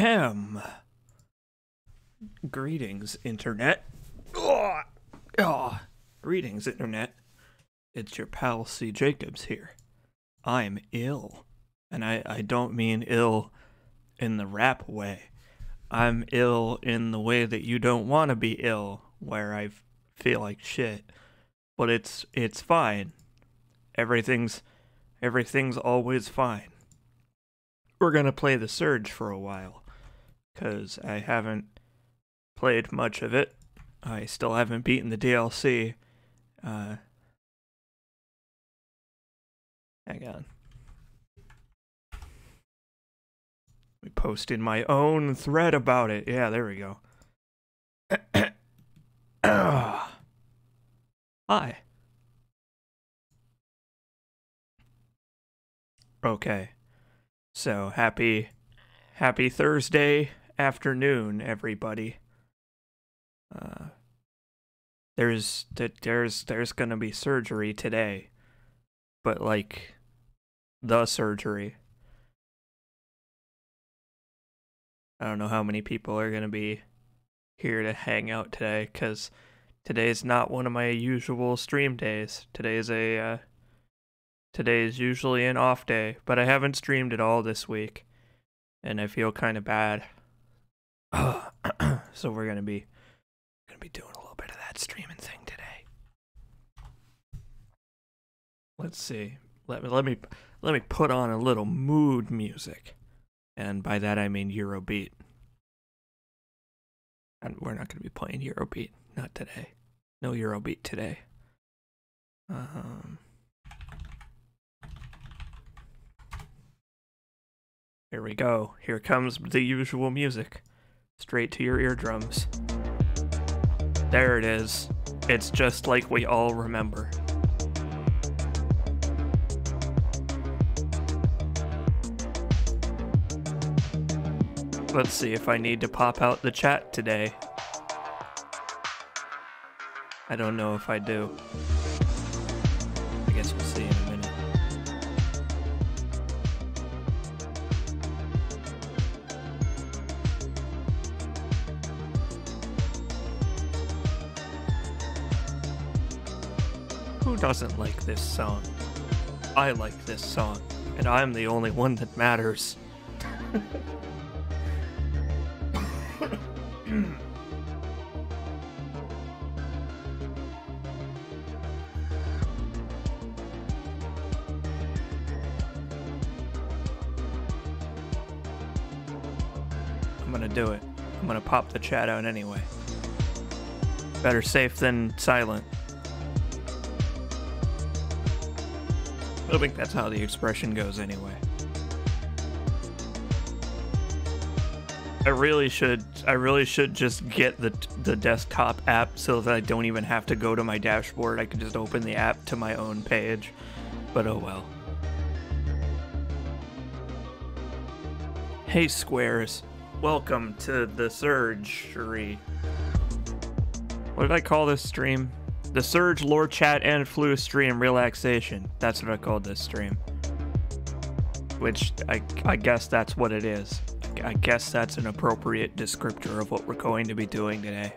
Ahem. Greetings, Internet. Greetings, Internet. It's your pal C. Jacobs here. I'm ill. And I don't mean ill in the rap way. I'm ill in the way that you don't want to be ill, where I feel like shit. But it's fine. Everything's always fine. We're gonna play The Surge for a while, because I haven't played much of it. I still haven't beaten the DLC. Hang on. We posted my own thread about it. Yeah, there we go. Hi. Okay. So, happy Thursday afternoon, everybody. There's gonna be surgery today. But, like, the surgery. I don't know how many people are gonna be here to hang out today, because today's not one of my usual stream days. Today's usually an off day, but I haven't streamed at all this week, and I feel kind of bad. So we're gonna be doing a little bit of that streaming thing today. Let's see. Let me put on a little mood music, and by that I mean Eurobeat. And we're not gonna be playing Eurobeat, not today. No Eurobeat today. Here we go. Here comes the usual music. Straight to your eardrums. There it is. It's just like we all remember. Let's see if I need to pop out the chat today. I don't know if I do. I guess we'll see in a minute. Who doesn't like this song? I like this song, and I'm the only one that matters. I'm gonna do it. I'm gonna pop the chat out anyway. Better safe than silent. I think that's how the expression goes anyway. I really should just get the desktop app so that I don't even have to go to my dashboard. I can just open the app to my own page. But oh well. Hey Squares, welcome to the surgery. What did I call this stream? The Surge Lore Chat and Flu Stream Relaxation. That's what I called this stream. Which I guess that's what it is. I guess that's an appropriate descriptor of what we're going to be doing today.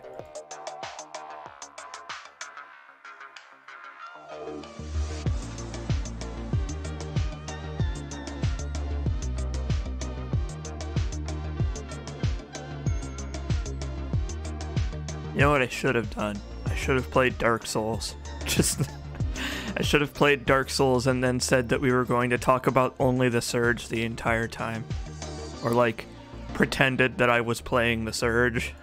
You know what I should have done? I should have played Dark Souls. I should have played Dark Souls and then said that we were going to talk about only the Surge the entire time. Or like, pretended that I was playing the Surge.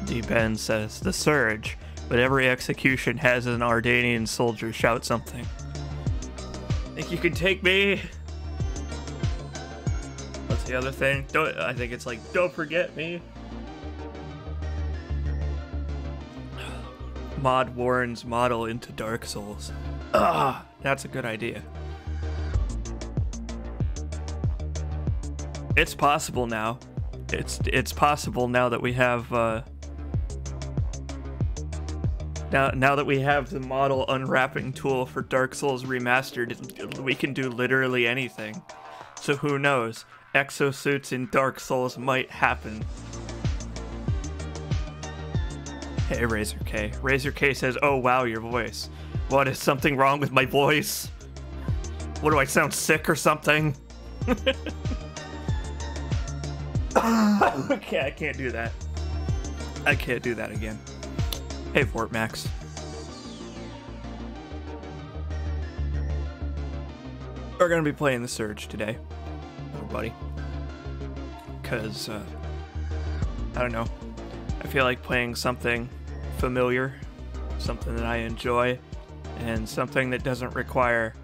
D-Ben says, the Surge, but every execution has an Ardanian soldier shout something. Think you can take me? What's the other thing? I think it's like, don't forget me. mod Warren's model into Dark Souls. Ah, that's a good idea. It's possible now. It's possible now that we have now that we have the model unwrapping tool for Dark Souls Remastered, we can do literally anything. So who knows? Exosuits in Dark Souls might happen. Hey, Razor K. Razor K says, "Oh wow, your voice. What, is something wrong with my voice? What, do I sound sick or something?" Okay, I can't do that. I can't do that again. Hey, Fort Max. We're gonna be playing the Surge today, everybody. Because, I don't know. I feel like playing something familiar, something that I enjoy, and something that doesn't require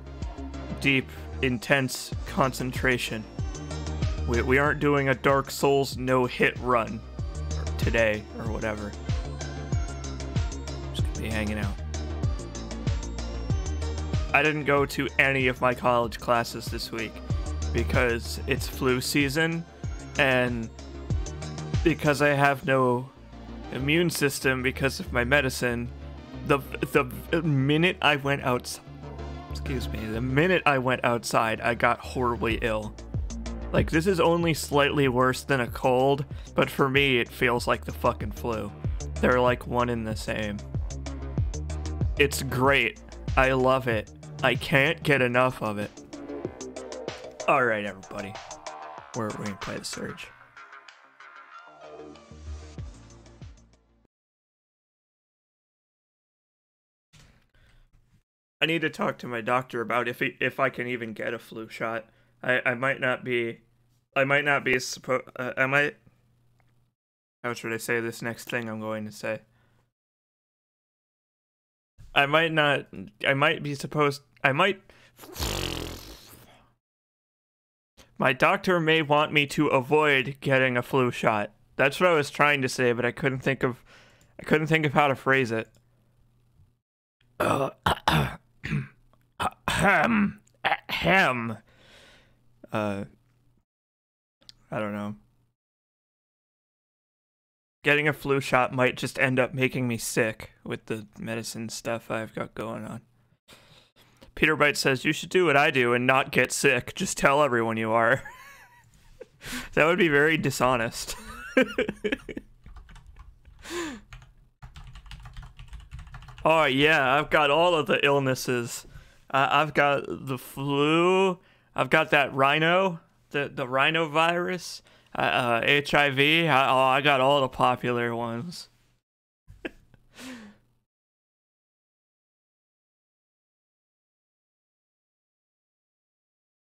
deep, intense concentration. We aren't doing a Dark Souls no-hit run today, or whatever. Just gonna be hanging out. I didn't go to any of my college classes this week because it's flu season, and because I have no immune system because of my medicine. The minute I went outside, the minute I went outside, I got horribly ill. Like, this is only slightly worse than a cold, but for me, it feels like the fucking flu. They're like one and the same. It's great. I love it. I can't get enough of it. Alright, everybody. We're gonna play the Surge. I need to talk to my doctor about if I can even get a flu shot. I might not be how should I say this next thing I'm going to say? My doctor may want me to avoid getting a flu shot. That's what I was trying to say, but I couldn't think of how to phrase it. Ahem. I don't know. Getting a flu shot might just end up making me sick with the medicine stuff I've got going on. Peter Bite says, "You should do what I do and not get sick. Just tell everyone you are." That would be very dishonest. Oh yeah, I've got all of the illnesses. I've got the flu. I've got that rhino, the rhino virus, HIV. I got all the popular ones.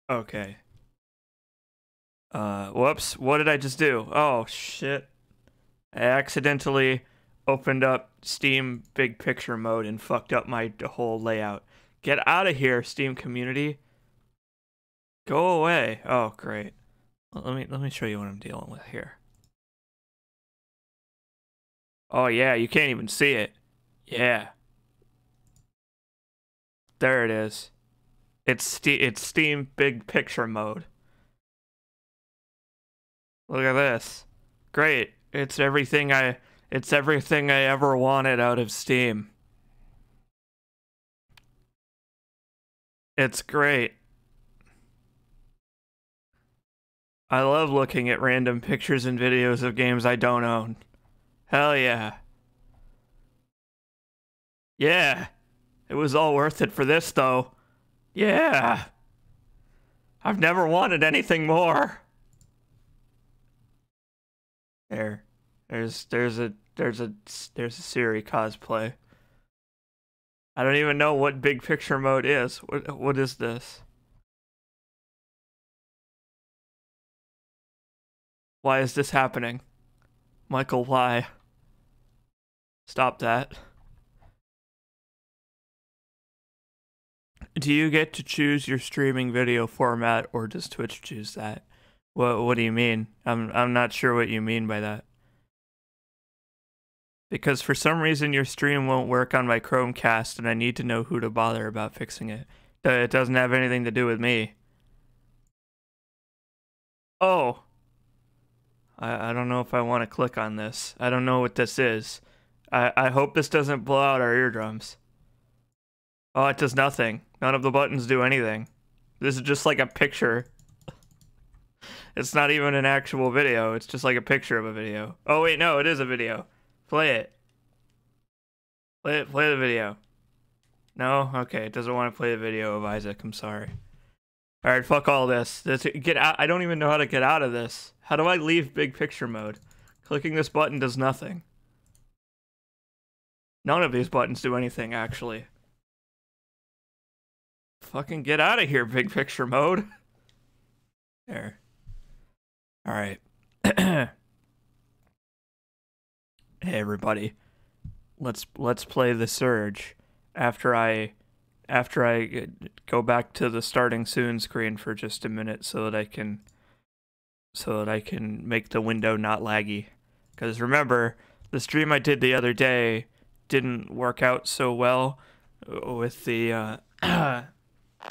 Okay. Whoops. What did I just do? Oh, shit. I accidentally opened up Steam Big Picture mode and fucked up my whole layout. Get out of here, Steam community. Go away. Oh, great. Let me show you what I'm dealing with here. Oh yeah, you can't even see it. Yeah. There it is. It's Steam Big Picture mode. Look at this. Great. It's everything I ever wanted out of Steam. It's great. I love looking at random pictures and videos of games I don't own. Hell yeah. Yeah. It was all worth it for this, though. Yeah. I've never wanted anything more. There's a Siri cosplay. I don't even know what Big Picture mode is. What is this? Why is this happening? Michael, why? Stop that. Do you get to choose your streaming video format, or does Twitch choose that? What do you mean? I'm not sure what you mean by that. Because for some reason your stream won't work on my Chromecast, and I need to know who to bother about fixing it. It doesn't have anything to do with me. Oh. I don't know if I want to click on this. I don't know what this is. I hope this doesn't blow out our eardrums. Oh, it does nothing. None of the buttons do anything. This is just like a picture. It's not even an actual video. It's just like a picture of a video. Oh, wait, no, it is a video. Play it. Play the video. No? Okay, it doesn't want to play the video of Isaac. I'm sorry. Alright, fuck all this. Get out. I don't even know how to get out of this. How do I leave big picture mode? Clicking this button does nothing. None of these buttons do anything, actually. Fucking get out of here, big picture mode. There. Alright. Hey everybody. Let's play The Surge after I go back to the starting soon screen for just a minute so that I can make the window not laggy. Because remember, the stream I did the other day didn't work out so well with the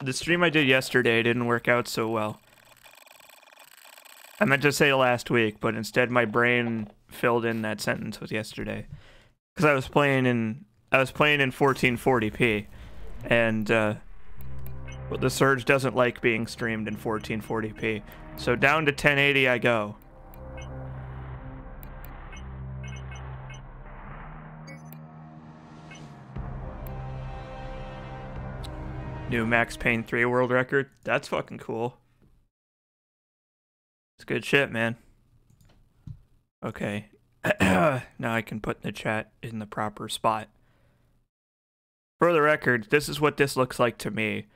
the stream I did yesterday didn't work out so well. I meant to say last week, but instead my brain filled in that sentence with yesterday. Because I was playing in 1440p, and the Surge doesn't like being streamed in 1440p. So down to 1080 I go. New Max Payne 3 world record. That's fucking cool. It's good shit, man. Okay. Now I can put the chat in the proper spot. For the record, this is what this looks like to me.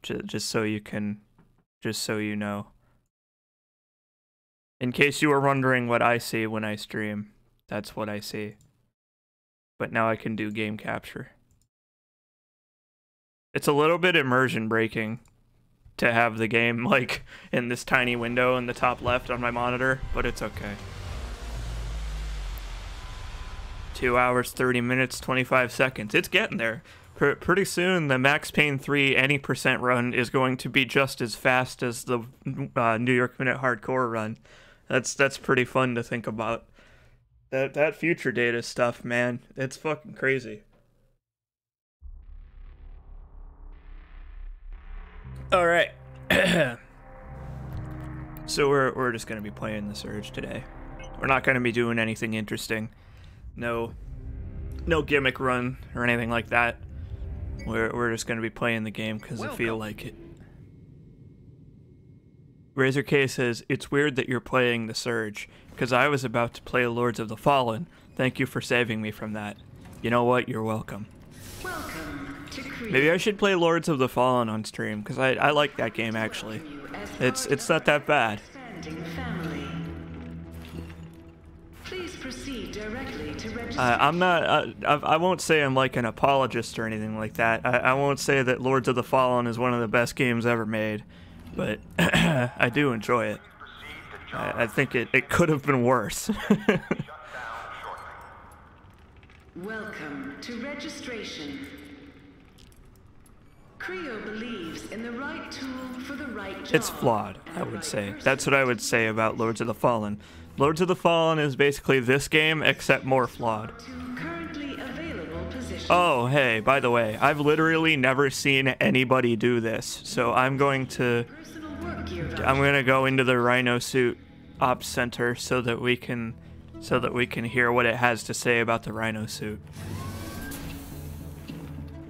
Just so you know. In case you were wondering what I see when I stream, that's what I see. But now I can do game capture. It's a little bit immersion breaking to have the game like in this tiny window in the top left on my monitor, but it's okay. 2 hours, 30 minutes, 25 seconds. It's getting there. Pretty soon, the Max Payne 3 any percent run is going to be just as fast as the New York Minute Hardcore run. That's pretty fun to think about. That future data stuff, man, it's fucking crazy. All right. So we're just gonna be playing the Surge today. We're not gonna be doing anything interesting. No gimmick run or anything like that. We're just gonna be playing the game because I feel like it. Razor K says, it's weird that you're playing the Surge, because I was about to play Lords of the Fallen. Thank you for saving me from that. You know what? You're welcome. Maybe I should play Lords of the Fallen on stream, because I like that game, actually. It's not that bad. I won't say I'm like an apologist or anything like that. I won't say that Lords of the Fallen is one of the best games ever made, but I do enjoy it. I think it could have been worse. Welcome to registration. Creo believes in the right tool for the right job. It's flawed, I would say. That's what I would say about Lords of the Fallen. Lords of the Fallen is basically this game, except more flawed. Oh, hey, by the way, I've literally never seen anybody do this, so I'm gonna go into the Rhino Suit Ops Center so that we can hear what it has to say about the Rhino Suit.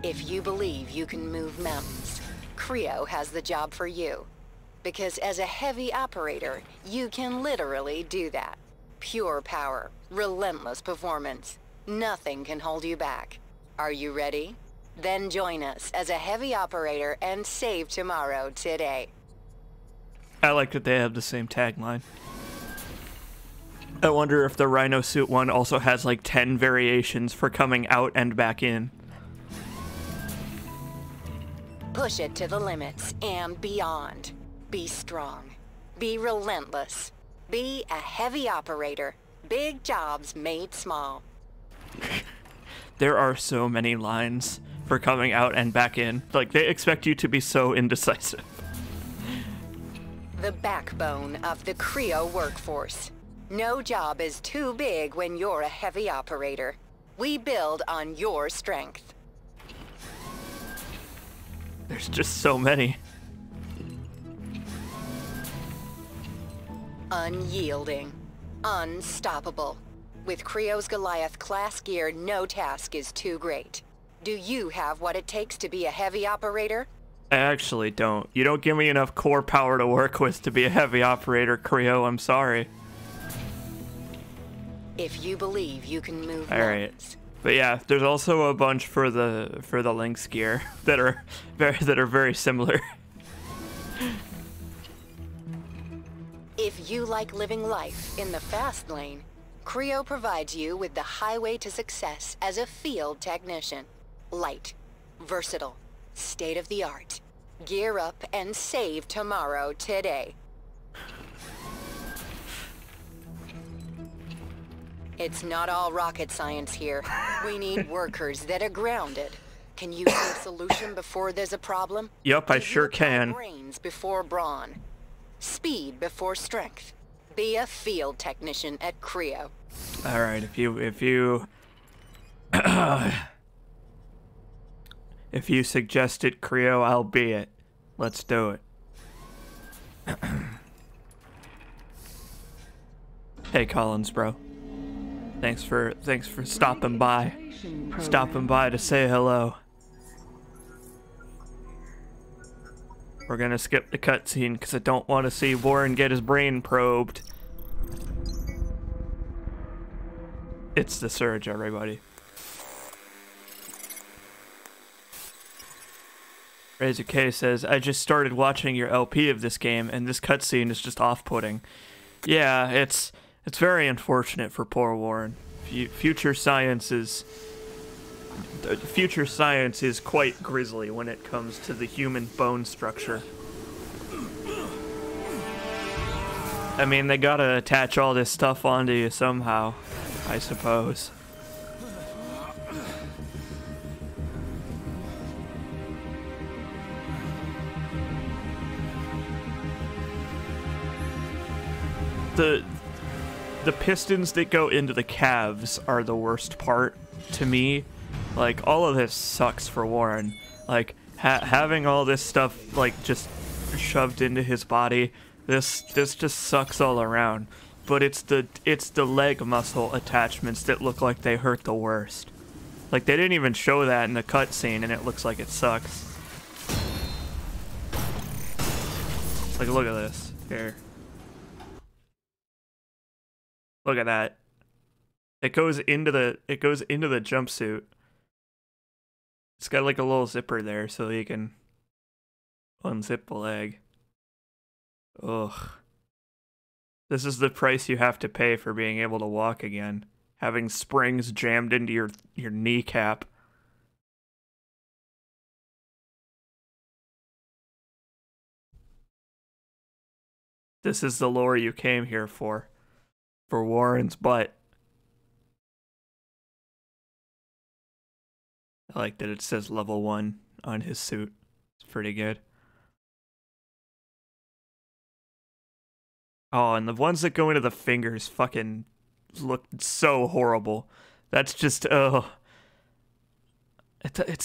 If you believe you can move mountains, Creo has the job for you. Because as a heavy operator, you can literally do that. Pure power, relentless performance. Nothing can hold you back. Are you ready? Then join us as a heavy operator and save tomorrow today. I like that they have the same tagline. I wonder if the Rhino Suit one also has like 10 variations for coming out and back in. Push it to the limits and beyond. Be strong. Be relentless. Be a heavy operator. Big jobs made small. There are so many lines for coming out and back in. Like, they expect you to be so indecisive. The backbone of the Creo workforce. No job is too big when you're a heavy operator. We build on your strength. There's just so many. Unyielding. Unstoppable. With Creo's Goliath class gear, no task is too great. Do you have what it takes to be a heavy operator? I actually don't. You don't give me enough core power to work with to be a heavy operator, Creo. I'm sorry. If you believe you can move All right. mountains. But yeah, there's also a bunch for the Lynx gear that are very similar. If you like living life in the fast lane, Creo provides you with the highway to success as a field technician. Light, versatile, state-of-the-art. Gear up and save tomorrow today. It's not all rocket science here. We need workers that are grounded. Can you see a solution before there's a problem? Yup, I sure can. Brains before brawn. Speed before strength. Be a field technician at Creo. All right, if you if you suggest it, Creo, I'll be it. Let's do it. Hey, Collins, bro. Thanks for stopping by. Stopping by to say hello. We're gonna skip the cutscene because I don't want to see Warren get his brain probed. It's the surge, everybody. Razor K says, I just started watching your LP of this game, and this cutscene is just off-putting. Yeah, it's very unfortunate for poor Warren. Future science is quite grisly when it comes to the human bone structure. I mean, they gotta attach all this stuff onto you somehow, I suppose. The pistons that go into the calves are the worst part to me. Like, all of this sucks for Warren. Like, having all this stuff, like, just shoved into his body, this just sucks all around. But it's the leg muscle attachments that look like they hurt the worst. Like, they didn't even show that in the cutscene, and it looks like it sucks. Like, look at this. Here. Look at that. It goes into the jumpsuit. It's got like a little zipper there so you can unzip the leg. Ugh. This is the price you have to pay for being able to walk again. Having springs jammed into your kneecap. This is the lore you came here for. For Warren's butt. I like that it says level 1 on his suit. It's pretty good. Oh, and the ones that go into the fingers fucking look so horrible. That's just, it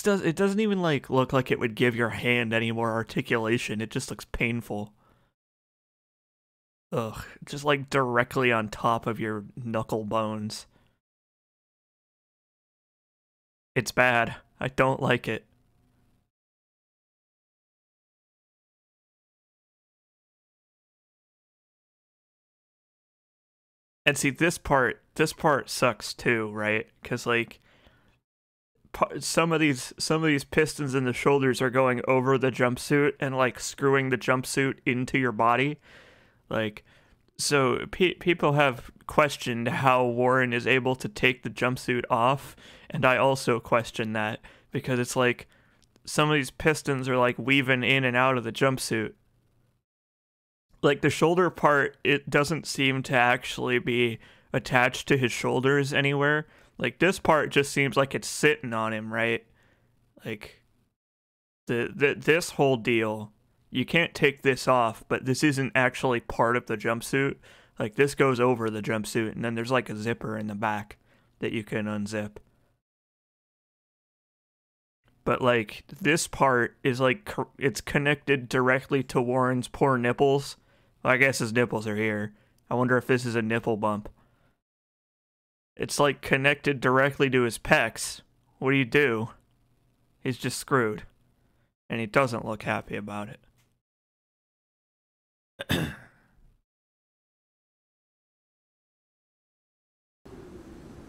doesn't even like look like it would give your hand any more articulation. It just looks painful. Ugh, just like directly on top of your knuckle bones. It's bad. I don't like it. And see, this part sucks too, right? Because like some of these pistons in the shoulders are going over the jumpsuit and like screwing the jumpsuit into your body. Like, so people have questioned how Warren is able to take the jumpsuit off, and I also question that, because it's like some of these pistons are like weaving in and out of the jumpsuit. Like the shoulder part, it doesn't seem to actually be attached to his shoulders anywhere, Like, this part just seems like it's sitting on him, right? Like, this whole deal, you can't take this off, but this isn't actually part of the jumpsuit. Like, this goes over the jumpsuit, and then there's like a zipper in the back that you can unzip. But, like, this part is, like, it's connected directly to Warren's poor nipples. Well, I guess his nipples are here. I wonder if this is a nipple bump. It's, like, connected directly to his pecs. What do you do? He's just screwed. And he doesn't look happy about it.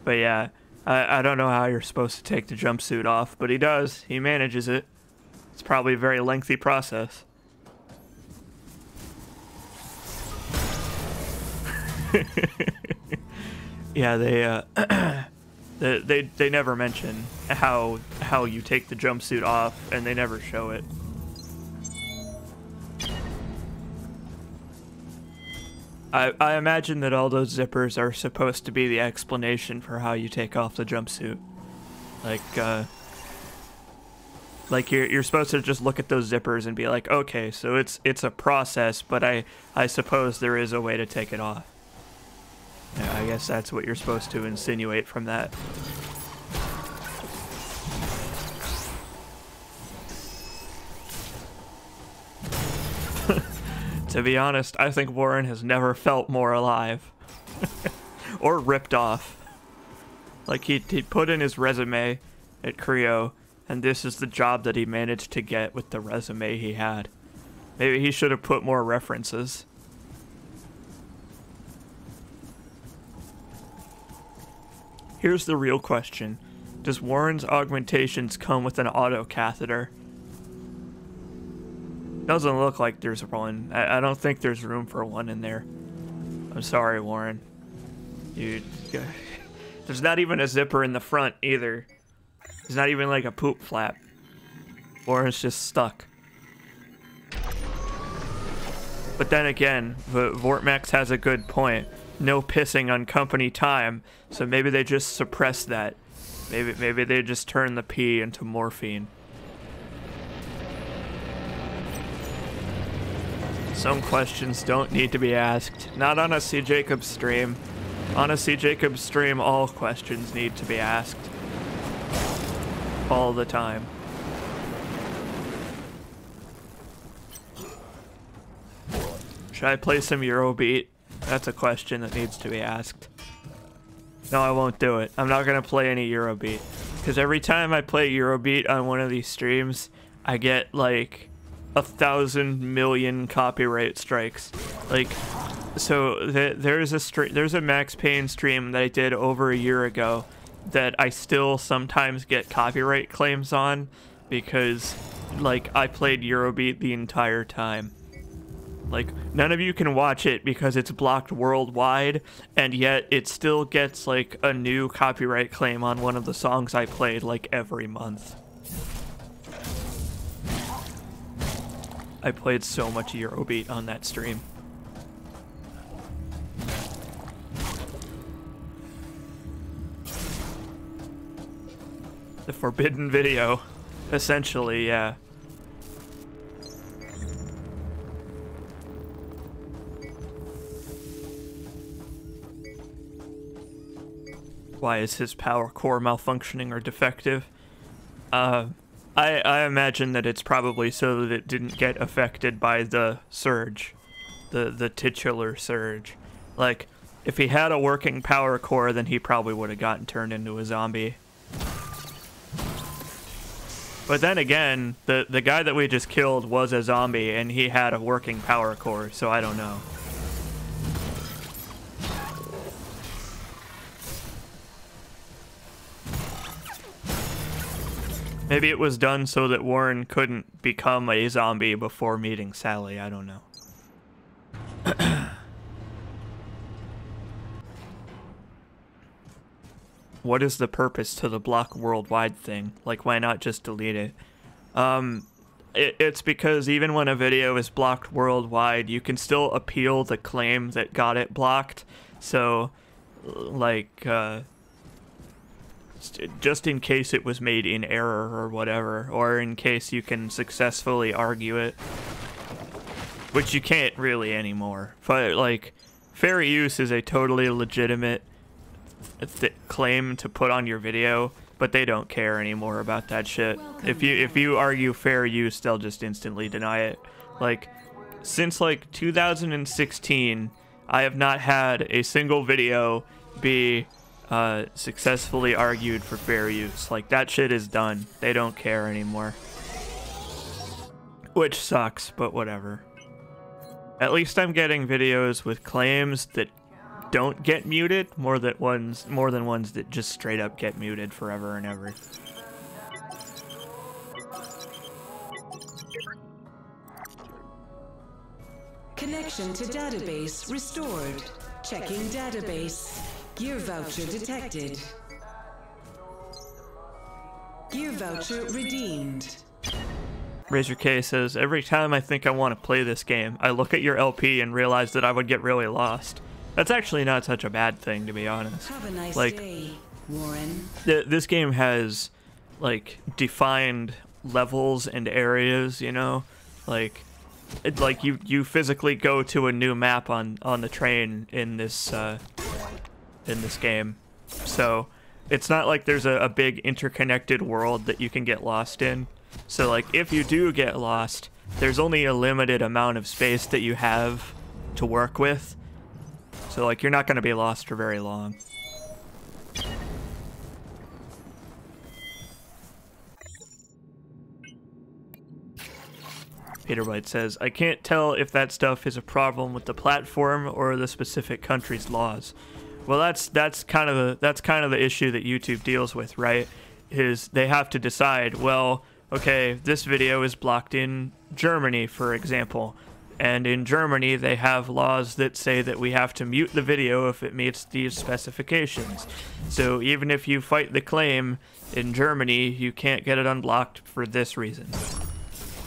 But yeah, I don't know how you're supposed to take the jumpsuit off, but he does. He manages it. It's probably a very lengthy process. Yeah, they never mention how you take the jumpsuit off, and they never show it. I imagine that all those zippers are supposed to be the explanation for how you take off the jumpsuit. Like you're supposed to just look at those zippers and be like, okay, so it's a process, but I suppose there is a way to take it off. Yeah, I guess that's what you're supposed to insinuate from that. To be honest, I think Warren has never felt more alive. Or ripped off. Like, he put in his resume at Creo, and this is the job that he managed to get with the resume he had. Maybe he should have put more references. Here's the real question. Does Warren's augmentations come with an auto catheter? Doesn't look like there's one. I don't think there's room for one in there. I'm sorry, Warren. There's not even a zipper in the front either. There's not even like a poop flap. Warren's just stuck. But then again, Vortmax has a good point. No pissing on company time, so maybe they just suppress that. Maybe they just turn the pee into morphine. Some questions don't need to be asked. Not on a C. Jacobs stream. On a C. Jacobs stream, all questions need to be asked. All the time. Should I play some Eurobeat? That's a question that needs to be asked. No, I won't do it. I'm not gonna play any Eurobeat. Because every time I play Eurobeat on one of these streams, I get like 1,000 million copyright strikes. Like, so there's a Max Payne stream that I did over a year ago that I still sometimes get copyright claims on because, like, I played Eurobeat the entire time. Like, none of you can watch it because it's blocked worldwide, and yet it still gets, like, a new copyright claim on one of the songs I played, like, every month. I played so much Eurobeat on that stream. The forbidden video. Essentially, yeah. Why is his power core malfunctioning or defective? I imagine that it's probably so that it didn't get affected by the surge. The titular surge. Like, if he had a working power core, then he probably would have gotten turned into a zombie. But then again, the guy that we just killed was a zombie, and he had a working power core, so I don't know. Maybe it was done so that Warren couldn't become a zombie before meeting Sally, I don't know. What is the purpose to the block worldwide thing? Like, why not just delete it? It's because even when a video is blocked worldwide, you can still appeal the claim that got it blocked. So, like, just in case it was made in error or whatever, or in case you can successfully argue it, which you can't really anymore. But like, fair use is a totally legitimate claim to put on your video, but they don't care anymore about that shit. If you argue fair use, they'll just instantly deny it. Like, since like 2016, I have not had a single video be successfully argued for fair use. Like, that shit is done. They don't care anymore. Which sucks, but whatever. At least I'm getting videos with claims that don't get muted more than ones that just straight up get muted forever and ever. Connection to database restored. Checking database. Gear voucher detected. Gear voucher redeemed. Razor K says, every time I think I want to play this game, I look at your LP and realize that I would get really lost. That's actually not such a bad thing, to be honest. Have a nice like, day, Warren. This game has, like, defined levels and areas, you know? Like, you physically go to a new map on the train in this game. So, it's not like there's a big interconnected world that you can get lost in. So, like, if you do get lost, there's only a limited amount of space that you have to work with. So, like, you're not going to be lost for very long. Peter White says, I can't tell if that stuff is a problem with the platform or the specific country's laws. Well, that's kind of the issue that YouTube deals with, right? Is they have to decide, well, okay, this video is blocked in Germany, for example. And in Germany, they have laws that say that we have to mute the video if it meets these specifications. So even if you fight the claim in Germany, you can't get it unblocked for this reason.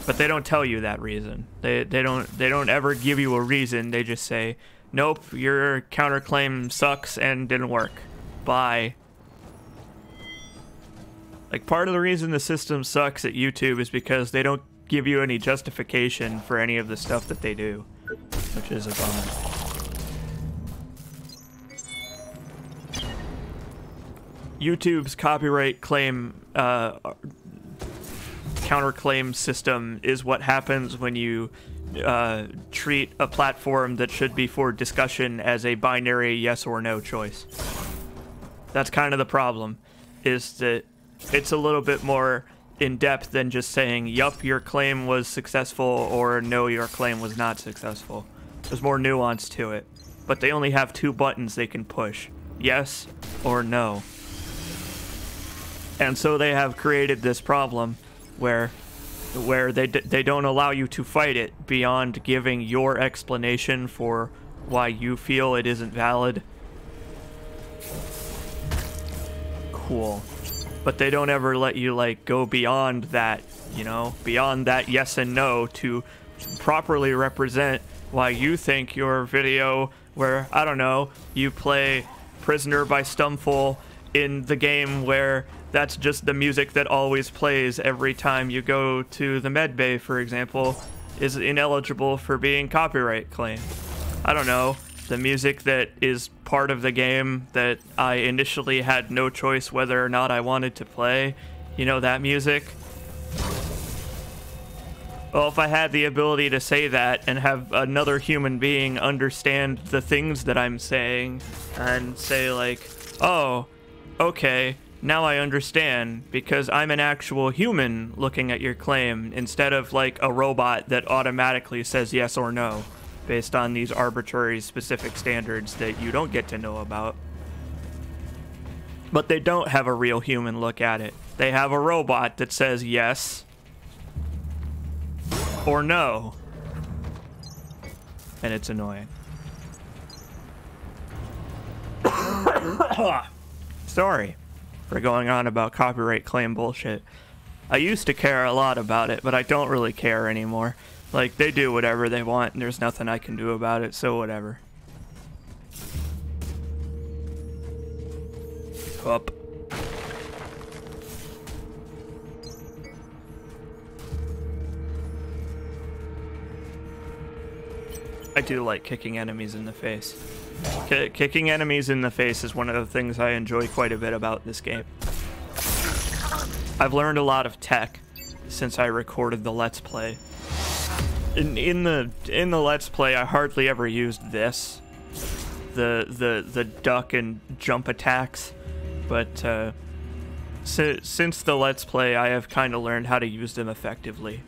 But they don't tell you that reason. They don't ever give you a reason. They just say, nope, your counterclaim sucks and didn't work. Bye. Like, part of the reason the system sucks at YouTube is because they don't give you any justification for any of the stuff that they do, which is a bummer. YouTube's copyright claim counterclaim system is what happens when you treat a platform that should be for discussion as a binary yes or no choice. That's kind of the problem, is that it's a little bit more in-depth than just saying, yup, your claim was successful, or no, your claim was not successful. There's more nuance to it. But they only have two buttons they can push, yes or no. And so they have created this problem where they don't allow you to fight it beyond giving your explanation for why you feel it isn't valid. Cool. But they don't ever let you, like, go beyond that, you know, beyond that yes and no to properly represent why you think your video where, I don't know, you play Prisoner by Stumful in the game where that's just the music that always plays every time you go to the med bay, for example, is ineligible for being copyright claimed. I don't know. The music that is part of the game that I initially had no choice whether or not I wanted to play, you know, that music? Well, if I had the ability to say that and have another human being understand the things that I'm saying and say, like, oh, okay, now I understand because I'm an actual human looking at your claim instead of, like, a robot that automatically says yes or no, based on these arbitrary specific standards that you don't get to know about. But they don't have a real human look at it. They have a robot that says yes or no. And it's annoying. Sorry for going on about copyright claim bullshit. I used to care a lot about it, but I don't really care anymore. Like, they do whatever they want, and there's nothing I can do about it, so whatever. Up. I do like kicking enemies in the face. Kicking enemies in the face is one of the things I enjoy quite a bit about this game. I've learned a lot of tech since I recorded the Let's Play. In the Let's Play, I hardly ever used this, the duck and jump attacks, but since the Let's Play, I have kind of learned how to use them effectively.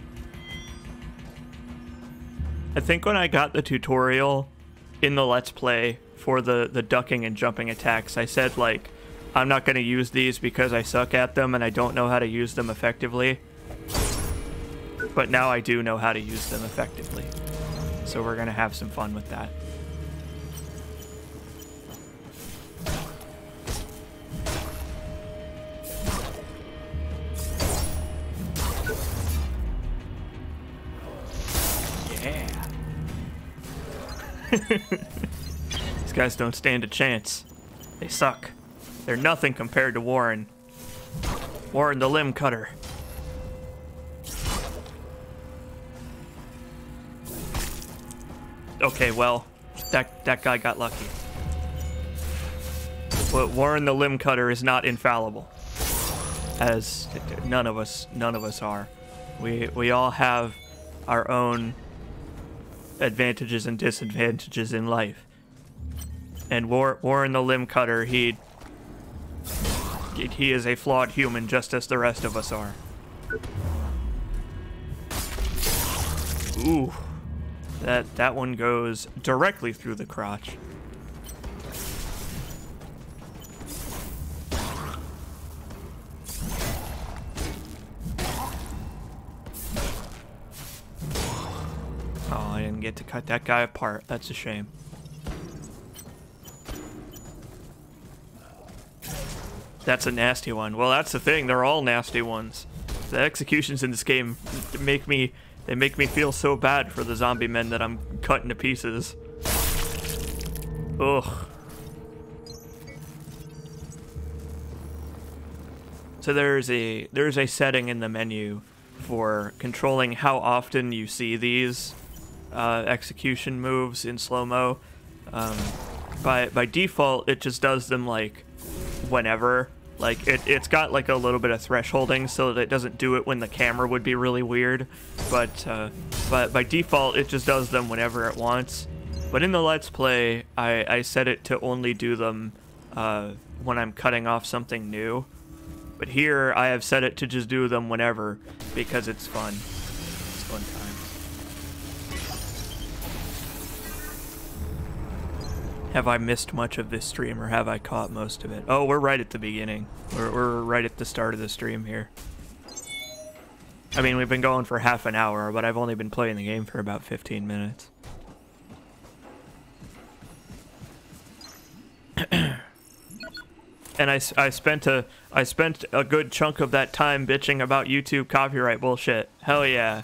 I think when I got the tutorial in the Let's Play for the ducking and jumping attacks, I said, like, I'm not going to use these because I suck at them and I don't know how to use them effectively. But now I do know how to use them effectively. So we're going to have some fun with that. These guys don't stand a chance. They suck. They're nothing compared to Warren. Warren the Limb Cutter. Okay, well, that guy got lucky. But Warren the Limb Cutter is not infallible. As none of us are. We all have our own advantages and disadvantages in life. And Warren the Limb Cutter, he is a flawed human just as the rest of us are. Ooh. That one goes directly through the crotch. Oh, I didn't get to cut that guy apart. That's a shame. That's a nasty one. Well, that's the thing. They're all nasty ones. The executions in this game make me feel so bad for the zombie men that I'm cutting to pieces. Ugh. So there's a setting in the menu for controlling how often you see these execution moves in slow-mo. By default, it just does them like whenever. Like it's got like a little bit of thresholding so that it doesn't do it when the camera would be really weird. But by default, it just does them whenever it wants. But in the Let's Play, I set it to only do them when I'm cutting off something new. But here, I have set it to just do them whenever because it's fun. It's fun time. Have I missed much of this stream, or have I caught most of it? Oh, we're right at the beginning. We're right at the start of the stream here. I mean, we've been going for half an hour, but I've only been playing the game for about 15 minutes. And I spent a good chunk of that time bitching about YouTube copyright bullshit. Hell yeah.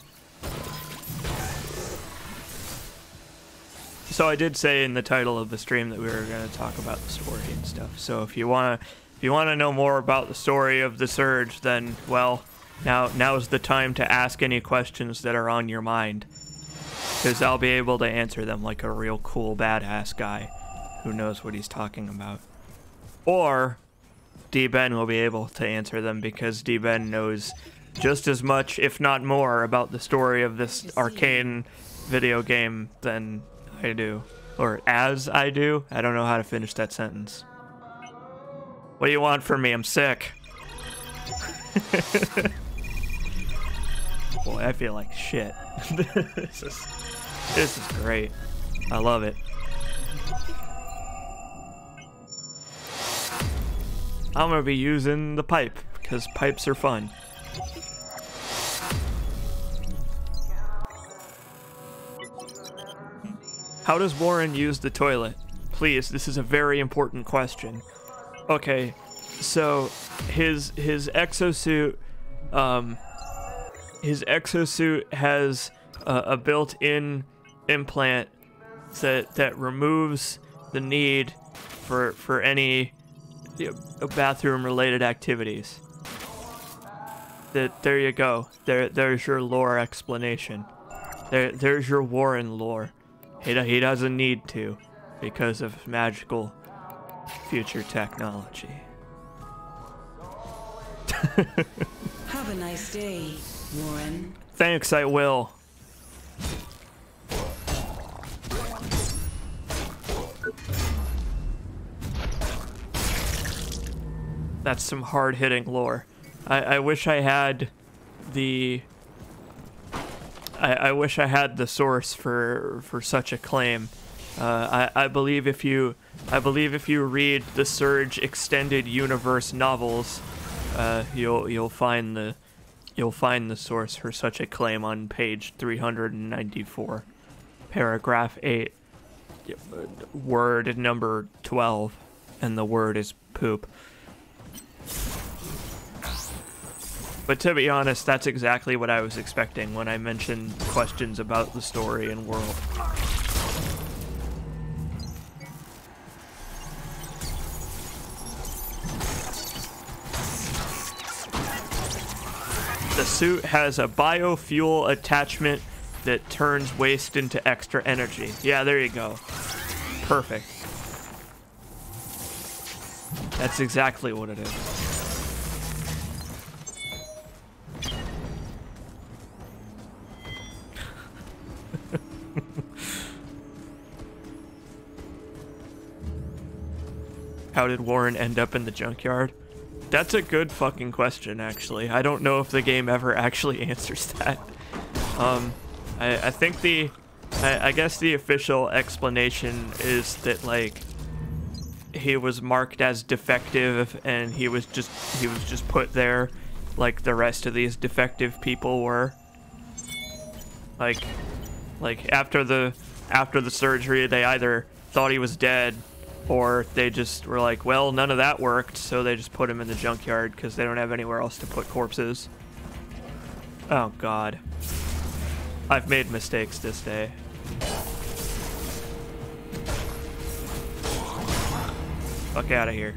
So I did say in the title of the stream that we were going to talk about the story and stuff. So if you want to know more about the story of the Surge, then well, now's the time to ask any questions that are on your mind, because I'll be able to answer them like a real cool badass guy who knows what he's talking about. Or D-Ben will be able to answer them because D-Ben knows just as much, if not more, about the story of this arcane video game than I do. Or as I do. I don't know how to finish that sentence. What do you want from me? I'm sick. Boy, I feel like shit. This is great. I love it. I'm gonna be using the pipe because pipes are fun. How does Warren use the toilet? Please, this is a very important question. Okay, so his exosuit has a built-in implant that removes the need for any bathroom-related activities. There you go. There's your lore explanation. There's your Warren lore. He doesn't need to because of magical future technology. Have a nice day, Warren. Thanks, I will. That's some hard-hitting lore. I wish I had the... I wish I had the source for such a claim. I believe if you read the Surge Extended Universe novels, you'll find the source for such a claim on page 394, paragraph 8, word number 12, and the word is poop. But to be honest, that's exactly what I was expecting when I mentioned questions about the story and world. The suit has a biofuel attachment that turns waste into extra energy. Yeah, there you go. Perfect. That's exactly what it is. How did Warren end up in the junkyard? That's a good fucking question, actually. I don't know if the game ever actually answers that. I think I guess the official explanation is that, like, he was marked as defective and he was just put there like the rest of these defective people were. Like after the surgery, they either thought he was dead or they just were like, well, none of that worked, so they just put him in the junkyard because they don't have anywhere else to put corpses. Oh god. I've made mistakes this day. Fuck out of here.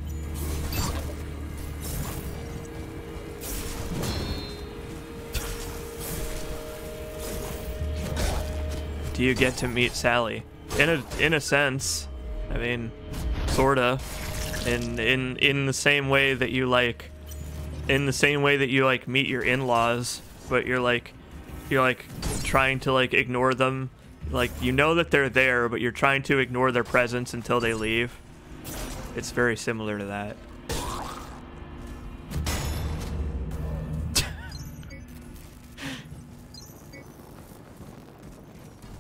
Do you get to meet Sally? In a sense. I mean, sorta. In the same way that you like meet your in-laws, but you're like trying to like ignore them. Like, you know that they're there, but you're trying to ignore their presence until they leave. It's very similar to that.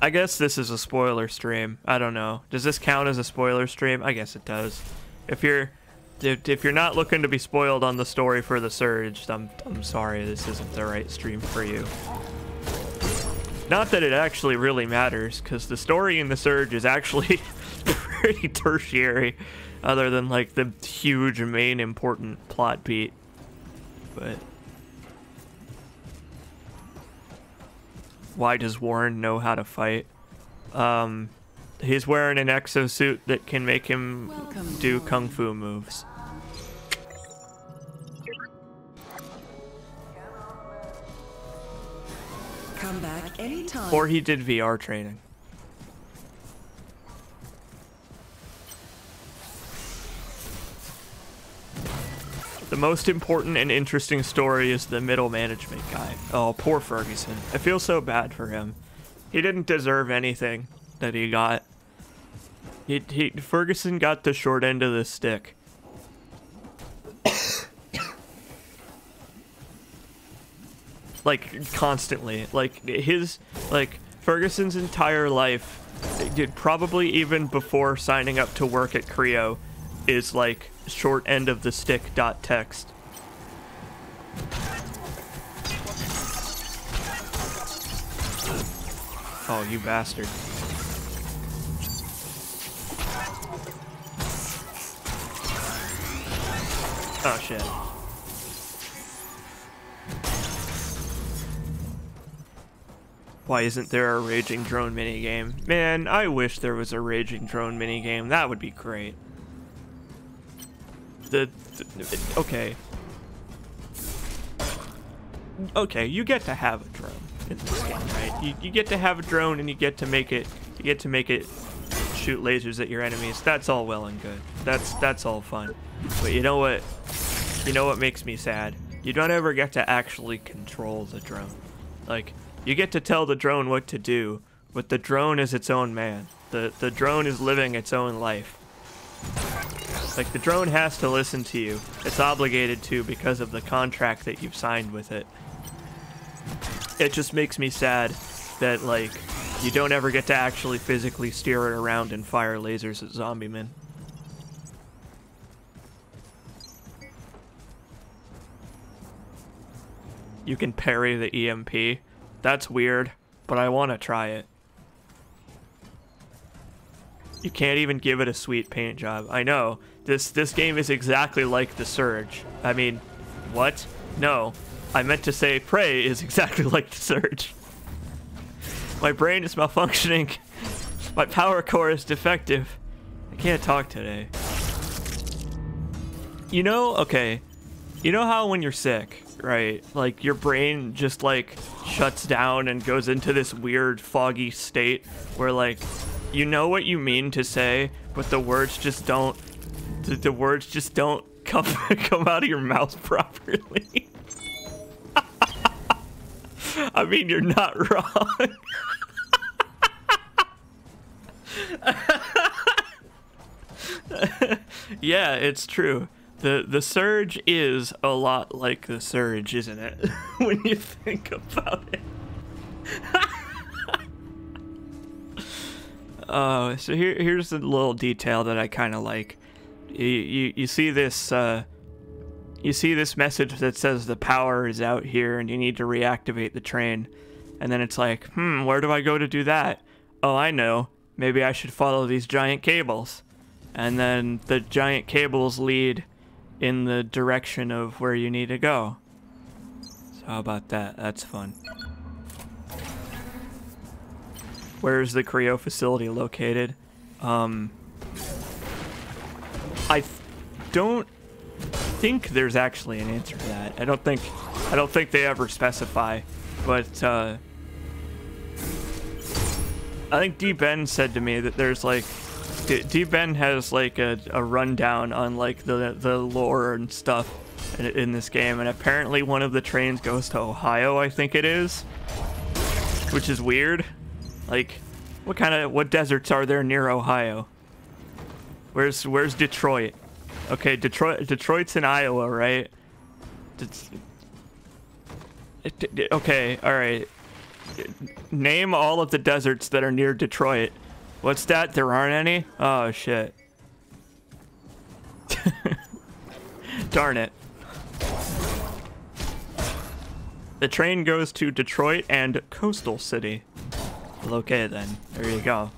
I guess this is a spoiler stream. I don't know. Does this count as a spoiler stream? I guess it does. If you're not looking to be spoiled on the story for the Surge, I'm sorry, this isn't the right stream for you. Not that it actually really matters, because the story in the Surge is actually pretty tertiary, other than like the huge main important plot beat. But why does Warren know how to fight? He's wearing an exosuit that can make him do kung fu moves. Come back anytime. Or he did VR training. The most important and interesting story is the middle management guy. Oh, poor Ferguson. I feel so bad for him. He didn't deserve anything that he got. Ferguson got the short end of the stick. Like, constantly. Like, Ferguson's entire life, probably even before signing up to work at Creo, is like short end of the stick .text. Oh, you bastard. Oh shit. Why isn't there a raging drone minigame? Man, I wish there was a raging drone minigame. That would be great. Okay. Okay, you get to have a drone in this game, right? You get to have a drone and you get to make it You get to make it shoot lasers at your enemies. That's all well and good. That's all fun. But you know what? You know what makes me sad? You don't ever get to actually control the drone. Like, you get to tell the drone what to do, but the drone is its own man. The drone is living its own life. Like, the drone has to listen to you. It's obligated to because of the contract that you've signed with it. It just makes me sad that, like, you don't ever get to actually physically steer it around and fire lasers at zombie men. You can parry the EMP. That's weird, but I want to try it. You can't even give it a sweet paint job. I know. This game is exactly like The Surge. I mean, what? No. I meant to say Prey is exactly like The Surge. My brain is malfunctioning. My power core is defective. I can't talk today. You know, okay. You know how when you're sick, right? Like, your brain just, like, shuts down and goes into this weird, foggy state where, like, you know what you mean to say, but the words just don't... The words just don't come out of your mouth properly. I mean, you're not wrong. Yeah, it's true. The Surge is a lot like The Surge, isn't it? When you think about it. So here's a little detail that I kind of like. You see this message that says the power is out here and you need to reactivate the train, and then it's like, where do I go to do that? Oh, I know. Maybe I should follow these giant cables, and then the giant cables lead in the direction of where you need to go. So how about that? That's fun. Where's the Creo facility located? I don't think there's actually an answer to that. I don't think they ever specify, but I think D-Ben said to me that there's like D-Ben has like a rundown on like the lore and stuff in this game, and apparently one of the trains goes to Ohio, I think it is, which is weird. Like, what deserts are there near Ohio? Where's Detroit? Okay, Detroit's in Iowa, right? Okay, all right. Name all of the deserts that are near Detroit. What's that? There aren't any? Oh, shit. Darn it. The train goes to Detroit and Coastal City. Well, okay then. There you go.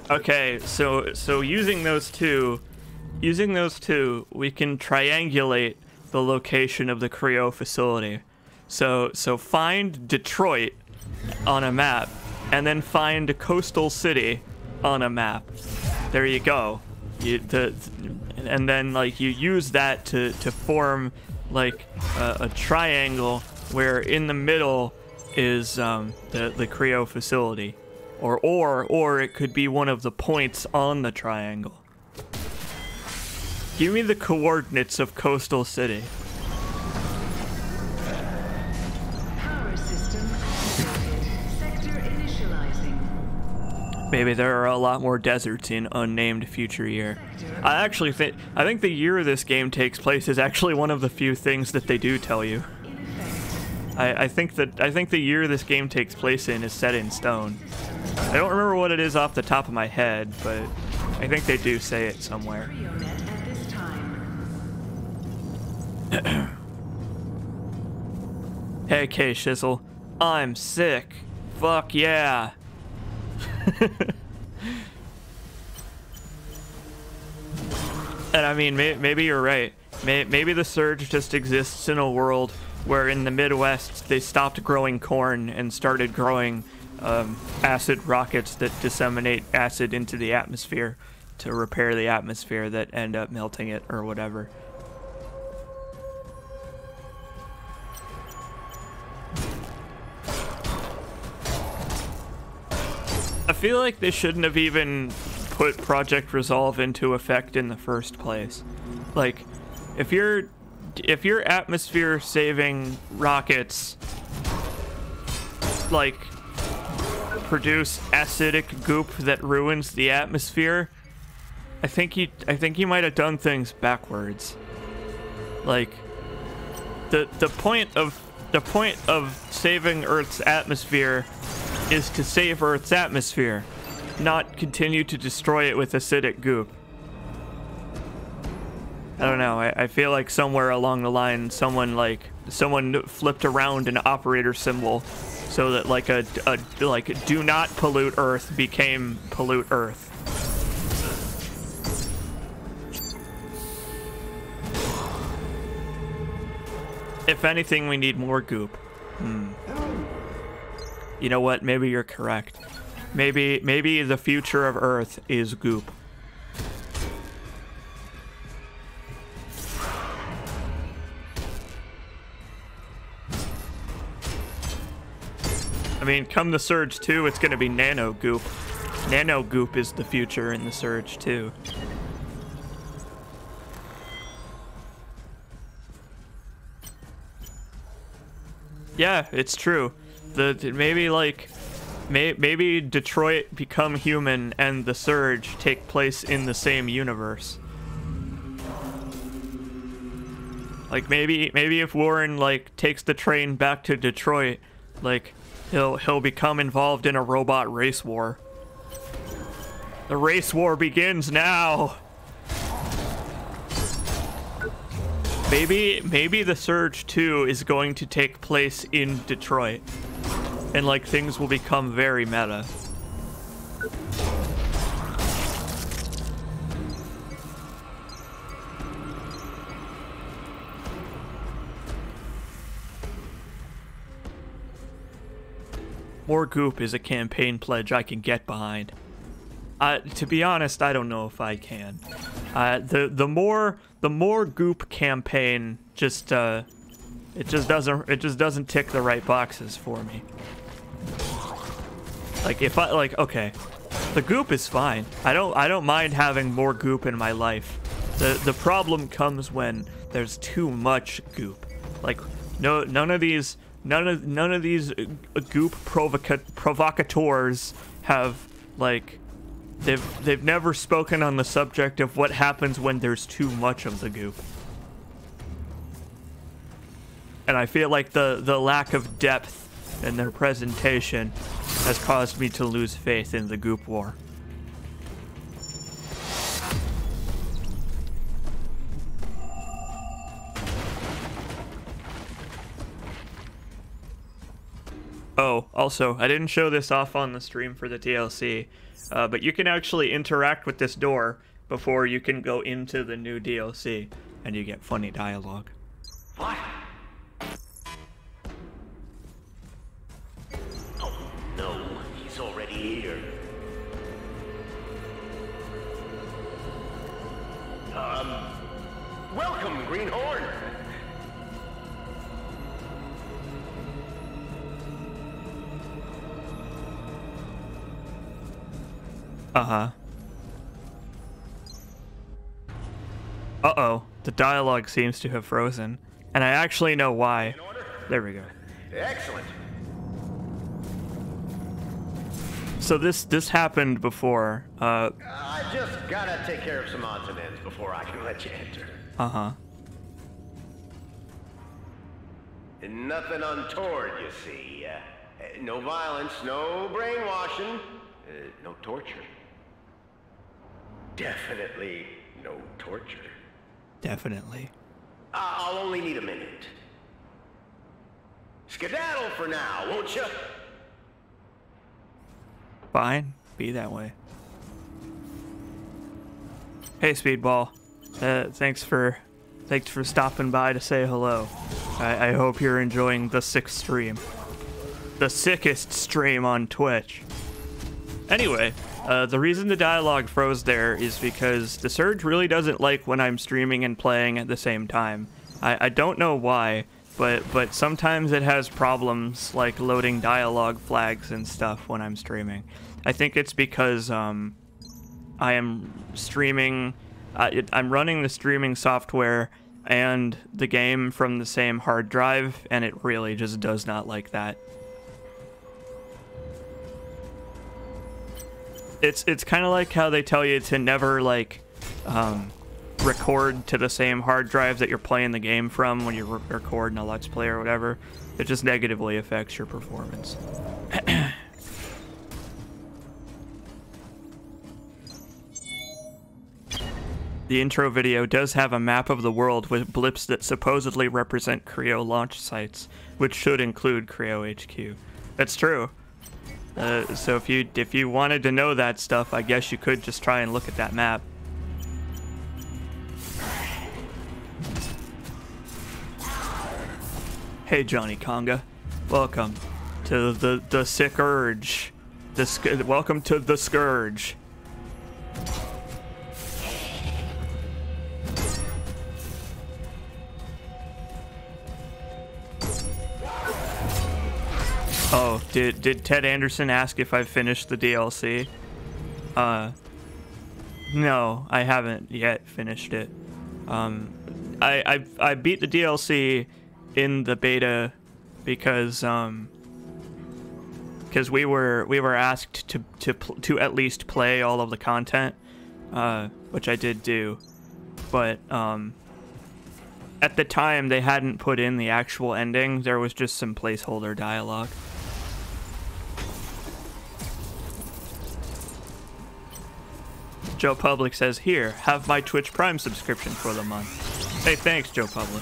Okay, so using those two, we can triangulate the location of the Creo facility. So find Detroit on a map, and then find Coastal City on a map. There you go. And then like you use that to form like a triangle where in the middle is the Creo facility, or it could be one of the points on the triangle. Give me the coordinates of Coastal City. Power system activated. Sector initializing. Maybe there are a lot more deserts in unnamed future year. I think the year this game takes place is actually one of the few things that they do tell you. I think the year this game takes place in is set in stone. I don't remember what it is off the top of my head, but I think they do say it somewhere. Hey, K-Shizzle. I'm sick. Fuck yeah. And I mean, maybe you're right. Maybe the Surge just exists in a world where in the Midwest they stopped growing corn and started growing acid rockets that disseminate acid into the atmosphere to repair the atmosphere that end up melting it or whatever. feel like they shouldn't have even put Project Resolve into effect in the first place. Like, if your atmosphere saving rockets like produce acidic goop that ruins the atmosphere, I think you might have done things backwards. Like, the point of saving Earth's atmosphere is to save Earth's atmosphere, not continue to destroy it with acidic goop. I don't know. I feel like somewhere along the line, someone flipped around an operator symbol so that like a do not pollute Earth became pollute Earth. If anything, we need more goop. You know what? Maybe you're correct. Maybe the future of Earth is goop. I mean, come the Surge 2, it's gonna be nano goop. Nano goop is the future in the Surge 2. Yeah, it's true. Maybe Detroit Become Human and the Surge take place in the same universe. Like maybe if Warren like takes the train back to Detroit, like he'll become involved in a robot race war. The race war begins now. Maybe the Surge 2 is going to take place in Detroit. And like things will become very meta. More goop is a campaign pledge I can get behind. To be honest, I don't know if I can. The more goop campaign just it just doesn't tick the right boxes for me. Like if okay, the goop is fine. I don't mind having more goop in my life. The problem comes when there's too much goop. Like none of these goop provocateurs have like they've never spoken on the subject of what happens when there's too much of the goop. And I feel like the lack of depth in their presentation has caused me to lose faith in the goop war. Oh, also, I didn't show this off on the stream for the DLC, but you can actually interact with this door before you can go into the new DLC, and you get funny dialogue. What? Oh, no, he's already here. Welcome, Greenhorn. Uh-huh. Uh-oh. The dialogue seems to have frozen. And I actually know why. There we go. Excellent. So this happened before. I just gotta take care of some odds and ends before I can let you enter. Uh-huh. Nothing untoward, you see. No violence, no brainwashing, no torture. Definitely no torture. Definitely. I'll only need a minute. Skedaddle for now, won't you? Fine. Be that way. Hey, Speedball. Thanks for stopping by to say hello. I hope you're enjoying the 6th stream. The sickest stream on Twitch. Anyway, the reason the dialogue froze there is because the Surge really doesn't like when I'm streaming and playing at the same time. I don't know why, but sometimes it has problems like loading dialogue flags and stuff when I'm streaming. I think it's because I am streaming. I'm running the streaming software and the game from the same hard drive, and it really just does not like that. It's kind of like how they tell you to never like record to the same hard drive that you're playing the game from when you're recording a Let's Play or whatever. It just negatively affects your performance. The intro video does have a map of the world with blips that supposedly represent Creo launch sites, which should include Creo HQ. That's true. So if you wanted to know that stuff, I guess you could just try and look at that map. Hey Johnny Conga, welcome to the Sick Urge. Welcome to the Scourge. Oh, did Ted Anderson ask if I finished the DLC? No, I haven't yet finished it. I beat the DLC in the beta because we were asked to at least play all of the content, which I did do, but at the time they hadn't put in the actual ending. There was just some placeholder dialogue. Joe Public says, here, have my Twitch Prime subscription for the month. Hey, thanks, Joe Public.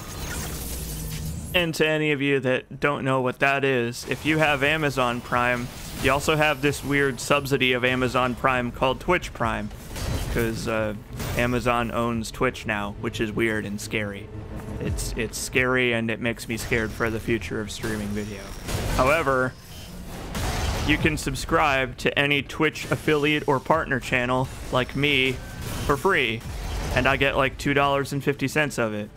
And to any of you that don't know what that is, if you have Amazon Prime, you also have this weird subsidy of Amazon Prime called Twitch Prime, because Amazon owns Twitch now, which is weird and scary. It's scary, and it makes me scared for the future of streaming video. However, you can subscribe to any Twitch affiliate or partner channel, like me, for free, and I get like $2.50 of it.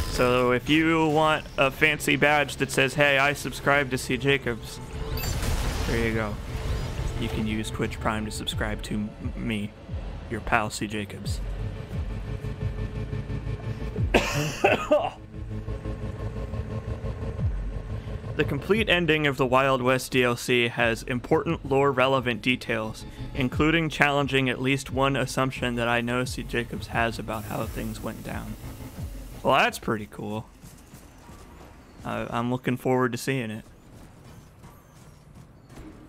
So if you want a fancy badge that says, hey, I subscribe to C. Jacobs, there you go. You can use Twitch Prime to subscribe to me, your pal C. Jacobs. The complete ending of the Wild West DLC has important lore-relevant details, including challenging at least one assumption that I know C. Jacobs has about how things went down. Well, that's pretty cool. I'm looking forward to seeing it.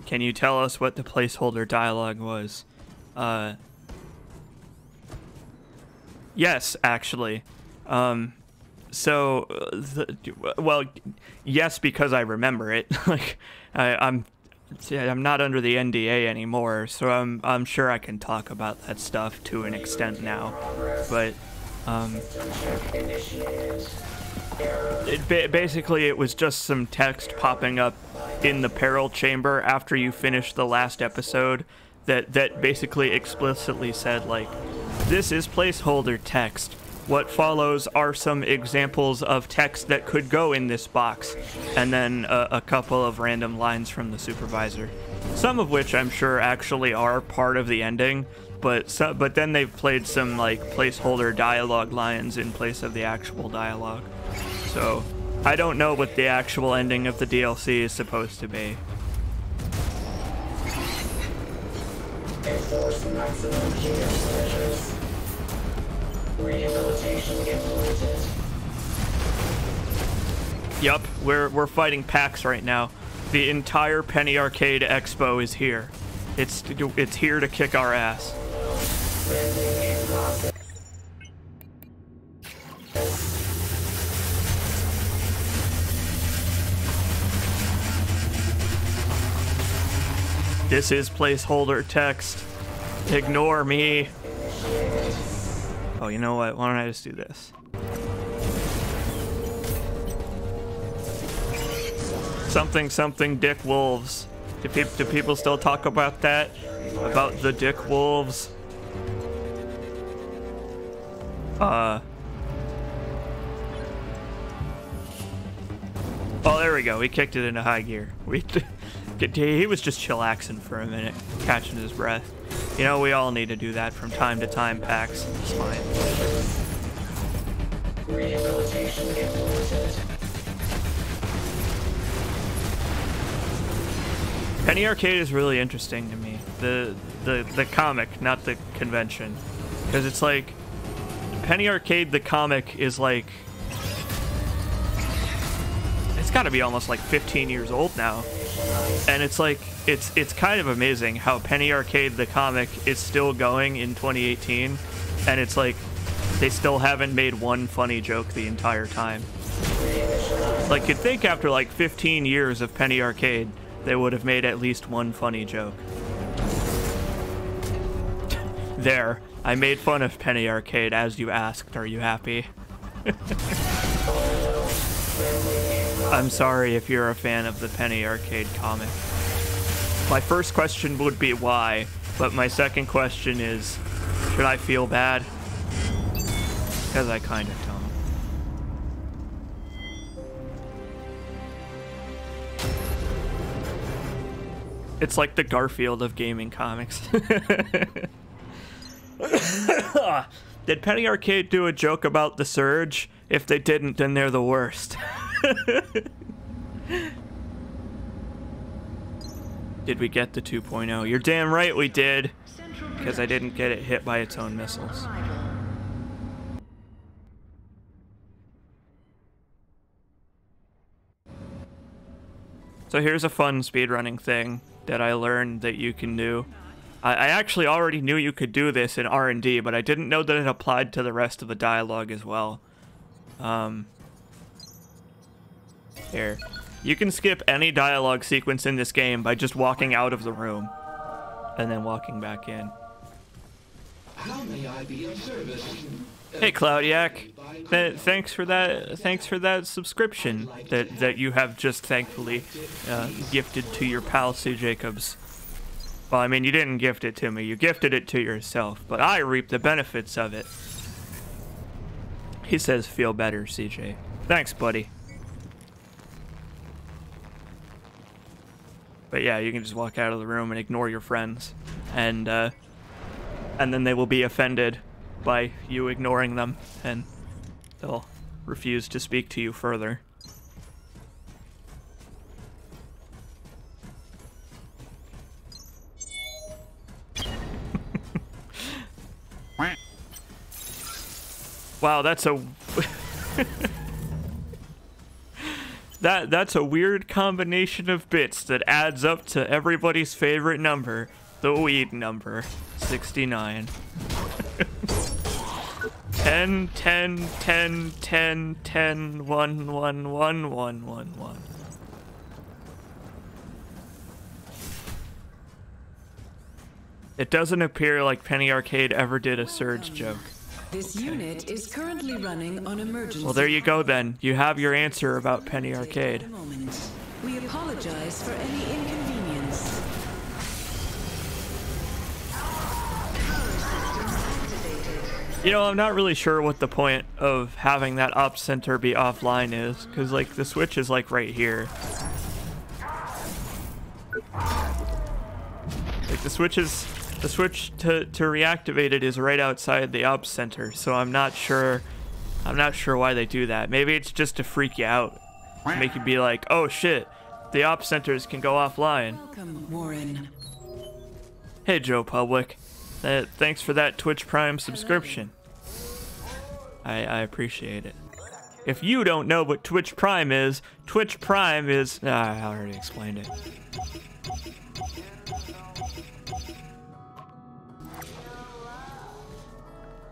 Can you tell us what the placeholder dialogue was? Yes, actually. Well, yes, because I remember it. Like, I'm not under the NDA anymore, so I'm sure I can talk about that stuff to an extent now. But basically it was just some text popping up in the peril chamber after you finish the last episode that basically explicitly said, like, this is placeholder text. What follows are some examples of text that could go in this box, and then a couple of random lines from the supervisor, some of which I'm sure actually are part of the ending, but then they've played some like placeholder dialogue lines in place of the actual dialogue. So I don't know what the actual ending of the DLC is supposed to be. Enforce maximum care measures. Rehabilitation implemented. Yup, we're fighting PAX right now. The entire Penny Arcade Expo is here. It's here to kick our ass. This is placeholder text. Ignore me. Oh, you know what? Why don't I just do this? Something Dick Wolves. Do people still talk about that? About the Dick Wolves? Oh, there we go. We kicked it into high gear. He was just chillaxing for a minute, catching his breath. You know, we all need to do that from time to time, Pax. It's fine. Rehabilitation implemented. Penny Arcade is really interesting to me. The comic, not the convention. Because it's like, Penny Arcade, the comic, is like, it's gotta be almost like 15 years old now. And it's like, it's kind of amazing how Penny Arcade, the comic, is still going in 2018. And it's like, they still haven't made one funny joke the entire time. Like, you'd think after like 15 years of Penny Arcade, they would have made at least one funny joke. There, I made fun of Penny Arcade as you asked. Are you happy? I'm sorry if you're a fan of the Penny Arcade comic. My first question would be why, but my second question is, should I feel bad? Because I kind of don't. It's like the Garfield of gaming comics. Did Penny Arcade do a joke about the Surge? If they didn't, then they're the worst. Did we get the 2.0? You're damn right we did. Because I didn't get it hit by its own missiles. So here's a fun speedrunning thing that I learned that you can do. I actually already knew you could do this in R&D, but I didn't know that it applied to the rest of the dialogue as well. Here. You can skip any dialogue sequence in this game by just walking out of the room. And then walking back in. How may I be of service? Hey Cloudiac. Thanks for that subscription that you have just thankfully gifted to your pal C. Jacobs. Well, I mean, you didn't gift it to me. You gifted it to yourself, but I reap the benefits of it. He says, feel better, CJ. Thanks, buddy. But yeah, you can just walk out of the room and ignore your friends. And then they will be offended by you ignoring them, and they'll refuse to speak to you further. Wow, that's a that's a weird combination of bits that adds up to everybody's favorite number, the weed number, 69. 10, 10, 10, 10, 10, 1, 1, 1, 1, 1, 1. It doesn't appear like Penny Arcade ever did a Surge joke. This unit is currently running on emergency. Well, there you go then. You have your answer about Penny Arcade. We apologize for any inconvenience. You know, I'm not really sure what the point of having that ops center be offline is, because, like, the switch is, like, right here. Like, the switch to reactivate it is right outside the ops center, so I'm not sure why they do that. Maybe it's just to freak you out. Make you be like, oh shit, the ops centers can go offline. Welcome, Warren. Hey, Joe Public. Thanks for that Twitch Prime subscription. I appreciate it. If you don't know what Twitch Prime is I already explained it.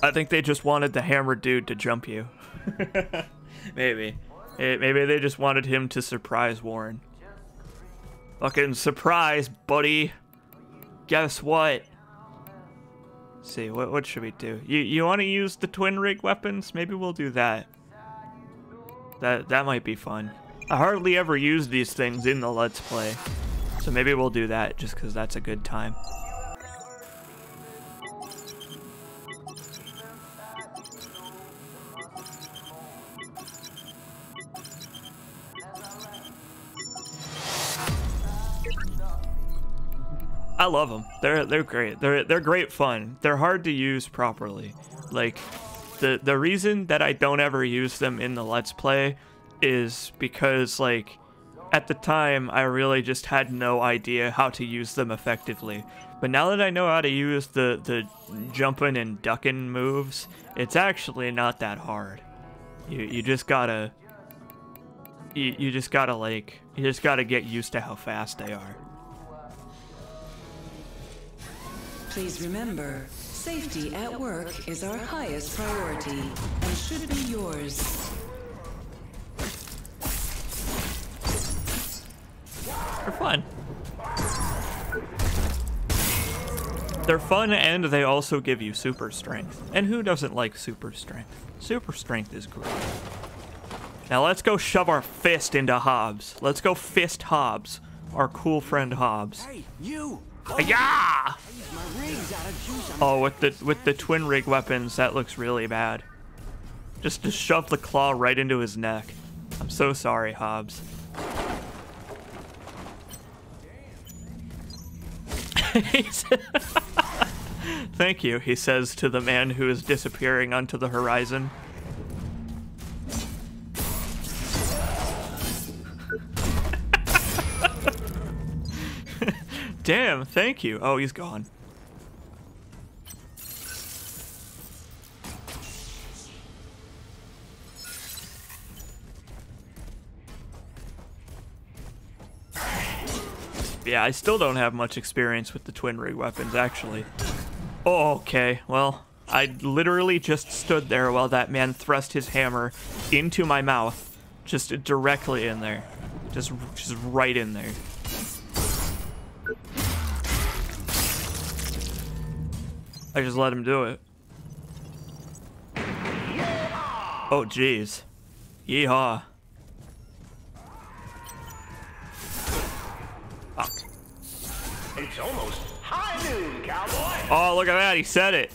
I think they just wanted the hammer dude to jump you. Maybe. Maybe they just wanted him to surprise Warren. Fucking surprise, buddy. Guess what? Let's see, what should we do? You want to use the twin rig weapons? Maybe we'll do that. That might be fun. I hardly ever use these things in the Let's Play. So maybe we'll do that just because that's a good time. I love them. They're great. They're great fun. They're hard to use properly. Like, the reason that I don't ever use them in the Let's Play is because, like, at the time I really just had no idea how to use them effectively. But now that I know how to use the jumping and ducking moves, it's actually not that hard. You just gotta you just gotta get used to how fast they are. Please remember, safety at work is our highest priority and should be yours. They're fun. They're fun, and they also give you super strength. And who doesn't like super strength? Super strength is great. Now let's go shove our fist into Hobbs. Let's go fist Hobbs, our cool friend Hobbs. Hey, you! Yeah! My rig's out of juice. Oh, with the twin rig weapons, that looks really bad. Just to shove the claw right into his neck. I'm so sorry, Hobbs. Thank you, he says to the man who is disappearing onto the horizon. Damn, thank you. Oh, he's gone. Yeah, I still don't have much experience with the twin rig weapons, actually. Oh, okay, well, I literally just stood there while that man thrust his hammer into my mouth, just directly in there. Just right in there. I just let him do it. Oh, jeez. Yeehaw. Fuck. It's almost high noon, cowboy. Oh, look at that. He said it.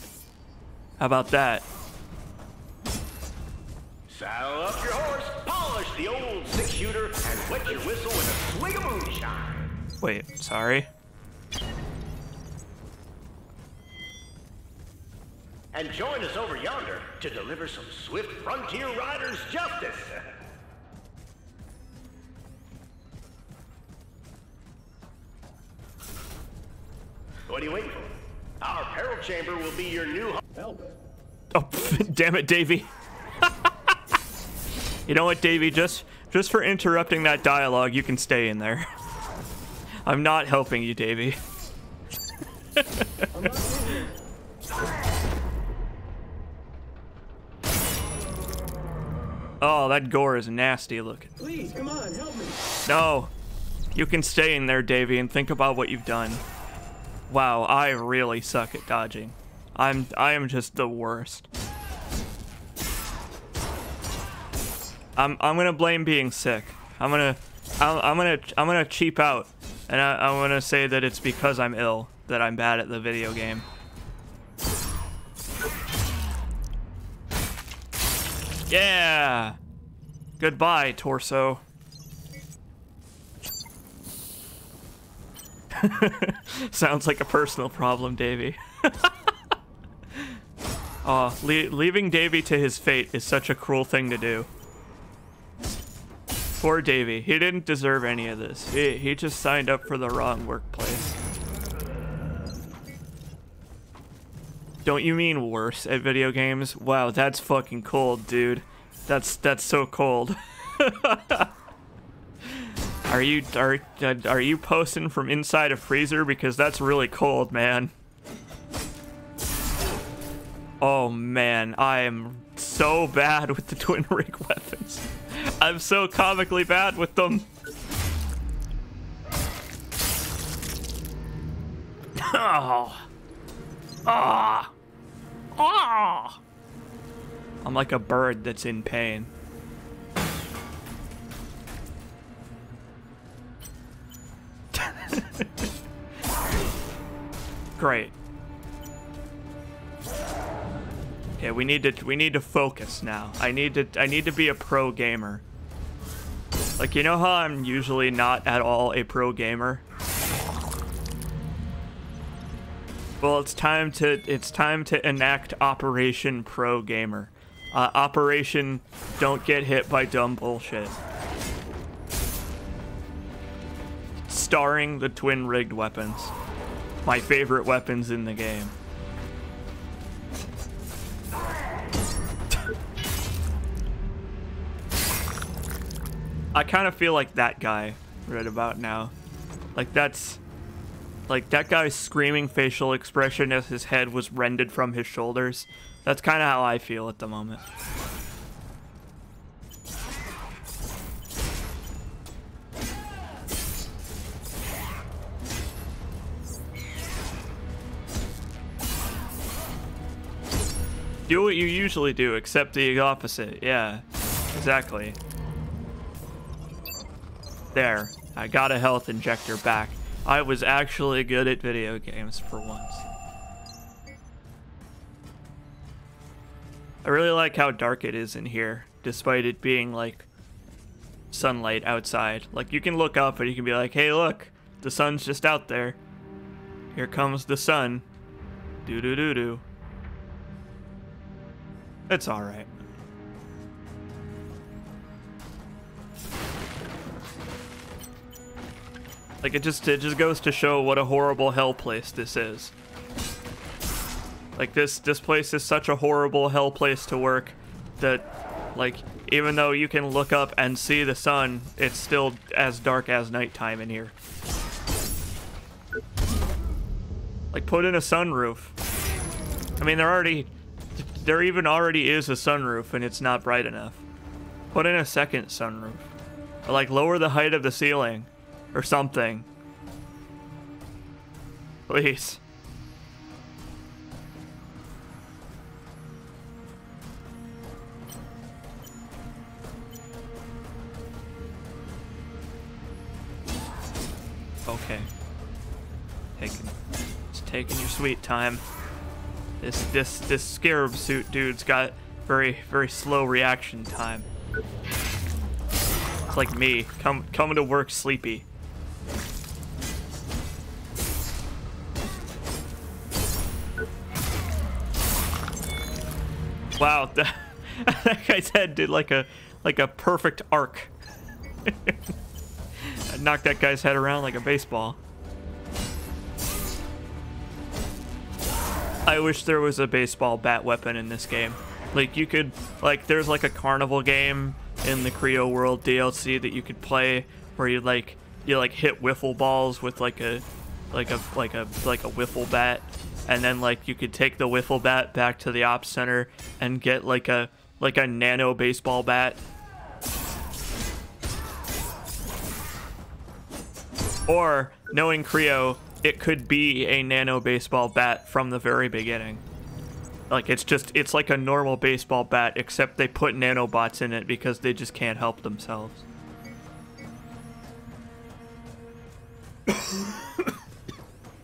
How about that? Saddle up your horse, polish the old six-shooter, and wet your whistle with a swig of moonshine. Wait, sorry. And join us over yonder to deliver some swift frontier riders justice. What are you waiting for? Our peril chamber will be your new home. Oh, damn it, Davey. You know what, Davey? Just for interrupting that dialogue, you can stay in there. I'm not helping you, Davey. Oh, that gore is nasty looking. Please, come on, help me. No. You can stay in there, Davey, and think about what you've done. Wow, I really suck at dodging. I am just the worst. I'm gonna blame being sick. I'm gonna cheap out, and I'm gonna say that it's because I'm ill that I'm bad at the video game. Yeah. Goodbye, torso. Sounds like a personal problem, Davey. Oh, leaving Davey to his fate is such a cruel thing to do. Poor Davey. He didn't deserve any of this. He just signed up for the wrong workplace. Don't you mean worse at video games? Wow, that's fucking cold, dude. That's so cold. Are you posting from inside a freezer? Because that's really cold, man. Oh man, I am so bad with the twin rig weapons. I'm so comically bad with them. Oh. Ah. Ah. I'm like a bird that's in pain. Great. Yeah, we need to focus now. I need to be a pro gamer. Like, you know how I'm usually not at all a pro gamer? Well, it's time to enact Operation Pro Gamer. Operation Don't Get Hit by Dumb Bullshit. Starring the twin rigged weapons. My favorite weapons in the game. I kind of feel like that guy right about now. Like that guy's screaming facial expression as his head was rended from his shoulders. That's kind of how I feel at the moment. Do what you usually do, except the opposite. Yeah, exactly. There, I got a health injector back. I was actually good at video games for once. I really like how dark it is in here, despite it being like sunlight outside. Like you can look up and you can be like, hey look, the sun's just out there. Here comes the sun. Doo-doo-doo-doo. It's alright. Like it just goes to show what a horrible hell place this is. Like this place is such a horrible hell place to work that like even though you can look up and see the sun, it's still as dark as nighttime in here. Like put in a sunroof. I mean there even already is a sunroof and it's not bright enough. Put in a second sunroof. Or like lower the height of the ceiling. Or something. Please. Okay. Just taking your sweet time. This scarab suit dude's got very slow reaction time. It's like me, coming to work sleepy. Wow, that guy's head did like a perfect arc. I knocked that guy's head around like a baseball. I wish there was a baseball bat weapon in this game. Like you could, like there's like a carnival game in the Creo World DLC that you could play where you hit wiffle balls with like a wiffle bat, and then like you could take the wiffle bat back to the ops center and get like a nano baseball bat. Or knowing Creo, it could be a nano baseball bat from the very beginning. Like it's like a normal baseball bat, except they put nanobots in it because they just can't help themselves.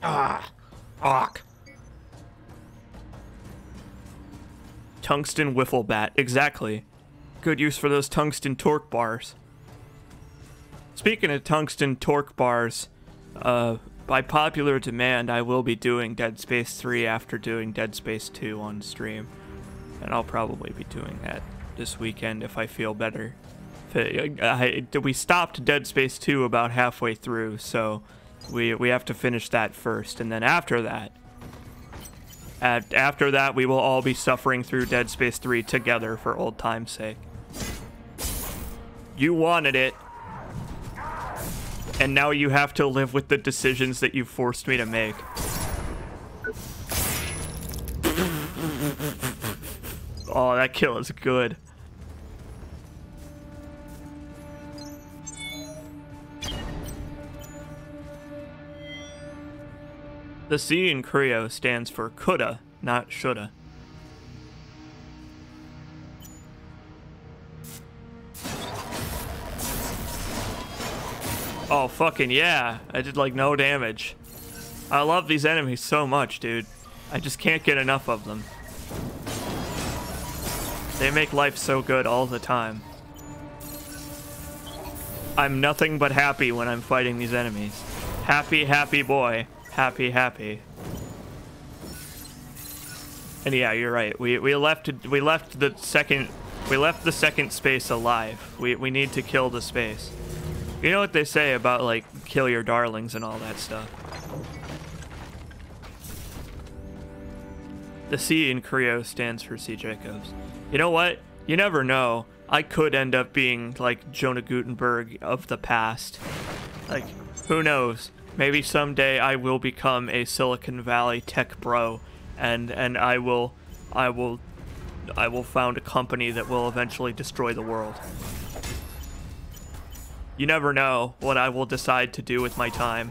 Fuck. Tungsten wiffle bat, exactly. Good use for those tungsten torque bars. Speaking of tungsten torque bars, by popular demand, I will be doing Dead Space 3 after doing Dead Space 2 on stream. And I'll probably be doing that this weekend if I feel better. We stopped Dead Space 2 about halfway through, so we have to finish that first. And then after that, we will all be suffering through Dead Space 3 together for old time's sake. You wanted it. And now you have to live with the decisions that you forced me to make. Oh, that kill is good. The C in Creo stands for coulda, not shoulda. Oh, fucking yeah. I did, like, no damage. I love these enemies so much, dude. I just can't get enough of them. They make life so good all the time. I'm nothing but happy when I'm fighting these enemies. Happy, happy boy. Happy, happy. And yeah, you're right. We left the second space alive. We need to kill the space. You know what they say about like kill your darlings and all that stuff. The C in Creo stands for C. Jacobs. You know what? You never know. I could end up being like Jonah Gutenberg of the past. Like, who knows? Maybe someday I will become a Silicon Valley tech bro, and I will found a company that will eventually destroy the world. You never know what I will decide to do with my time.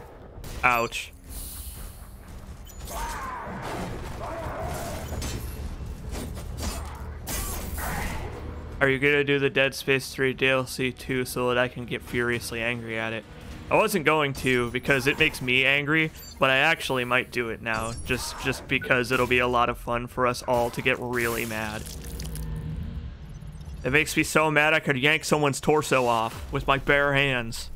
Ouch. Are you gonna do the Dead Space 3 DLC too so that I can get furiously angry at it? I wasn't going to because it makes me angry, but I actually might do it now, just because it'll be a lot of fun for us all to get really mad. It makes me so mad I could yank someone's torso off with my bare hands.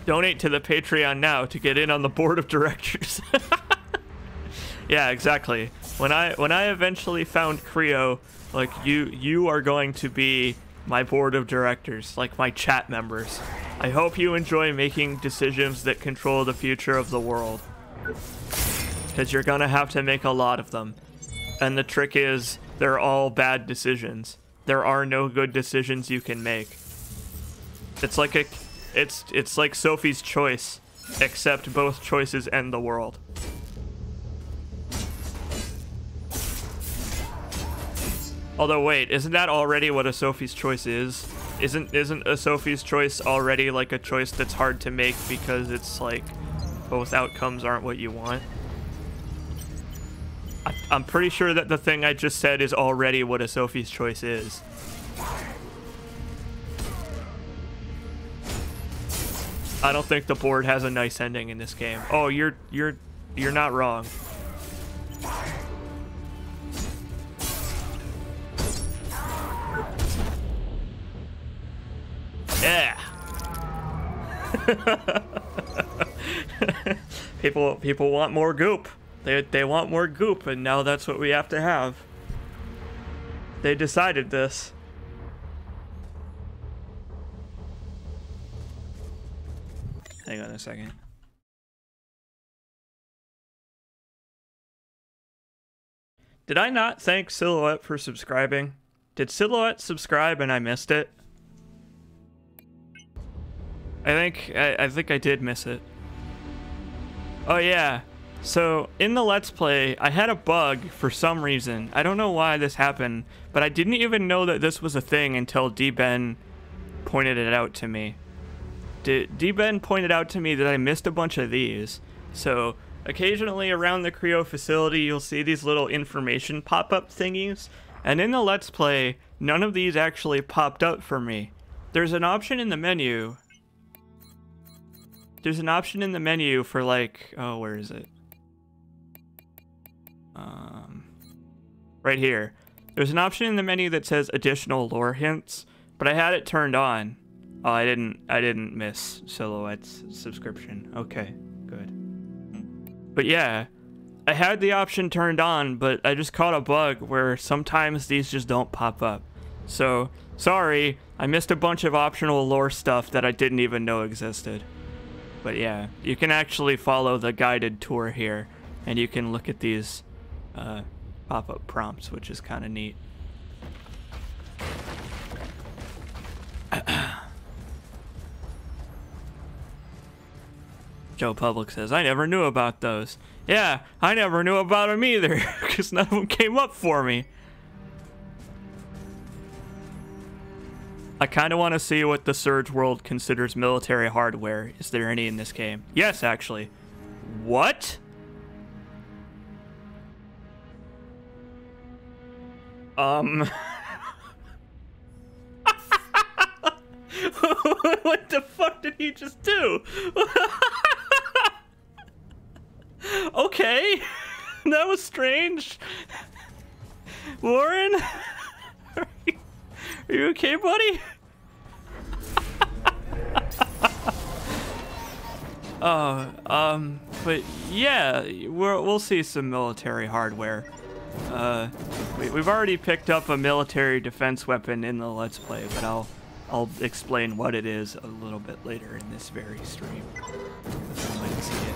Donate to the Patreon now to get in on the board of directors. Yeah, exactly. When I eventually found Creo, like you are going to be my board of directors, like my chat members. I hope you enjoy making decisions that control the future of the world. Because you're gonna have to make a lot of them. And the trick is, they're all bad decisions. There are no good decisions you can make. It's like Sophie's Choice, except both choices end the world. Although wait, isn't that already what a Sophie's Choice is? Isn't a Sophie's Choice already like a choice that's hard to make because it's like both outcomes aren't what you want? I'm pretty sure that the thing I just said is already what a Sophie's Choice is. I don't think the board has a nice ending in this game. Oh, you're not wrong. Yeah. People want more goop. They want more goop, and now that's what we have to have. They decided this. Hang on a second. Did I not thank Silhouette for subscribing? Did Silhouette subscribe and I missed it? I think I did miss it. Oh yeah. So in the Let's Play, I had a bug for some reason. I don't know why this happened, but I didn't even know that this was a thing until D-Ben pointed it out to me. D-Ben pointed out to me that I missed a bunch of these. So occasionally around the Creo facility, you'll see these little information pop-up thingies. And in the Let's Play, none of these actually popped up for me. There's an option in the menu. There's an option in the menu for like, oh, where is it? Right here. There's an option in the menu that says additional lore hints, but I had it turned on. Oh, I didn't miss Silhouette's subscription. Okay, good. But yeah, I had the option turned on, but I just caught a bug where sometimes these just don't pop up. So, sorry, I missed a bunch of optional lore stuff that I didn't even know existed. But yeah, you can actually follow the guided tour here, and you can look at these pop-up prompts, which is kind of neat. Joe Public says, I never knew about those. Yeah, I never knew about them either, because none of them came up for me. I kind of want to see what the Surge world considers military hardware. Is there any in this game? Yes, actually. What? What the fuck did he just do? Okay. That was strange. Warren? Are you okay, buddy? But yeah, we'll see some military hardware. We've already picked up a military defense weapon in the Let's Play, but I'll explain what it is a little bit later in this very stream. You might see it.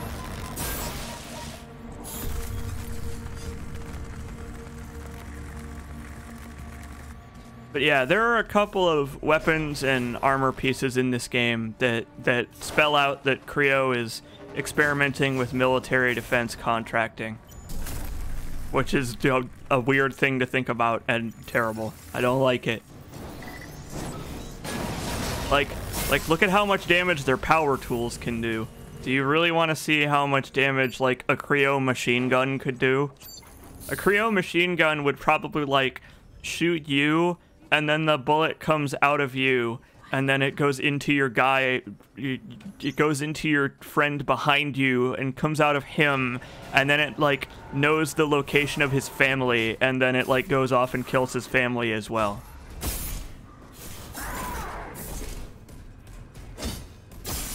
But yeah, there are a couple of weapons and armor pieces in this game that spell out that Creo is experimenting with military defense contracting, which is, you know, a weird thing to think about and terrible. I don't like it. Like look at how much damage their power tools can do. Do you really want to see how much damage like a Creo machine gun could do? A Creo machine gun would probably like shoot you, and then the bullet comes out of you, and then it goes into your guy, it goes into your friend behind you, and comes out of him, and then it, like, knows the location of his family, and then it, like, goes off and kills his family as well.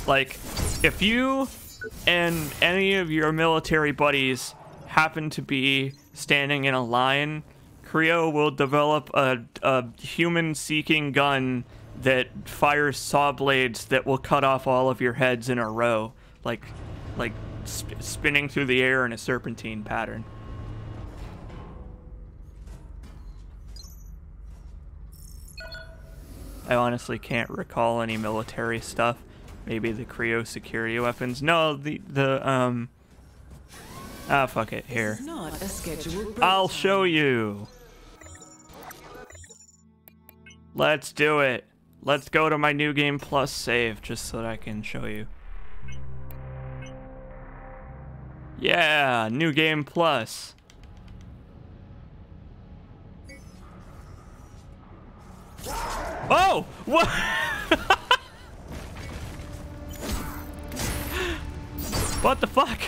Like, if you and any of your military buddies happen to be standing in a line, Creo will develop a human-seeking gun that fires saw blades that will cut off all of your heads in a row, like spinning through the air in a serpentine pattern. I honestly can't recall any military stuff. Maybe the Creo security weapons. No, fuck it. Here. Not a scheduled I'll show you. Let's do it. Let's go to my New Game Plus save just so that I can show you. Yeah, New Game Plus. Oh! What? What the fuck?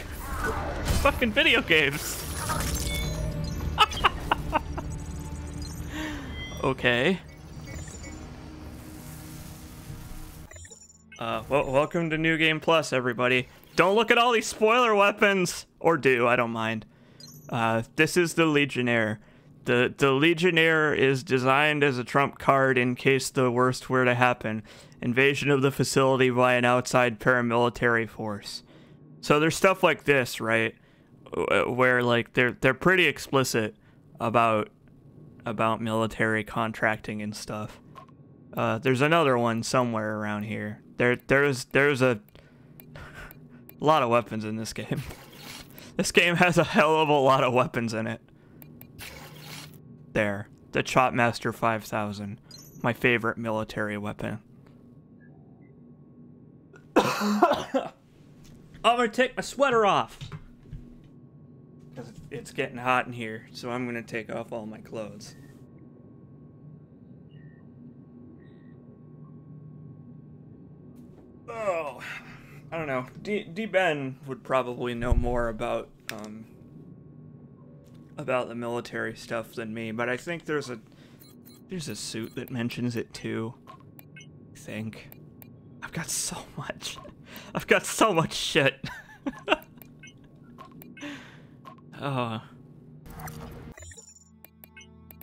Fucking video games. Okay. Welcome to New Game Plus, everybody. Don't look at all these spoiler weapons! Or do, I don't mind. This is the Legionnaire. The Legionnaire is designed as a trump card in case the worst were to happen. Invasion of the facility by an outside paramilitary force. So there's stuff like this, right? Where, like, they're pretty explicit about military contracting and stuff. There's another one somewhere around here. There's a lot of weapons in this game. This game has a hell of a lot of weapons in it. There, the Chopmaster 5000, my favorite military weapon. I'm gonna take my sweater off because it's getting hot in here, so I'm gonna take off all my clothes. Oh, I don't know. D-Ben would probably know more about the military stuff than me, but I think there's a suit that mentions it too. I think. I've got so much shit. Oh.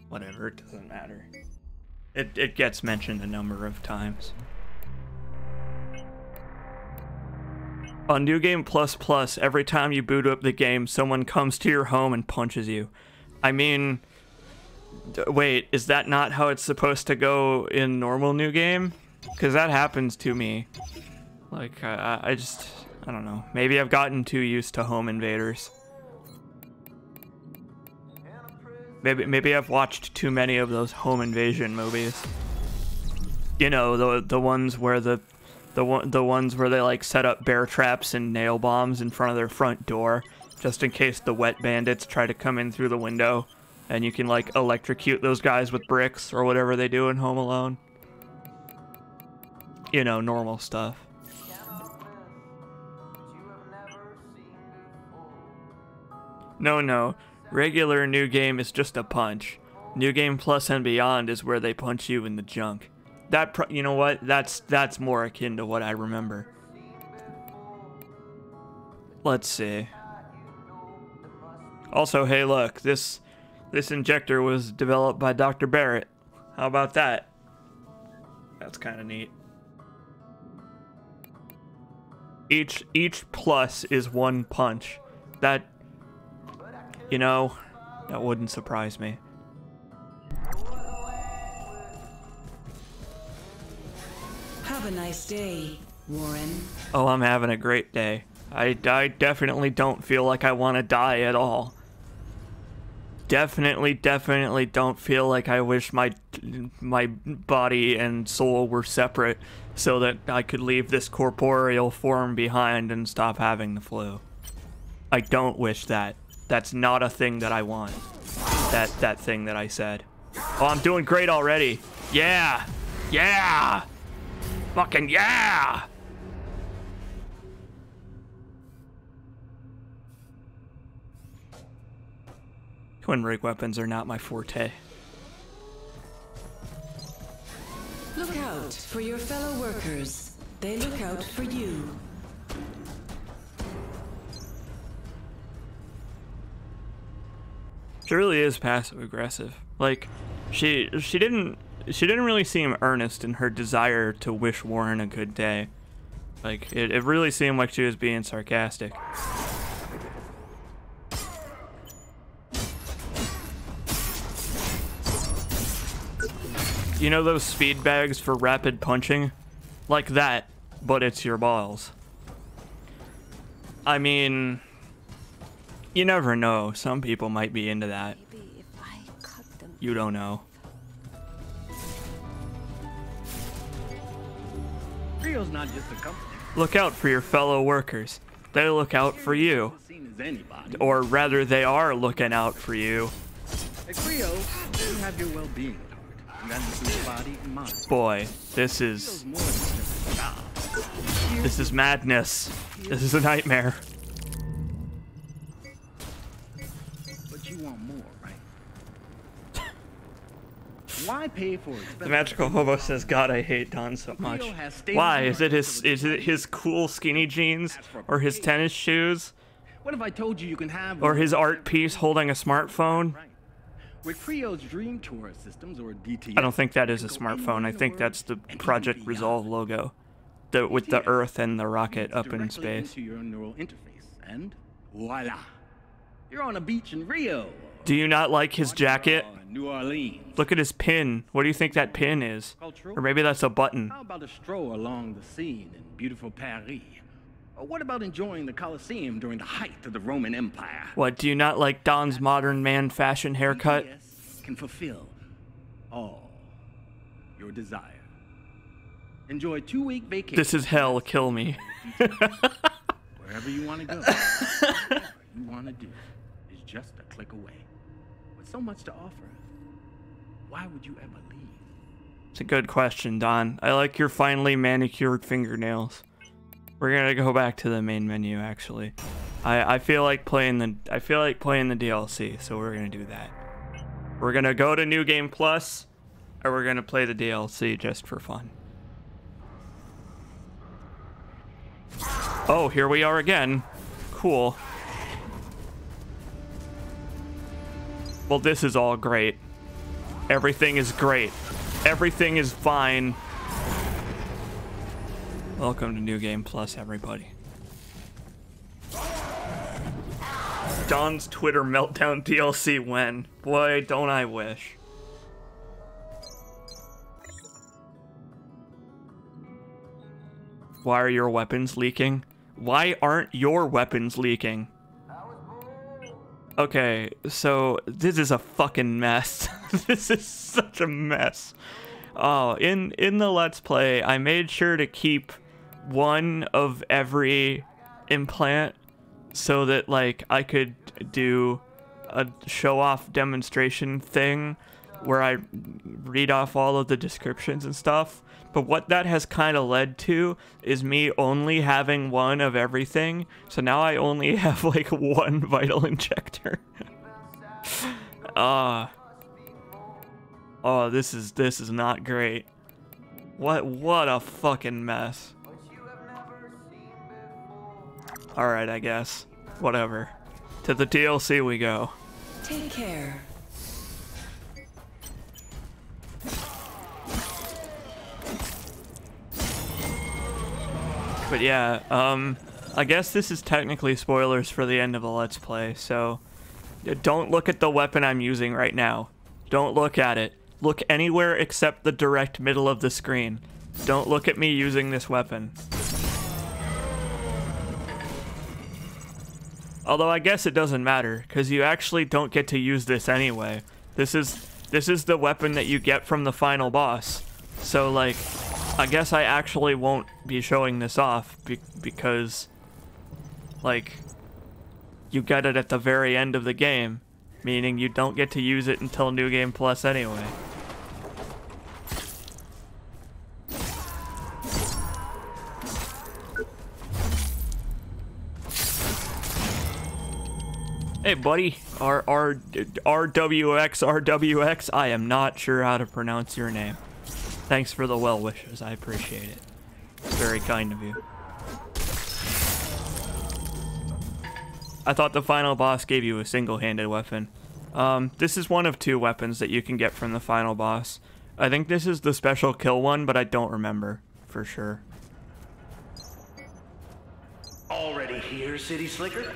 Whatever, it doesn't matter. It gets mentioned a number of times. On New Game Plus, every time you boot up the game, someone comes to your home and punches you. I mean, wait, is that not how it's supposed to go in normal New Game? Because that happens to me. Like, I don't know. Maybe I've gotten too used to home invaders. Maybe I've watched too many of those home invasion movies. You know, the ones where the ones where they like set up bear traps and nail bombs in front of their front door just in case the wet bandits try to come in through the window, and you can like electrocute those guys with bricks or whatever they do in Home Alone. You know, normal stuff. No. Regular New Game is just a punch. New Game Plus and Beyond is where they punch you in the junk. You know what? That's more akin to what I remember. let's see. Also, hey, look, this injector was developed by Dr. Barrett. How about that? That's kind of neat. Each plus is one punch. That, you know, that wouldn't surprise me. Have a nice day, Warren. Oh, I'm having a great day. I definitely don't feel like I want to die at all. Definitely don't feel like I wish my body and soul were separate so that I could leave this corporeal form behind and stop having the flu. I don't wish that. That's not a thing that I want. That thing that I said. Oh, I'm doing great already. Yeah! Yeah! Fucking yeah! Twin rig weapons are not my forte. Look out for your fellow workers. They look out for you. She really is passive aggressive. Like, she didn't really seem earnest in her desire to wish Warren a good day. Like, it really seemed like she was being sarcastic. You know those speed bags for rapid punching? Like that, but it's your balls. I mean, you never know. Some people might be into that. You don't know. Rio's not just a company. Look out for your fellow workers. They look out for you. Seen as anybody. Or rather, they are looking out for you. At Rio, you have your well-being at heart. And that includes body and mind. Boy, this is More than just a job. this is madness. This is a nightmare. But you want more, right? Why pay for it? The magical hobo says, "God, I hate Don so much." Why? Is it his cool skinny jeans, or his tennis shoes, What if I told you can have or his art piece holding a smartphone? Right. With Crio's Dream Tourist Systems, or DTS, I don't think that is a smartphone. I think that's the Project Resolve logo, with the Earth and the rocket up in space. Into your neural interface, and voila, you're on a beach in Rio. Do you not like his jacket? New Orleans. Look at his pin. What do you think that pin is? Or maybe that's a button. How about a stroll along the Seine in beautiful Paris? Or what about enjoying the Colosseum during the height of the Roman Empire? What, do you not like Don's modern man fashion haircut? DTS can fulfill all your desire. Enjoy 2-week vacation. This is hell, kill me. Wherever you want to go, whatever you want to do is just a click away. With so much to offer, why would you ever leave? It's a good question, Don. I like your finely manicured fingernails. We're gonna go back to the main menu, actually. I feel like playing the DLC, so we're gonna do that. We're gonna go to New Game Plus, or we're gonna play the DLC just for fun. Oh, here we are again. Cool. Well, this is all great. Everything is great. Everything is fine. Welcome to New Game Plus, everybody. Don's Twitter meltdown DLC when? Boy, don't I wish. Why are your weapons leaking? Why aren't your weapons leaking? Okay, so this is a fucking mess. This is such a mess. Oh, in the Let's Play, I made sure to keep one of every implant so that, like, I could do a show-off demonstration thing where I read off all of the descriptions and stuff. But what that has kind of led to is me only having one of everything. So now I only have, like, one vital injector. Oh, this is not great. What a fucking mess. Alright, I guess. Whatever. To the DLC we go. Take care. But yeah, I guess this is technically spoilers for the end of the Let's Play, so don't look at the weapon I'm using right now. Don't look at it. Look anywhere except the direct middle of the screen. Don't look at me using this weapon. Although I guess it doesn't matter, because you actually don't get to use this anyway. This is the weapon that you get from the final boss. So, like, I guess I actually won't be showing this off because, like, you get it at the very end of the game, meaning you don't get to use it until New Game Plus anyway. Hey buddy, RWX, I am not sure how to pronounce your name. Thanks for the well wishes, I appreciate it. Very kind of you. I thought the final boss gave you a single-handed weapon. This is one of 2 weapons that you can get from the final boss. I think this is the special kill one, but I don't remember for sure. Already here, City Slicker?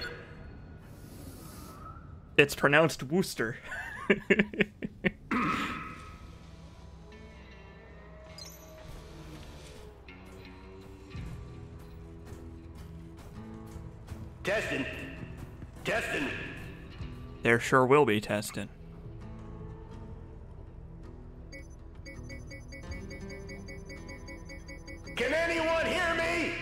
It's pronounced Wooster. Testing. Testing. There sure will be testing. Can anyone hear me?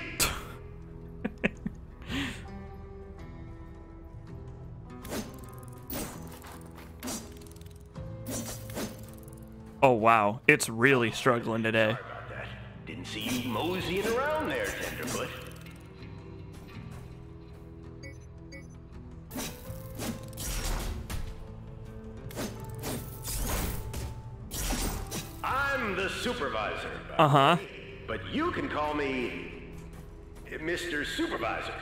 Oh wow, it's really struggling today. Sorry about that. Didn't see you moseying around there, Tenderfoot. I'm the supervisor. Uh-huh. But you can call me Mr. Supervisor.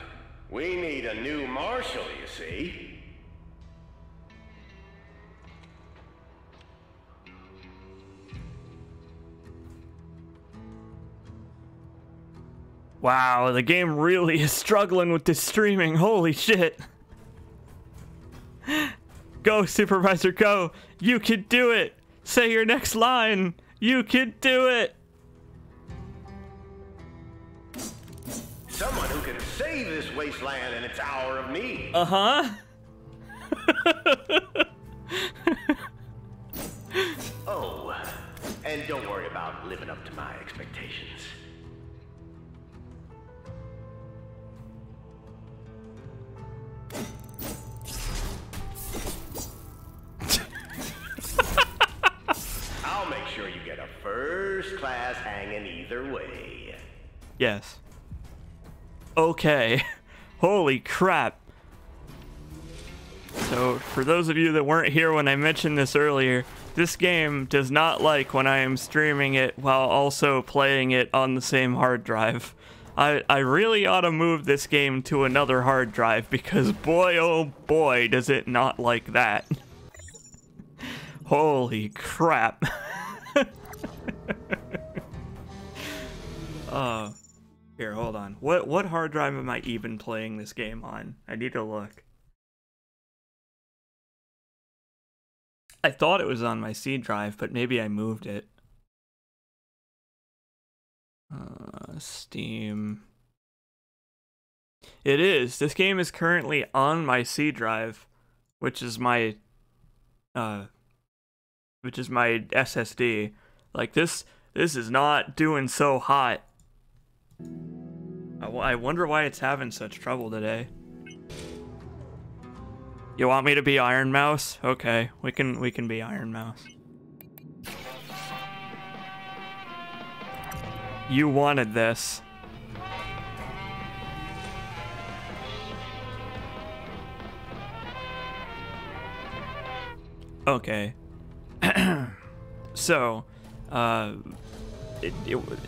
We need a new marshal, you see. Wow, the game really is struggling with this streaming. Holy shit. Go, Supervisor, go. You can do it. Say your next line. You can do it. Someone who can save this wasteland in its hour of need. Uh-huh. Oh, and don't worry about living up to my expectations. I'll make sure you get a first-class hanging either way. Yes. Okay. Holy crap. So, for those of you that weren't here when I mentioned this earlier, this game does not like when I am streaming it while also playing it on the same hard drive. I really ought to move this game to another hard drive because boy oh boy does it not like that. Holy crap. Here, hold on. What hard drive am I even playing this game on? I need to look. I thought it was on my C drive, but maybe I moved it. Steam. It is. This game is currently on my C drive, which is my SSD. Like this is not doing so hot. I wonder why it's having such trouble today. You want me to be Iron Mouse? Okay, we can be Iron Mouse. You wanted this. Okay. So,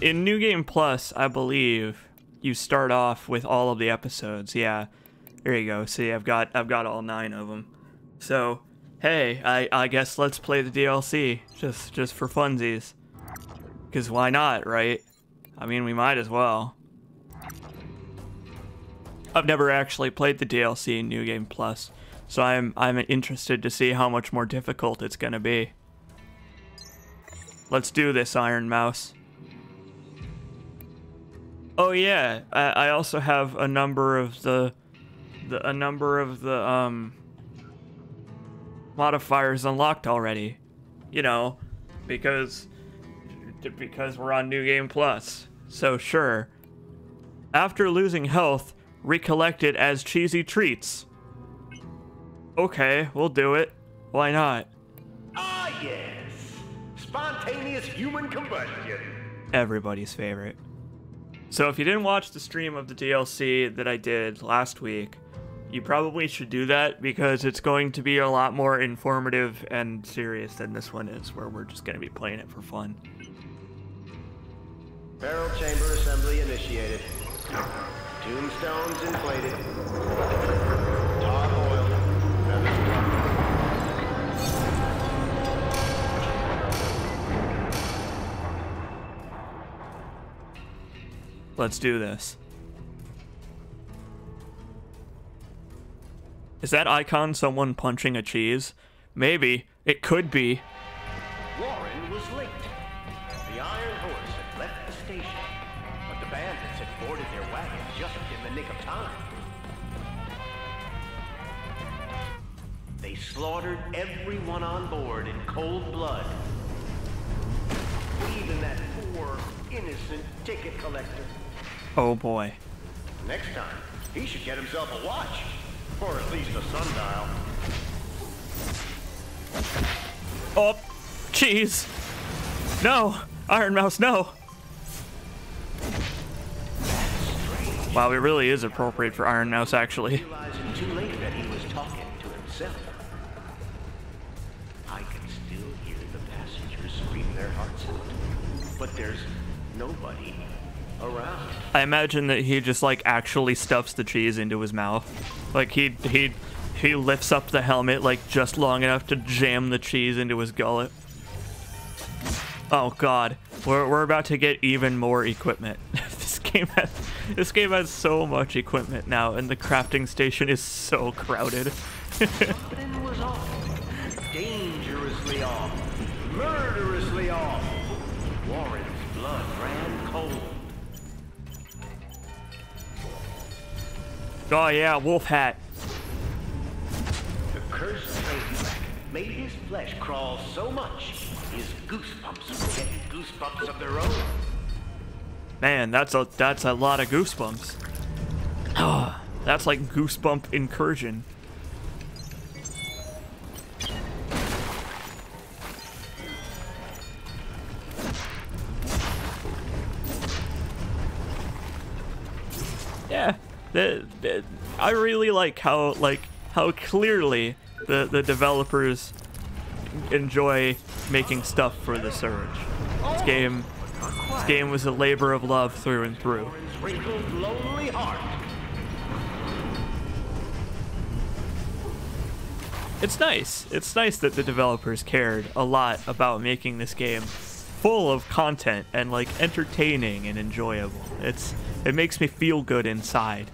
in New Game Plus, I believe you start off with all of the episodes. Yeah, there you go. See, I've got all 9 of them. So, hey, I guess let's play the DLC just for funsies. 'Cause why not, right? I mean, we might as well. I've never actually played the DLC in New Game Plus, so I'm interested to see how much more difficult it's gonna be. Let's do this, Iron Mouse. Oh yeah, I also have a number of the modifiers unlocked already. You know, because we're on New Game Plus. So sure. After losing health, recollect it as cheesy treats. Okay, we'll do it. Why not? Ah, yes. Spontaneous human combustion. Everybody's favorite. So if you didn't watch the stream of the DLC that I did last week, you probably should do that because it's going to be a lot more informative and serious than this one is, where we're just going to be playing it for fun. Barrel chamber assembly initiated. Tombstones inflated. Tar oil. Feathers plucked. Let's do this. Is that icon someone punching a cheese? Maybe. It could be. Warren was late. The Iron Horse had left the station, but the bandits had boarded their wagon just in the nick of time. They slaughtered everyone on board in cold blood. Even that poor, innocent ticket collector. Oh boy. Next time, he should get himself a watch. Or at least a sundial. Oh, cheese. No, Iron Mouse, no. Wow, it really is appropriate for Iron Mouse, actually. Realizing too late that he was talking to himself. I can still hear the passengers scream their hearts out. But there's nobody around. I imagine that he just like actually stuffs the cheese into his mouth. Like he lifts up the helmet like just long enough to jam the cheese into his gullet. Oh god, we're about to get even more equipment. This game has so much equipment now, and the crafting station is so crowded. Something was off. Dangerously off. Murderously off. Warren's blood ran cold. Oh yeah, wolf hat. The cursed Payback made his flesh crawl so much, his goosebumps were getting goosebumps of their own. Man, that's a lot of goosebumps. Ah, that's like goosebump incursion. Yeah. I really like how clearly the developers enjoy making stuff for the Surge. This game was a labor of love through and through. Warren's wrinkled, lonely heart. It's nice. It's nice that the developers cared a lot about making this game full of content and like entertaining and enjoyable. It makes me feel good inside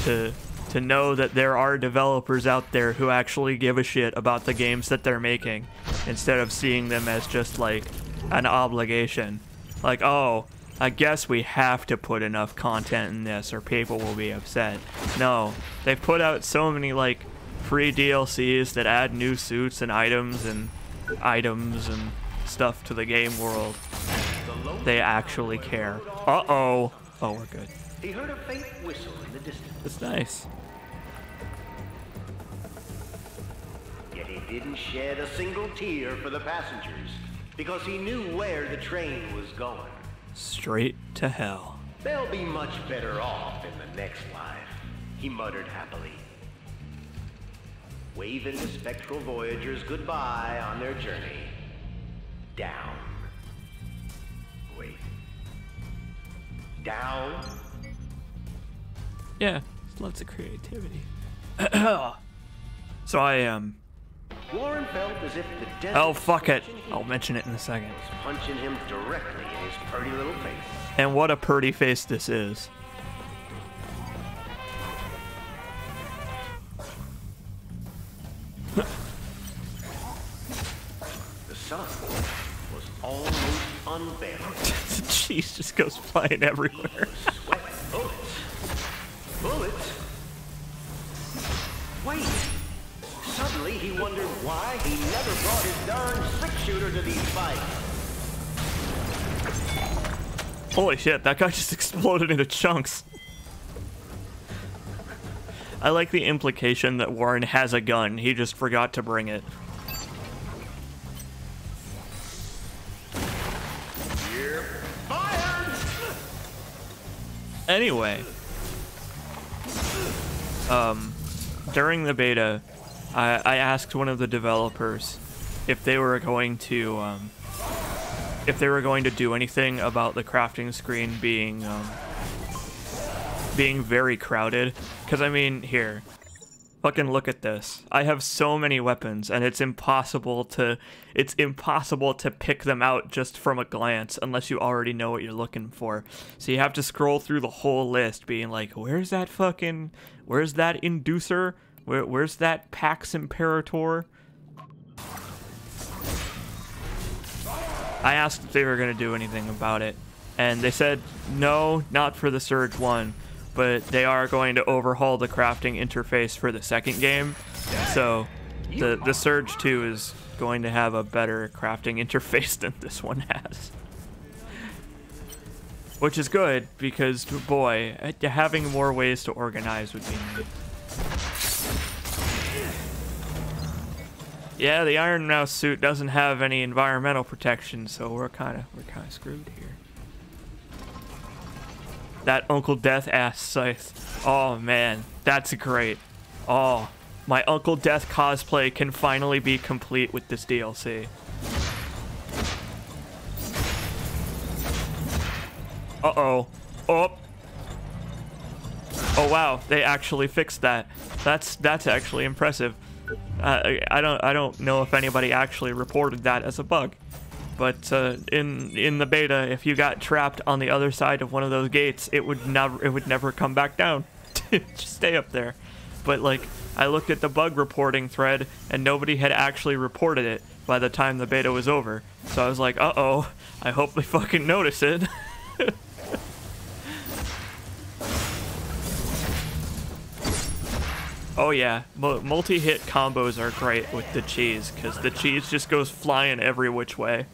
to know that there are developers out there who actually give a shit about the games that they're making instead of seeing them as just like an obligation. Like, oh, I guess we have to put enough content in this or people will be upset. No, they've put out so many like free DLCs that add new suits and items and stuff to the game world. They actually care. Uh-oh. Oh, we're good. He heard a faint whistle in the distance. It's nice. Yet he didn't shed a single tear for the passengers because he knew where the train was going. Straight to hell. They'll be much better off in the next life, he muttered happily, waving the spectral voyagers goodbye on their journey. Down. Wait. Down. Yeah, lots of creativity. So I am. Warren felt as if the desert Oh, fuck it. scorching heat I'll mention it in a second. was punching him directly in his pretty little face. And what a pretty face this is. The sun was almost unbearable. The cheese just goes flying everywhere. Sweat bullets. Bullets? Wait. Suddenly he wondered why he never brought his darn six-shooter to these fights. Holy shit, that guy just exploded into chunks. I like the implication that Warren has a gun, he just forgot to bring it. You're fired! Anyway. During the beta, I asked one of the developers if they were going to, do anything about the crafting screen being very crowded. Because, I mean, here, fucking look at this. I have so many weapons, and it's impossible to pick them out just from a glance unless you already know what you're looking for. So you have to scroll through the whole list being like, where's that Inducer? Where's that Pax Imperator? I asked if they were going to do anything about it, and they said, no, not for the Surge 1, but they are going to overhaul the crafting interface for the second game. So the Surge 2 is going to have a better crafting interface than this one has. Which is good, because, boy, having more ways to organize would be neat. Yeah, the Iron Mouse suit doesn't have any environmental protection, so we're kind of screwed here. That Uncle Death ass scythe. Oh man, that's great. Oh, my Uncle Death cosplay can finally be complete with this DLC. Uh-oh. Oh. Oh wow, they actually fixed that. That's actually impressive. I don't know if anybody actually reported that as a bug, but in the beta, if you got trapped on the other side of one of those gates, it would never come back down. Just stay up there. But like, I looked at the bug reporting thread, and nobody had actually reported it by the time the beta was over. So I was like, uh-oh, I hope they fucking notice it. Oh yeah, multi-hit combos are great with the cheese, because the cheese just goes flying every which way.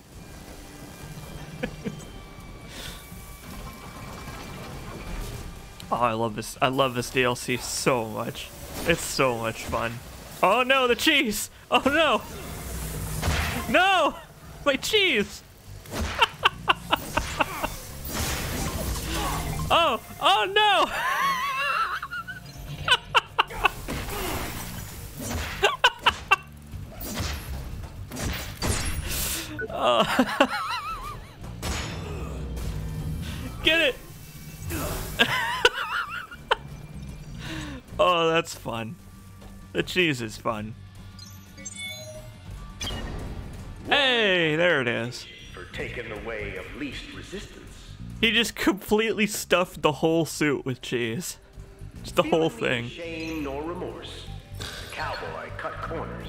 Oh, I love this DLC so much. It's so much fun. Oh no, the cheese! Oh no! No! My cheese! Oh! Oh no! Get it! Oh, that's fun. The cheese is fun. Hey, there it is. For taking the way of least resistance. He just completely stuffed the whole suit with cheese. Just the whole Feeling thing. neither shame nor remorse. The cowboy cut corners.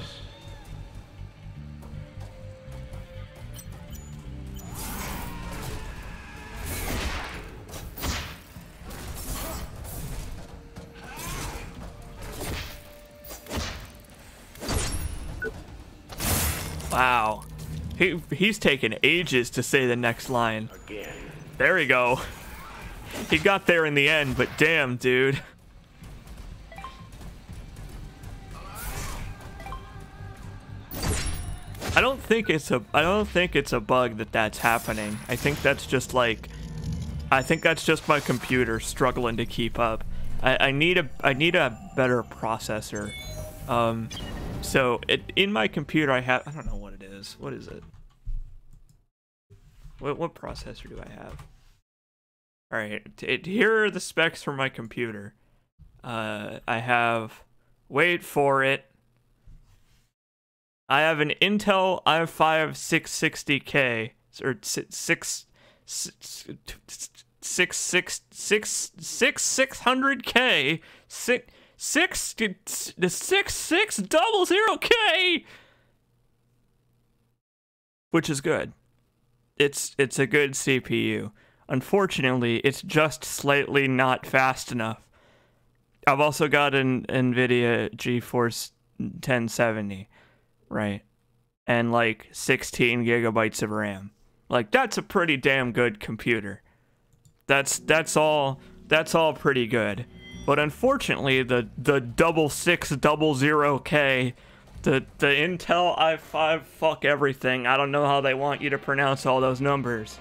Wow. He's taken ages to say the next line. Again. There we go. He got there in the end, but damn, dude. I don't think it's a bug that's happening. I think that's just my computer struggling to keep up. I need a better processor. So in my computer I don't know what it is. What is it? What processor do I have? All right, here are the specs for my computer. I have, wait for it, I have an Intel i5 660K, or 600K, 6600K, which is good. It's a good CPU. Unfortunately, it's just slightly not fast enough. I've also got an NVIDIA GeForce 1070, right? And like 16 gigabytes of RAM. Like, that's a pretty damn good computer. That's all pretty good. But unfortunately, the 6600K, the Intel i5 fuck everything, I don't know how they want you to pronounce all those numbers,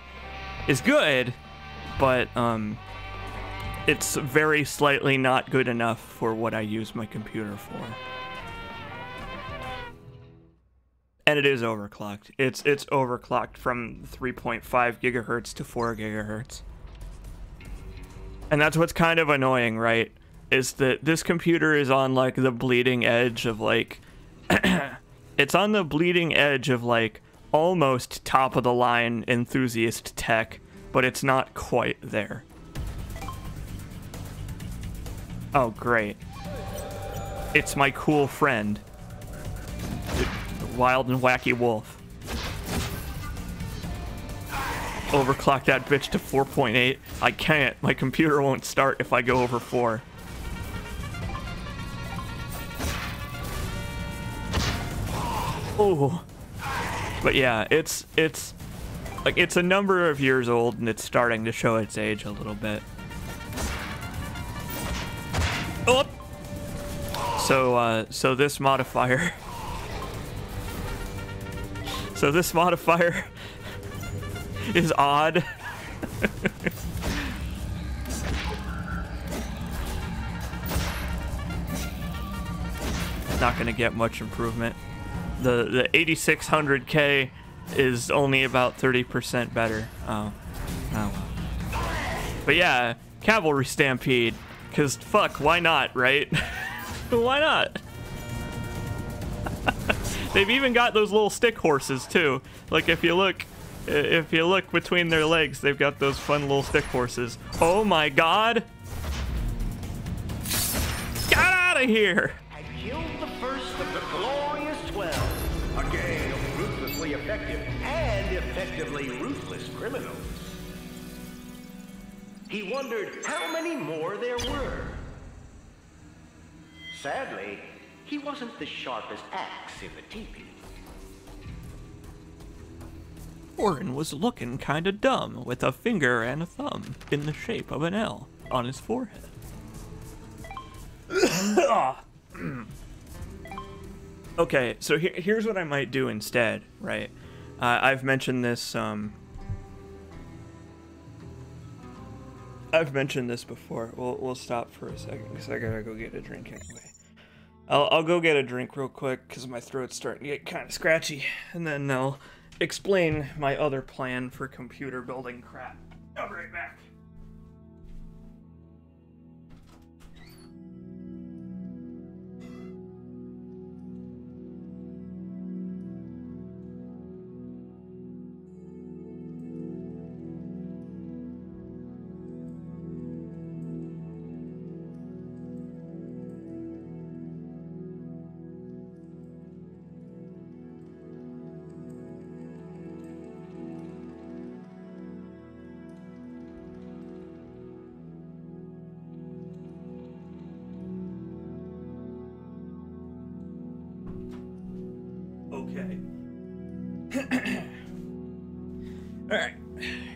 is good, but it's very slightly not good enough for what I use my computer for. And it is overclocked. It's overclocked from 3.5 gigahertz to 4 gigahertz. And that's what's kind of annoying, right? Is that this computer is on like the bleeding edge of like it's on the bleeding edge of like almost top of the line enthusiast tech, but it's not quite there. Oh, great. It's my cool friend, the wild and wacky wolf. Overclock that bitch to 4.8. I can't. My computer won't start if I go over 4. Oh. But yeah, it's like it's a number of years old and it's starting to show its age a little bit. Oh. So this modifier is odd. Not gonna get much improvement. The 8600K is only about 30% better. Oh well. But yeah, Cavalry Stampede, cause fuck, why not, right? Why not? They've even got those little stick horses too. Like if you look between their legs, they've got those fun little stick horses. Oh my god! Get out of here! Had killed the first of the glorious 12. A gang of ruthlessly effective and effectively ruthless criminals. He wondered how many more there were. Sadly, he wasn't the sharpest axe in the teepee. Warren was looking kinda dumb with a finger and a thumb in the shape of an L on his forehead. Okay, so here's what I might do instead, right? I've mentioned this before. We'll stop for a second because I gotta go get a drink anyway. I'll go get a drink real quick because my throat's starting to get kind of scratchy, and then I'll explain my other plan for computer building crap. I'll be right back. Okay. Alright,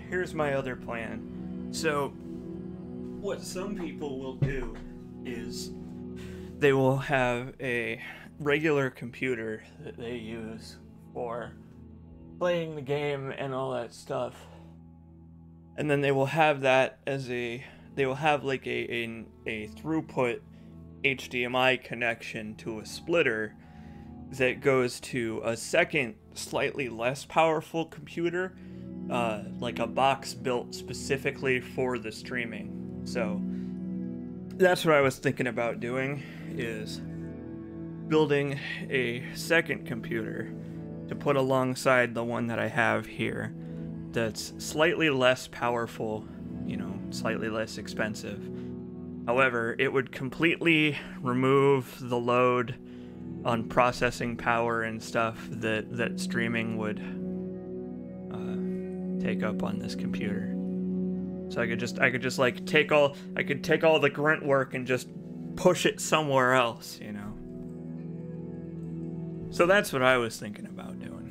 here's my other plan. So, what some people will do is they will have a regular computer that they use for playing the game and all that stuff. And then they will have that as they will have like a throughput HDMI connection to a splitter that goes to a second, slightly less powerful computer, like a box built specifically for the streaming. So that's what I was thinking about doing, is building a second computer to put alongside the one that I have here that's slightly less powerful, you know, slightly less expensive. However, it would completely remove the load on processing power and stuff that streaming would take up on this computer. So I could just like take all the grunt work and just push it somewhere else, you know. So that's what I was thinking about doing.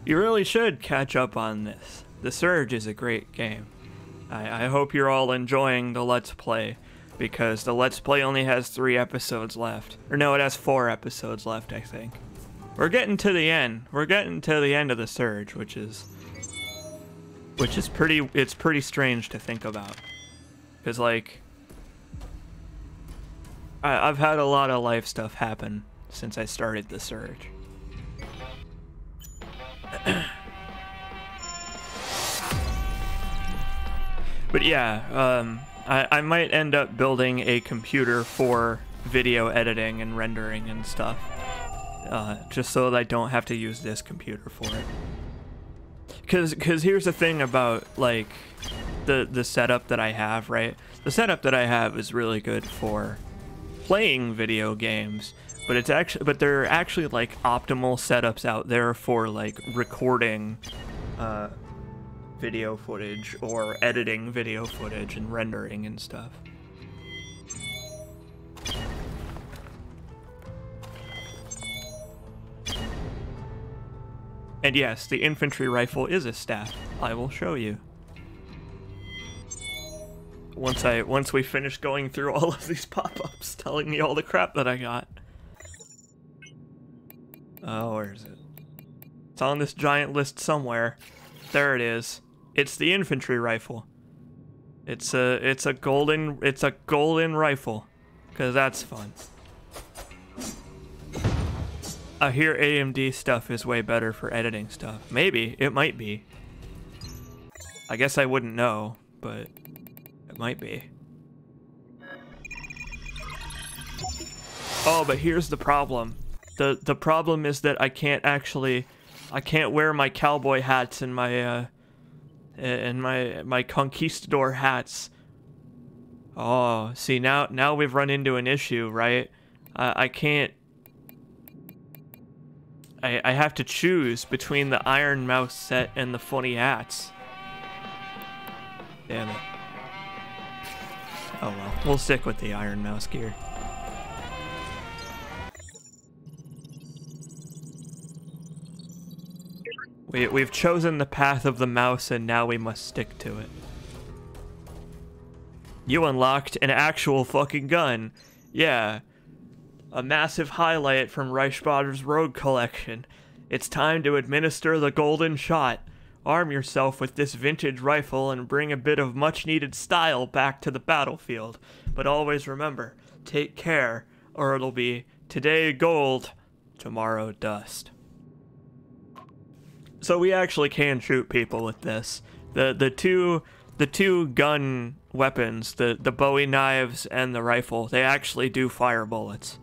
You really should catch up on this. The Surge is a great game. I hope you're all enjoying the Let's Play, because the Let's Play only has 3 episodes left. Or no, it has 4 episodes left, I think. We're getting to the end. We're getting to the end of the Surge, which is pretty strange to think about. Because, like, I've had a lot of life stuff happen since I started the Surge. But yeah, I might end up building a computer for video editing and rendering and stuff. Just so that I don't have to use this computer for it. Cause here's the thing about, like, the setup that I have, right? The setup that I have is really good for playing video games, but there are actually like optimal setups out there for like recording video footage or editing video footage and rendering and stuff. And yes, the infantry rifle is a staff. I will show you. Once we finish going through all of these pop-ups telling me all the crap that I got. Oh, where is it? It's on this giant list somewhere. There it is. It's the infantry rifle. It's a golden rifle, 'cause that's fun. I hear AMD stuff is way better for editing stuff. Maybe. It might be. I guess I wouldn't know, but it might be. Oh, but here's the problem. The problem is that I can't wear my cowboy hats and my conquistador hats. Oh, see, now we've run into an issue, right? I can't. I have to choose between the Iron Mouse set and the funny hats. Damn it. Oh well, we'll stick with the Iron Mouse gear. We've chosen the path of the mouse, and now we must stick to it. You unlocked an actual fucking gun. Yeah. A massive highlight from Reichsbader's Rogue Collection. It's time to administer the golden shot. Arm yourself with this vintage rifle and bring a bit of much-needed style back to the battlefield. But always remember, take care, or it'll be today gold, tomorrow dust. So we actually can shoot people with this. The two gun weapons, the Bowie knives and the rifle, they actually do fire bullets.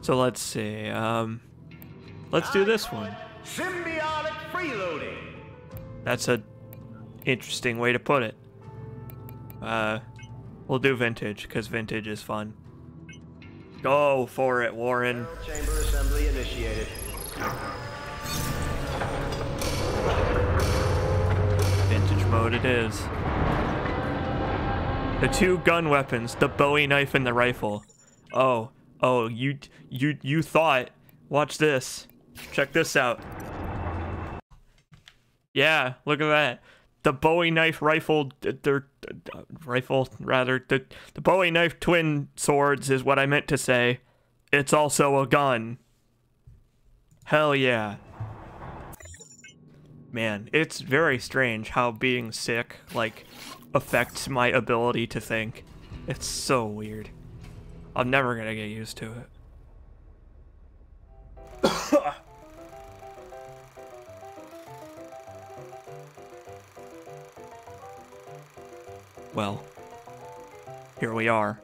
So let's see, let's do this one. Symbiotic freeloading. That's a interesting way to put it. We'll do vintage, because vintage is fun. Go for it, Warren. Chamber assembly initiated. Vintage mode it is. The two gun weapons, the Bowie knife and the rifle. Oh, you thought. Watch this. Check this out. Yeah, look at that. The Bowie knife rifle, the Bowie knife twin swords is what I meant to say. It's also a gun. Hell yeah. Man, it's very strange how being sick, like, affects my ability to think. It's so weird. I'm never gonna get used to it. well, here we are.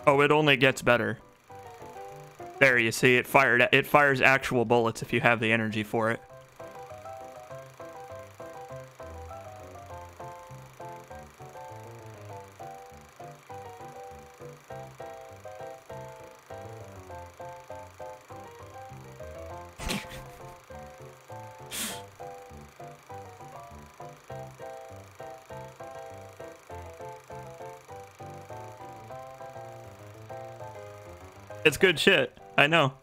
Oh, it only gets better. There, you see, it fires actual bullets if you have the energy for it. It's good shit. I know.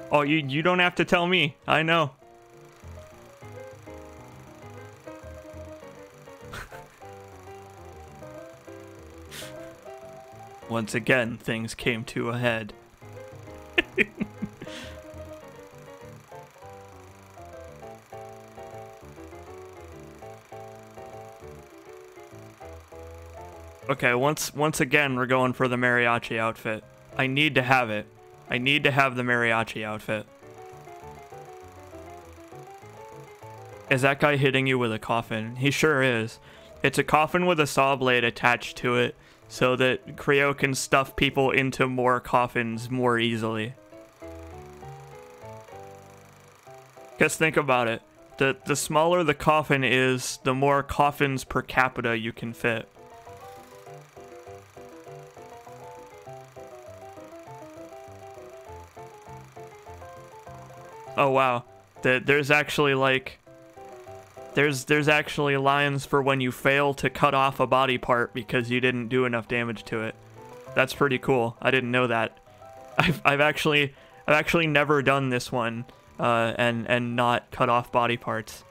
Oh, you don't have to tell me. I know. Once again, things came to a head. Okay, once again, we're going for the mariachi outfit. I need to have it. I need to have the mariachi outfit. Is that guy hitting you with a coffin? He sure is. It's a coffin with a saw blade attached to it so that Creo can stuff people into more coffins more easily. Just think about it. The smaller the coffin is, the more coffins per capita you can fit. Oh wow, there's actually like, there's actually lines for when you fail to cut off a body part because you didn't do enough damage to it. That's pretty cool. I didn't know that. I've actually never done this one and not cut off body parts.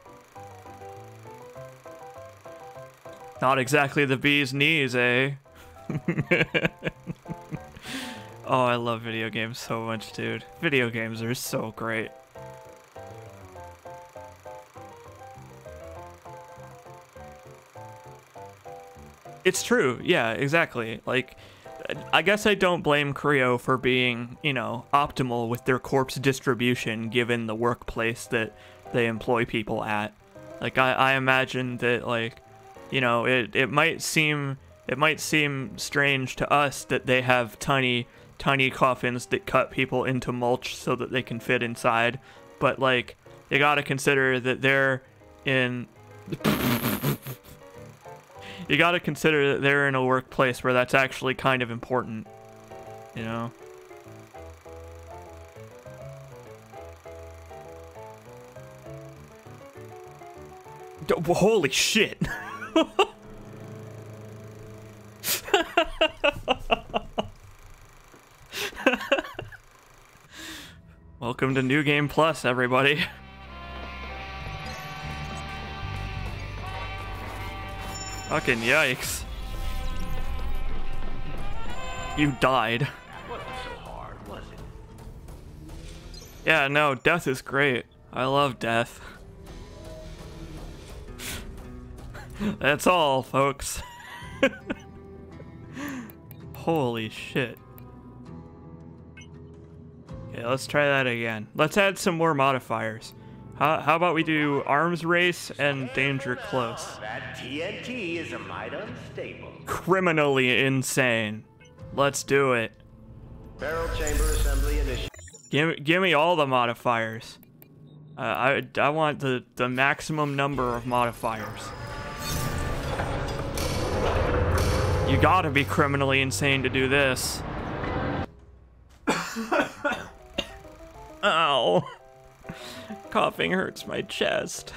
Not exactly the bee's knees, eh? Oh, I love video games so much, dude. Video games are so great. It's true, yeah, exactly. Like, I guess I don't blame Creo for being, you know, optimal with their corpse distribution given the workplace that they employ people at. Like, I imagine that, like, you know, it might seem strange to us that they have tiny coffins that cut people into mulch so that they can fit inside, but like, you gotta consider that they're in you gotta consider that they're in a workplace where that's actually kind of important, you know? Holy shit! Welcome to New Game Plus, everybody. Fucking yikes. You died. Wasn't so hard, was it? Yeah, no, death is great. I love death. That's all, folks. Holy shit. Okay, let's try that again. Let's add some more modifiers. How about we do arms race and danger close? That TNT is a mite unstable. Criminally insane. Let's do it. Barrel chamber assembly initiated. Give me all the modifiers. I want the maximum number of modifiers. You gotta be criminally insane to do this. Ow. Coughing hurts my chest.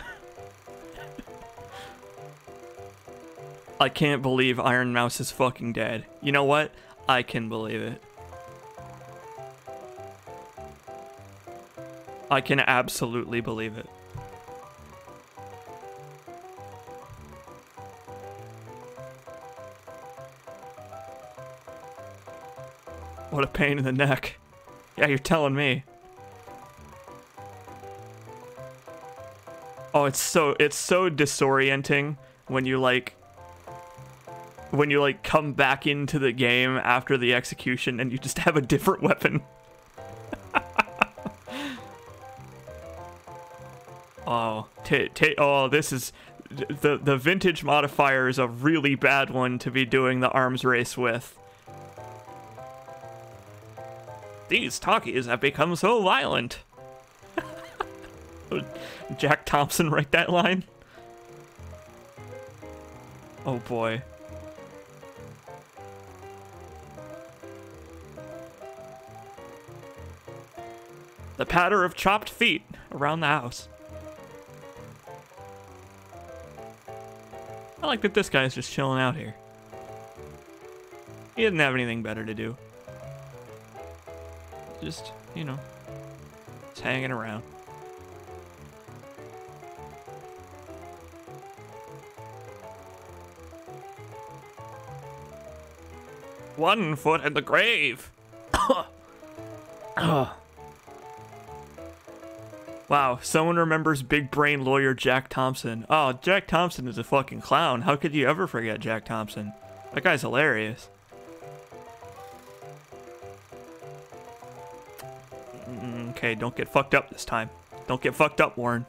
I can't believe Iron Mouse is fucking dead. You know what? I can believe it. I can absolutely believe it. What a pain in the neck. Yeah, you're telling me. Oh, it's so disorienting when you like come back into the game after the execution and you just have a different weapon. Oh, this is the vintage modifier is a really bad one to be doing the arms race with. These talkies have become so violent. Jack Thompson write that line? Oh boy. The patter of chopped feet around the house. I like that this guy's just chilling out here. He didn't have anything better to do. Just, you know, just hanging around. One foot in the grave. Wow, someone remembers big brain lawyer Jack Thompson. Oh, Jack Thompson is a fucking clown. How could you ever forget Jack Thompson? That guy's hilarious. Okay, don't get fucked up this time. Don't get fucked up, Warren.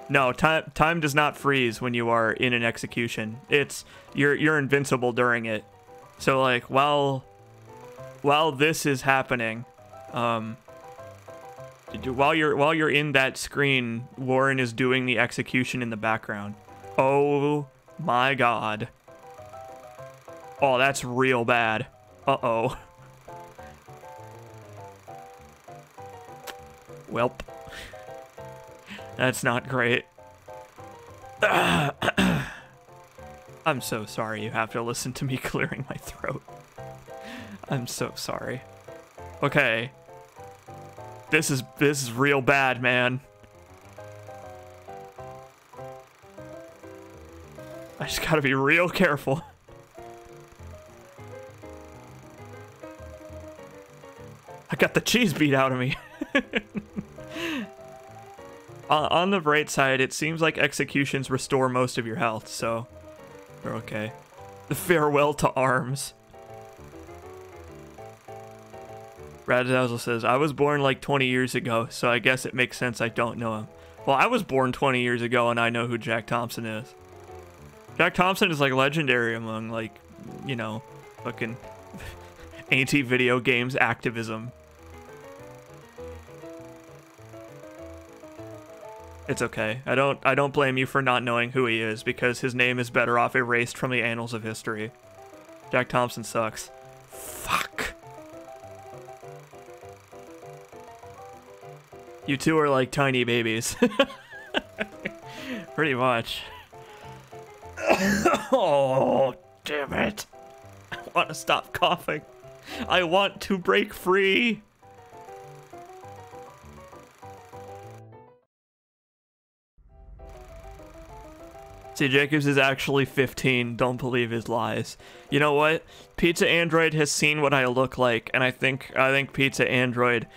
No, time does not freeze when you are in an execution. You're invincible during it. So like while this is happening, while you're in that screen, Warren is doing the execution in the background. Oh my god. Oh, that's real bad. Uh-oh. Welp. That's not great. I'm so sorry you have to listen to me clearing my throat. I'm so sorry. Okay. This is real bad, man. I just gotta be real careful. I got the cheese beat out of me. On the right side, it seems like executions restore most of your health, so we're okay. The farewell to arms. Radazzle says, I was born like 20 years ago, so I guess it makes sense I don't know him. Well, I was born 20 years ago and I know who Jack Thompson is. Jack Thompson is like legendary among like, you know, fucking anti-video games activism. It's okay. I don't blame you for not knowing who he is, because his name is better off erased from the annals of history. Jack Thompson sucks. Fuck. You two are like tiny babies. Pretty much. Oh, damn it. I want to stop coughing. I want to break free. See, Jacobs is actually 15. Don't believe his lies. You know what? Pizza Android has seen what I look like, and I think Pizza Android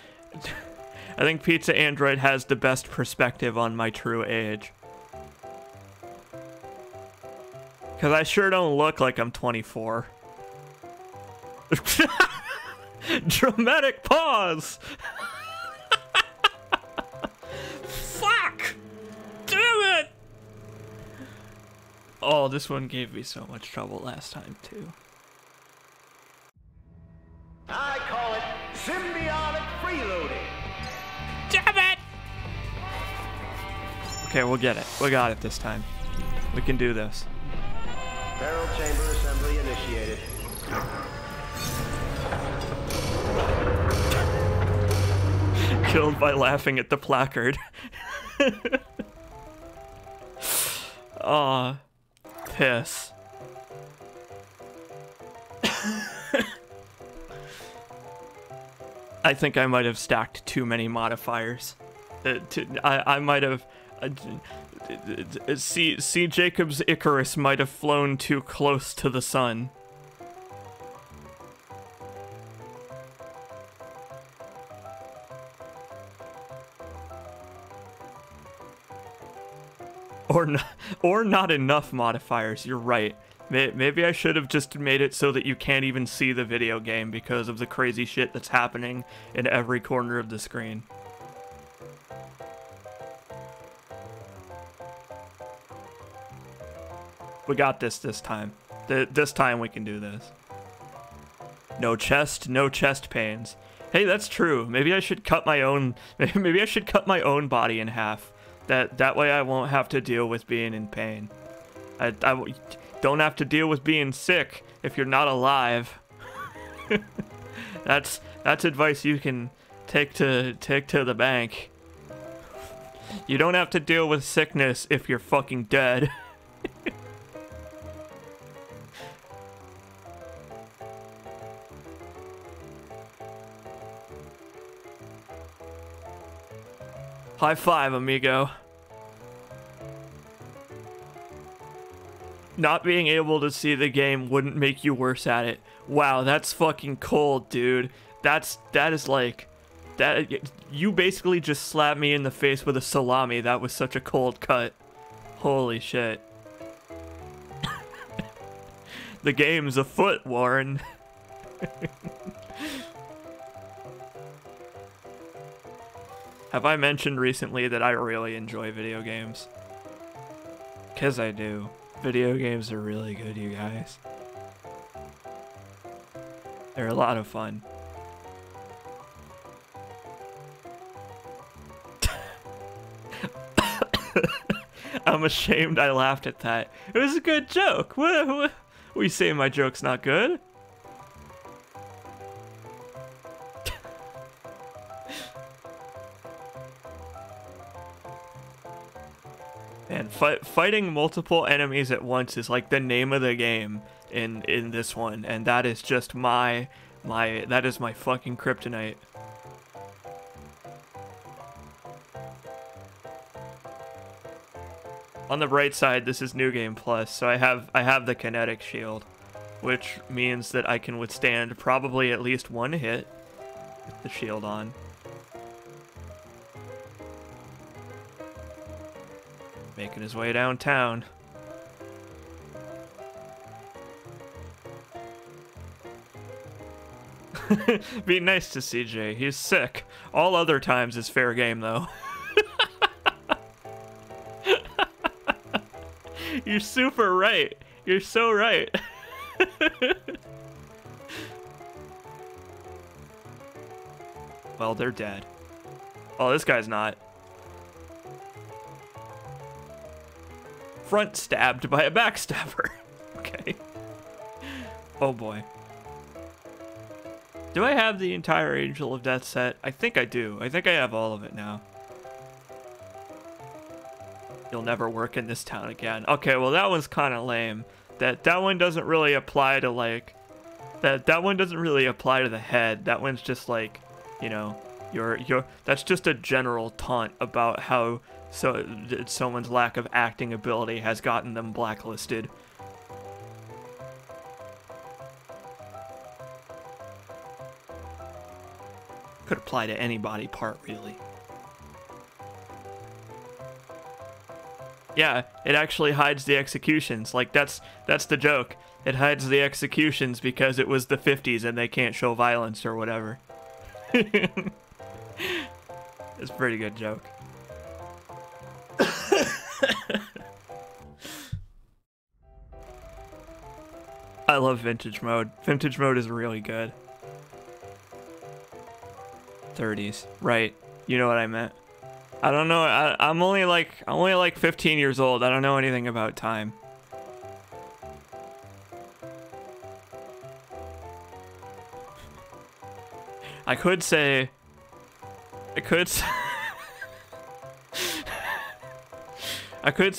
I think Pizza Android has the best perspective on my true age. Cause I sure don't look like I'm 24. Dramatic pause. Fuck! Damn it! Oh, this one gave me so much trouble last time, too. I call it symbiotic freeloading. Damn it! Okay, we'll get it. We got it this time. We can do this. Barrel chamber assembly initiated. Killed by laughing at the placard. Aw. Piss. I think I might have stacked too many modifiers. I might have... C. Jacob's Icarus might have flown too close to the sun. or not enough modifiers. You're right. Maybe I should have just made it so that you can't even see the video game because of the crazy shit that's happening in every corner of the screen. We got this time. This time we can do this. No chest pains. Hey, that's true. Maybe I should cut my own. Maybe I should cut my own body in half. That way I won't have to deal with being in pain. I don't have to deal with being sick if you're not alive. That's advice you can take to the bank. You don't have to deal with sickness if you're fucking dead. High five, amigo. Not being able to see the game wouldn't make you worse at it. Wow, that's fucking cold, dude. That is like that. You basically just slapped me in the face with a salami. That was such a cold cut. Holy shit. The game's afoot, Warren. Have I mentioned recently that I really enjoy video games? 'Cause I do. Video games are really good, you guys. They're a lot of fun. I'm ashamed I laughed at that. It was a good joke. What you say my joke's not good? And fighting multiple enemies at once is like the name of the game in this one, and that is just that is my fucking kryptonite. On the bright side, this is New Game Plus, so I have the kinetic shield, which means that I can withstand probably at least one hit with the shield on. Making his way downtown. Be nice to CJ. He's sick. All other times is fair game, though. You're super right. You're so right. Well, they're dead. Oh, this guy's not. Front stabbed by a backstabber. Okay. Oh boy. Do I have the entire Angel of Death set? I think I do. I think I have all of it now. You'll never work in this town again. Okay, well that one's kind of lame. That one doesn't really apply to like that one doesn't really apply to the head. That one's just like, you know, that's just a general taunt about how someone's lack of acting ability has gotten them blacklisted. Could apply to any body part, really. Yeah, it actually hides the executions. Like, that's the joke. It hides the executions because it was the 50s and they can't show violence or whatever. It's a pretty good joke. I love vintage mode. Vintage mode is really good. 30s, right? You know what I meant. I don't know. I'm only like 15 years old. I don't know anything about time. I could say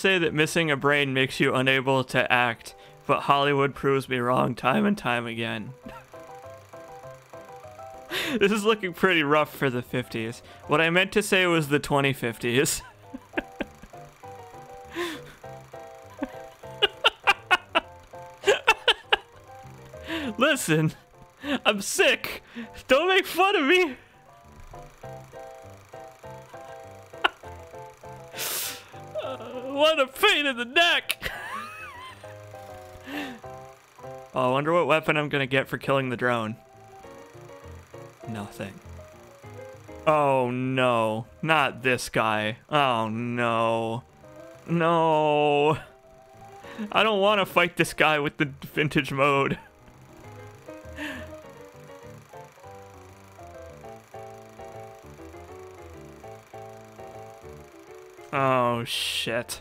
that missing a brain makes you unable to act, but Hollywood proves me wrong time and time again. This is looking pretty rough for the 50s. What I meant to say was the 2050s. Listen, I'm sick. Don't make fun of me. what a pain in the neck! Oh, I wonder what weapon I'm gonna get for killing the drone. Nothing. Oh no, not this guy. Oh no. No. I don't want to fight this guy with the vintage mode. Oh shit.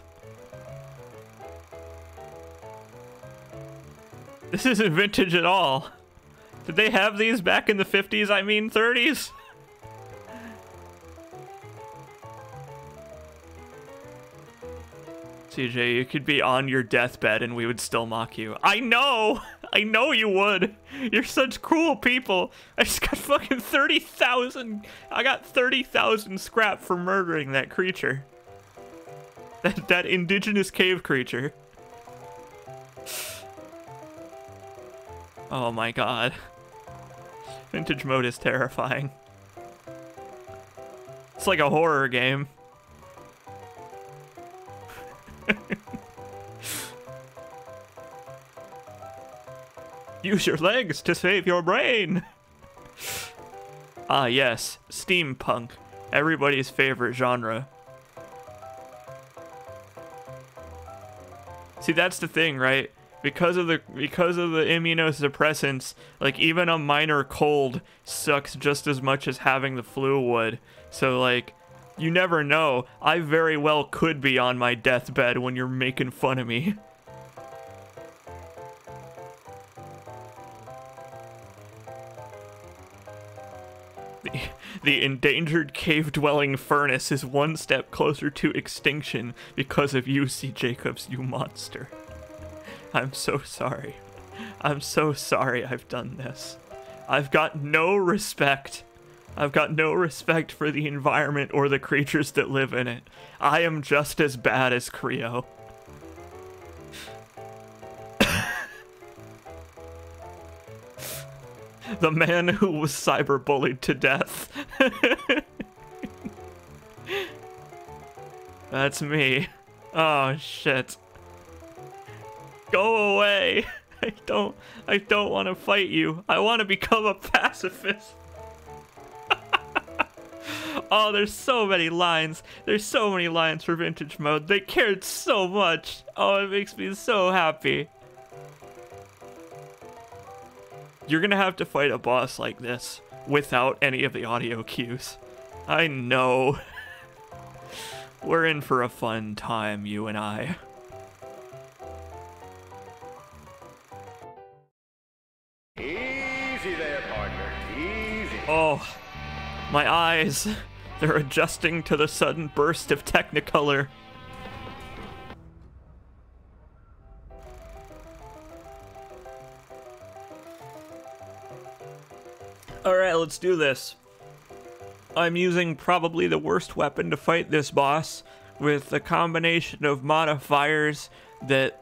This isn't vintage at all. Did they have these back in the 50s, I mean 30s? CJ, you could be on your deathbed and we would still mock you. I know! I know you would! You're such cool people! I just got fucking 30,000... I got 30,000 scrap for murdering that creature. That indigenous cave creature. Oh my god. Vintage mode is terrifying. It's like a horror game. Use your legs to save your brain! Ah yes, steampunk. Everybody's favorite genre. See, that's the thing, right? Because of the immunosuppressants, like even a minor cold sucks just as much as having the flu would. So like, you never know. I very well could be on my deathbed when you're making fun of me. The endangered cave-dwelling furnace is one step closer to extinction because of you, C. Jacobs, you monster. I'm so sorry. I'm so sorry I've done this. I've got no respect. I've got no respect for the environment or the creatures that live in it. I am just as bad as Creo. The man who was cyberbullied to death. That's me. Oh shit. Go away. I don't want to fight you. I want to become a pacifist. Oh, there's so many lines. There's so many lines for vintage mode. They cared so much. Oh, it makes me so happy. You're gonna have to fight a boss like this without any of the audio cues. I know. We're in for a fun time, you and I. Easy there, partner. Easy. Oh, my eyes. They're adjusting to the sudden burst of Technicolor. Alright, let's do this. I'm using probably the worst weapon to fight this boss, with a combination of modifiers that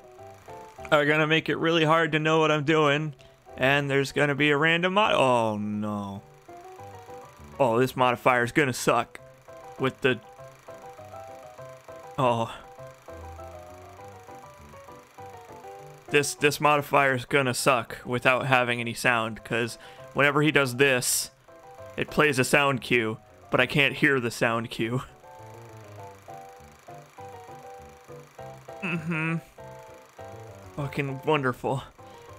are gonna make it really hard to know what I'm doing, and there's gonna be a random oh no. Oh, this modifier is gonna suck. With the... Oh. This modifier is gonna suck without having any sound, because whenever he does this, it plays a sound cue, but I can't hear the sound cue. Fucking wonderful.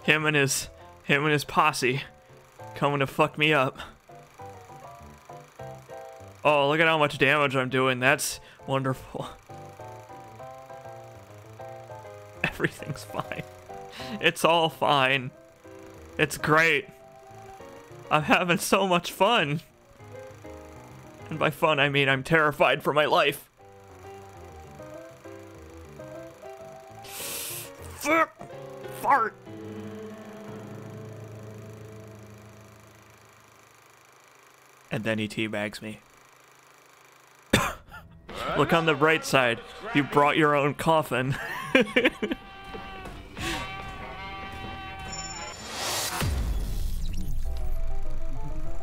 Him and his posse coming to fuck me up. Oh, look at how much damage I'm doing. That's wonderful. Everything's fine. It's all fine. It's great. I'm having so much fun. And by fun, I mean I'm terrified for my life. Fuck! Fart! And then he teabags me. Look on the bright side. You brought your own coffin.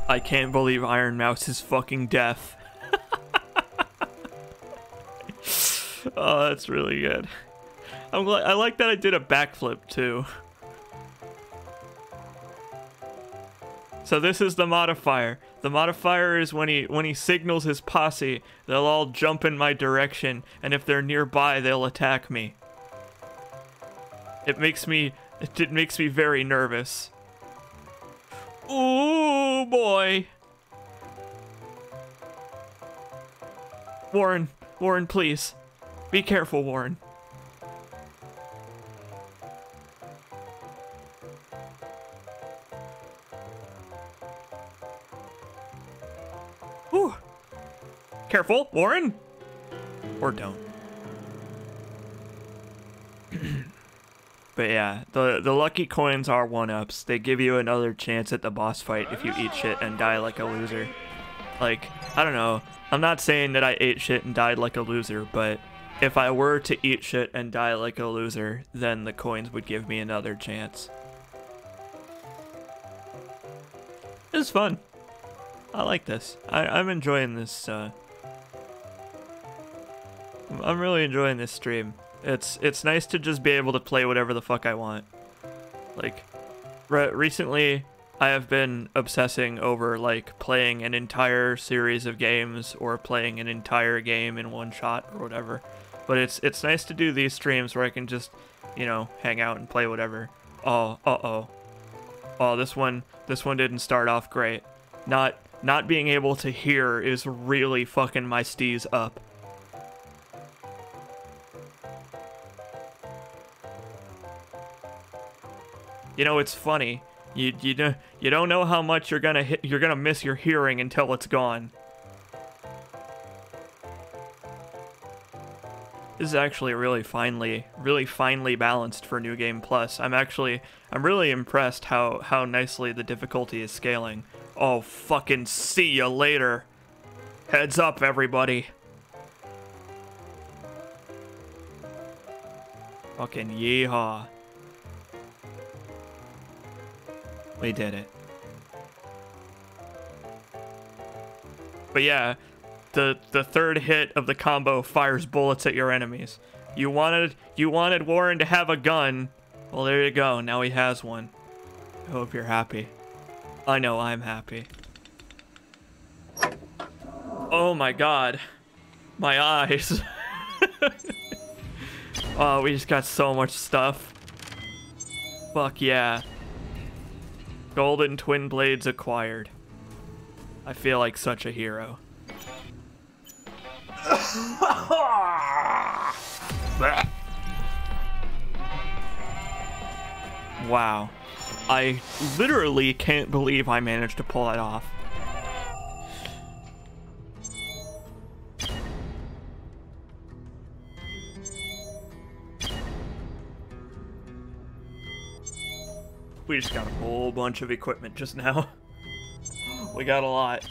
I can't believe Iron Mouse is fucking deaf. Oh, that's really good. I like that I did a backflip too. So this is the modifier. The modifier is when he signals his posse, they'll all jump in my direction, and if they're nearby, they'll attack me. It makes me very nervous. Ooh boy. Warren, please. Be careful, Warren. Whew. Careful, Warren. Or don't. But yeah, the lucky coins are 1-ups. They give you another chance at the boss fight if you eat shit and die like a loser. Like, I don't know. I'm not saying that I ate shit and died like a loser, but if I were to eat shit and die like a loser, then the coins would give me another chance. It's fun. I like this. I'm enjoying this, I'm really enjoying this stream. It's nice to just be able to play whatever the fuck I want. Like, recently, I have been obsessing over, like, playing an entire series of games or playing an entire game in one shot or whatever. But it's nice to do these streams where I can just, you know, hang out and play whatever. Oh, uh-oh. Oh, this one didn't start off great. Not being able to hear is really fucking my steez up. You know, it's funny. You don't know how much you're gonna miss your hearing until it's gone. This is actually really finely balanced for New Game Plus. I'm really impressed how nicely the difficulty is scaling. Oh, fucking see you later. Heads up, everybody. Fucking yeehaw. We did it. But yeah, the third hit of the combo fires bullets at your enemies. You wanted Warren to have a gun. Well, there you go. Now he has one. I hope you're happy. I know I'm happy. Oh my god. My eyes. Oh, we just got so much stuff. Fuck yeah. Golden Twin Blades acquired. I feel like such a hero. Wow. I literally can't believe I managed to pull that off. We just got a whole bunch of equipment just now. We got a lot.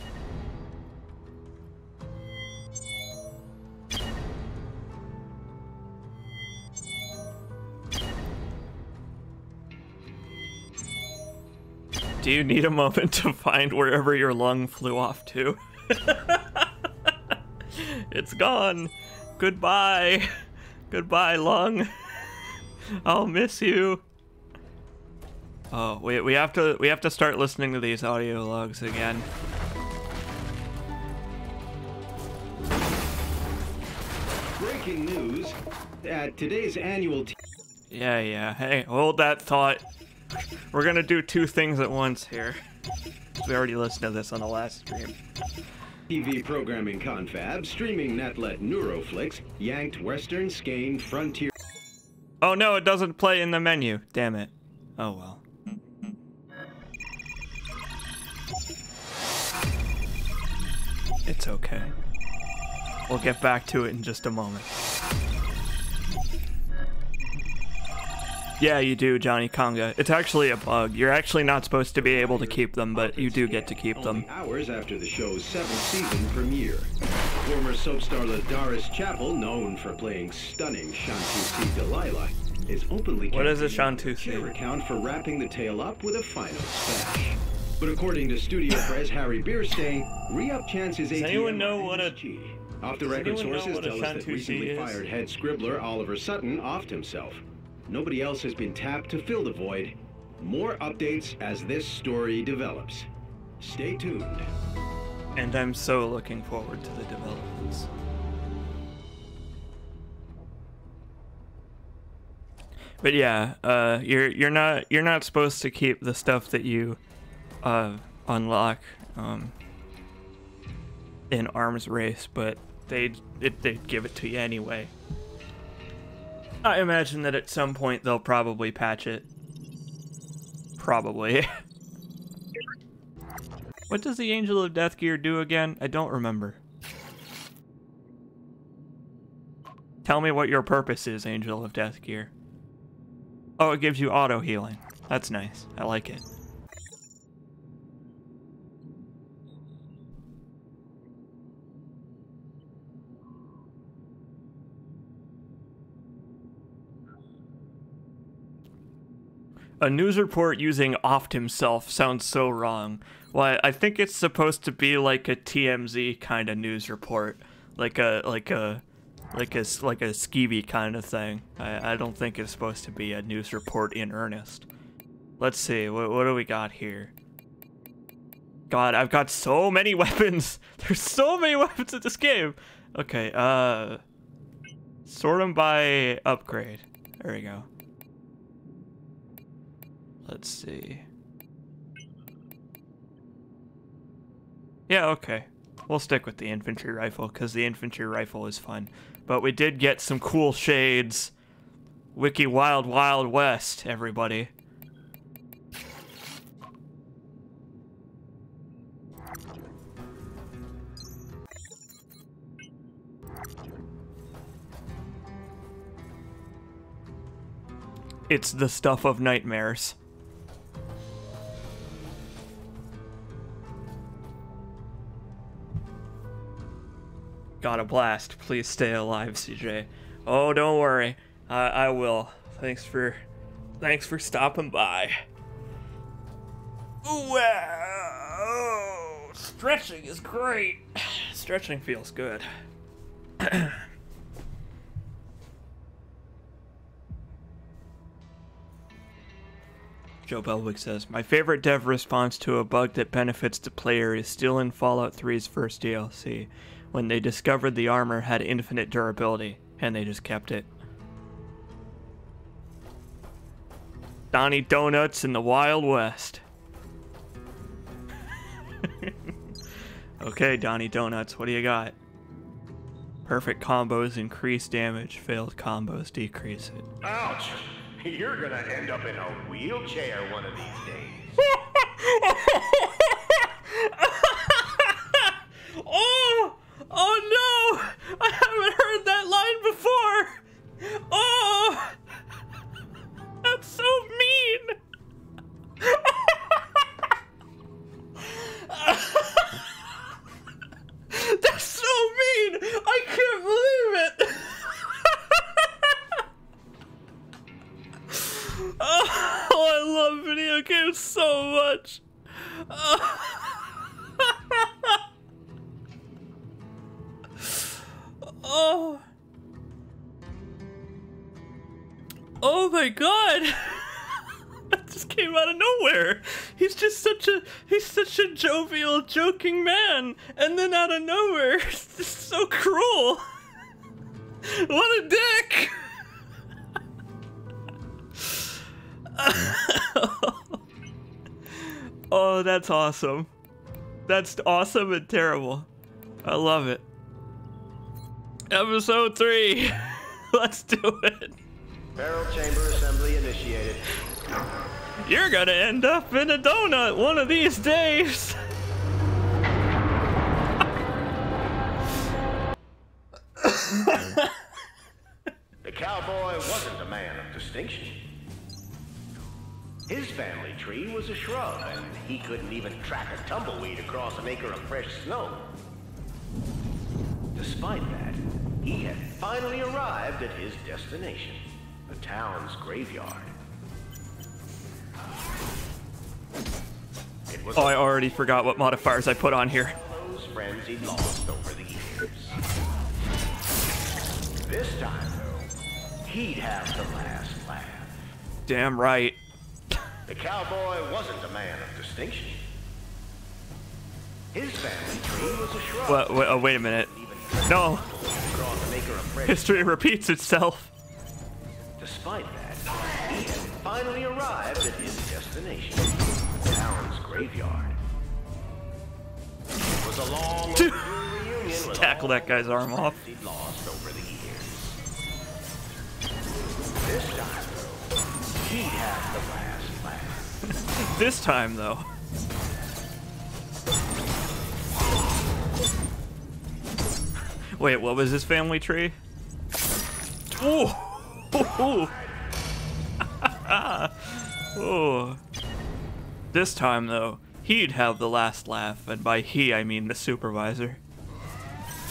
Do you need a moment to find wherever your lung flew off to? It's gone. Goodbye. Goodbye, lung. I'll miss you. Oh, we have to start listening to these audio logs again. Breaking news. At today's annual Yeah. Hey, hold that thought. We're gonna do two things at once here. We already listened to this on the last stream. TV programming confab, streaming netlet Neuroflix, yanked Western Skein Frontier. Oh no, it doesn't play in the menu. Damn it. Oh well. It's okay. We'll get back to it in just a moment. Yeah, you do, Johnny Conga. It's actually a bug. You're actually not supposed to be able to keep them, but you do get to keep them. Only hours after the show's 7th season premiere. Former soap starlet Doris Chappell, known for playing stunning Shantusi Delilah, is openly What is a campaigning Shantusi? her account for wrapping the tale up with a final splash. But according to studio press Harry Bierstein, re-up chances Does anyone know what a Off-the-record anyone know sources what a tell us that Shantusi recently is? fired head scribbler Oliver Sutton offed himself. Nobody else has been tapped to fill the void. More updates as this story develops. Stay tuned. And I'm so looking forward to the developments. But yeah, you're not supposed to keep the stuff that you unlock in Arms Race, but they'd give it to you anyway. I imagine that at some point they'll probably patch it. Probably. What does the Angel of Death gear do again? I don't remember. Tell me what your purpose is, Angel of Death gear. Oh, it gives you auto healing. That's nice. I like it. A news report using offed himself sounds so wrong. Well, I think it's supposed to be like a TMZ kind of news report, like a skeevy kind of thing. I don't think it's supposed to be a news report in earnest. Let's see, what do we got here? God, I've got so many weapons. There's so many weapons in this game. Okay, sort them by upgrade. There we go. Let's see. Yeah, okay. We'll stick with the infantry rifle, because the infantry rifle is fun. But we did get some cool shades. Wiki Wild Wild West, everybody. It's the stuff of nightmares. Got a blast. Please stay alive, CJ. Oh, don't worry. I will. Thanks for stopping by. Ooh, oh, stretching is great. Stretching feels good. Joe Belwick says, my favorite dev response to a bug that benefits the player is still in Fallout 3's first DLC, when they discovered the armor had infinite durability, and they just kept it. Donnie Donuts in the Wild West. Okay, Donnie Donuts, what do you got? Perfect combos increase damage, failed combos decrease it. Ouch! You're gonna end up in a wheelchair one of these days. Oh no! I haven't heard that line before! Oh! That's so mean! That's so mean! I can't believe it! Oh, I love video games so much! Oh. Oh my god. That just came out of nowhere. He's such a jovial, joking man. And then out of nowhere, it's just so cruel. What a dick. Oh, that's awesome. That's awesome and terrible. I love it. Episode 3. Let's do it. Barrel chamber assembly initiated. You're gonna end up in a donut one of these days. The cowboy wasn't a man of distinction. His family tree was a shrub, and he couldn't even track a tumbleweed across an acre of fresh snow. Despite that, he had finally arrived at his destination, the town's graveyard. It was I already forgot what modifiers I put on here. those friends he'd lost over the years. This time, though, he'd have the last laugh. Damn right. The cowboy wasn't a man of distinction. His family tree was a shrub. Wait a minute. No. History repeats itself. Despite that, he had finally arrived at his destination, the town's graveyard. It was a long reunion with Tackle that guy's arm off. he'd lost over the years. This time, though, he'd have the last laugh. This time, though. Wait, what was his family tree? Ooh! Ooh! Oh. This time, though, he'd have the last laugh, and by he, I mean the supervisor.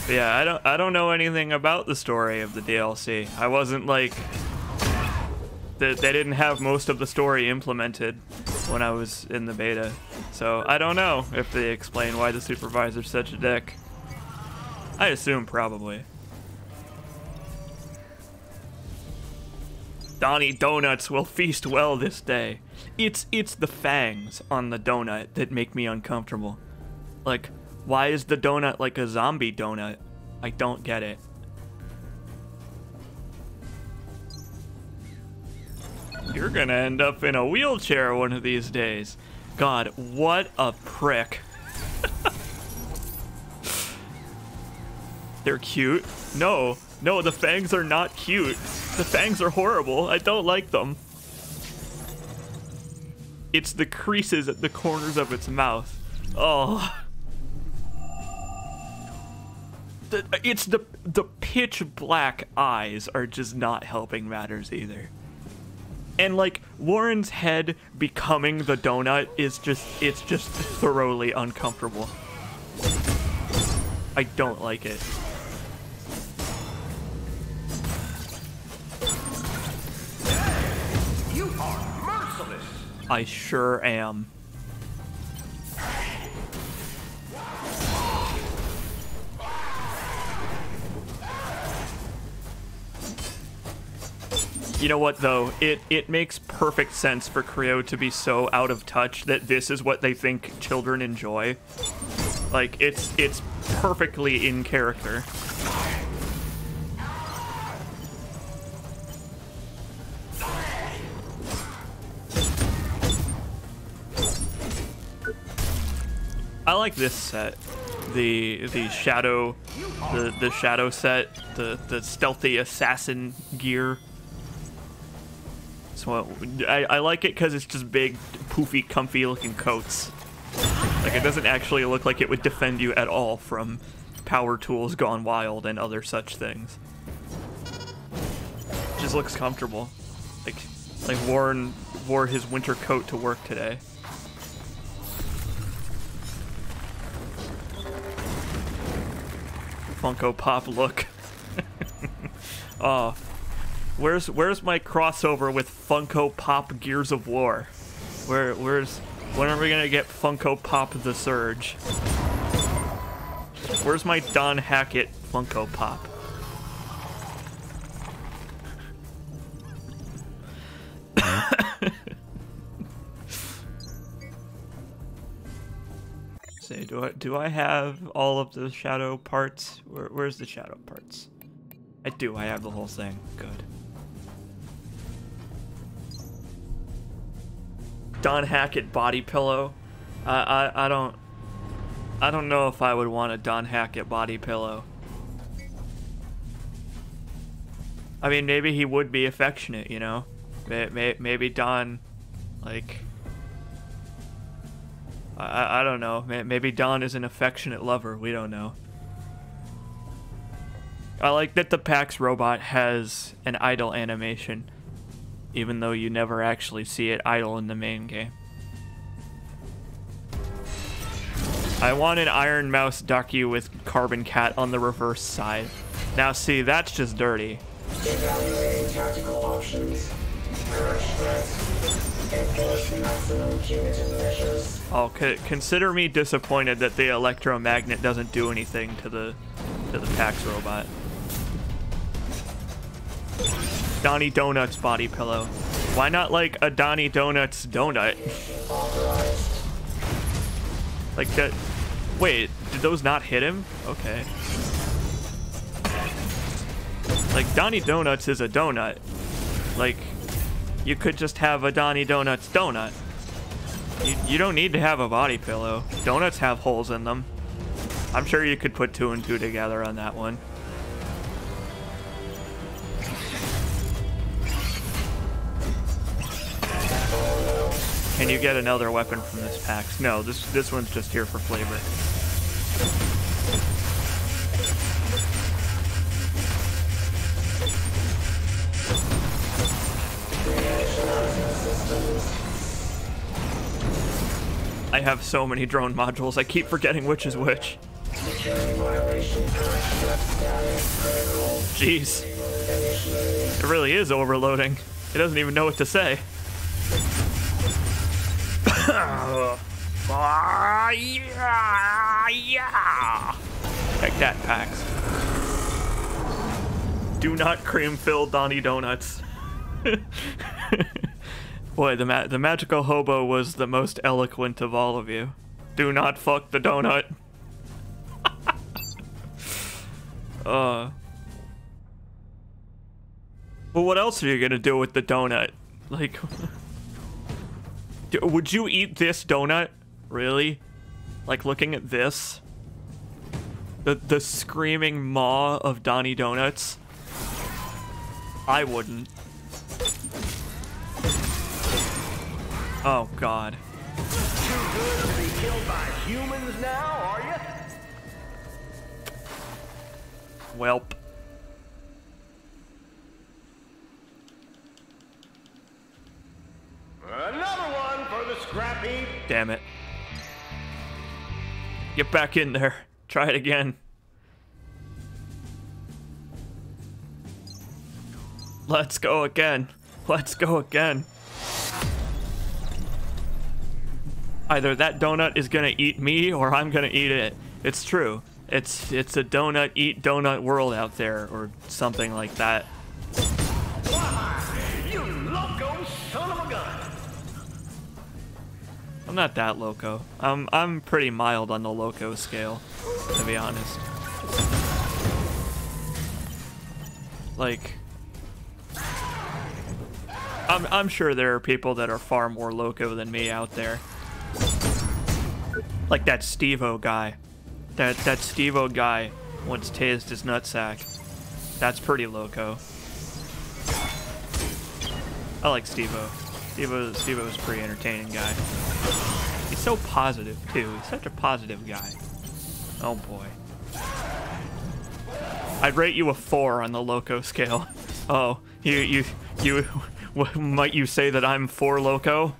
But yeah, I don't know anything about the story of the DLC. I wasn't like... They didn't have most of the story implemented when I was in the beta. So I don't know if they explain why the supervisor's such a dick. I assume probably. Donnie Donuts will feast well this day. It's the fangs on the donut that make me uncomfortable. Like, why is the donut like a zombie donut? I don't get it. You're gonna end up in a wheelchair one of these days. God, what a prick. They're cute. No, the fangs are not cute. The fangs are horrible. I don't like them. It's the creases at the corners of its mouth. Oh. It's the pitch black eyes are just not helping matters either. And like Warren's head becoming the donut is it's just thoroughly uncomfortable. I don't like it. You are merciless! I sure am. You know what, though? It makes perfect sense for Creo to be so out of touch that this is what they think children enjoy. Like, it's perfectly in character. I like this set. The shadow the shadow set, the stealthy assassin gear. So I like it because it's just big, poofy, comfy looking coats. Like, it doesn't actually look like it would defend you at all from power tools gone wild and other such things. It just looks comfortable. Like Warren wore his winter coat to work today. Funko Pop look. Oh. Where's my crossover with Funko Pop Gears of War? When are we gonna get Funko Pop the Surge? Where's my Don Hackett Funko Pop? Say, do I have all of the shadow parts? Where's the shadow parts? I do. I have the whole thing. Good. Don Hackett body pillow. I don't know if I would want a Don Hackett body pillow. I mean, maybe he would be affectionate, you know? Maybe Don, like... I don't know. Maybe Don is an affectionate lover. We don't know. I like that the PAX robot has an idle animation, even though you never actually see it idle in the main game. I want an Iron Mouse ducky with Carbon Cat on the reverse side. Now see, that's just dirty. Evaluating tactical options. Purge threats. Enforce maximum punitive measures. Oh, consider me disappointed that the electromagnet doesn't do anything to the PAX robot. Donnie Donuts body pillow? Why not like a Donnie Donuts donut? Like that. Wait, did those not hit him? Okay. Like Donnie Donuts is a donut. Like you could just have a Donnie Donuts donut. You don't need to have a body pillow. Donuts have holes in them. I'm sure you could put 2 and 2 together on that one. Can you get another weapon from this pack? No, this one's just here for flavor. I have so many drone modules, I keep forgetting which is which. Jeez. It really is overloading. It doesn't even know what to say. Yeah. Take that, Pax. Do not cream-filled Donnie Donuts. Boy, the magical hobo was the most eloquent of all of you. Do not fuck the donut. Well, what else are you gonna do with the donut? Like, would you eat this donut? Really? Like looking at this? The screaming maw of Donnie Donuts? I wouldn't. Oh God. Too good to be killed by humans now, are you? Welp. Another one for the scrap heap. Damn it. Get back in there. Try it again. Let's go again. Let's go again. Either that donut is gonna eat me or I'm gonna eat it. It's true. It's a donut eat donut world out there or something like that. Why, you loco son of a gun. I'm not that loco. I'm pretty mild on the loco scale, to be honest. Like, I'm sure there are people that are far more loco than me out there. Like that Steve-O guy. That Steve-O guy once tased his nutsack. That's pretty loco. I like Steve-O. Steve-O's a pretty entertaining guy. He's so positive too. He's such a positive guy. Oh boy. I'd rate you a 4 on the loco scale. Oh, you might you say that I'm 4 loco?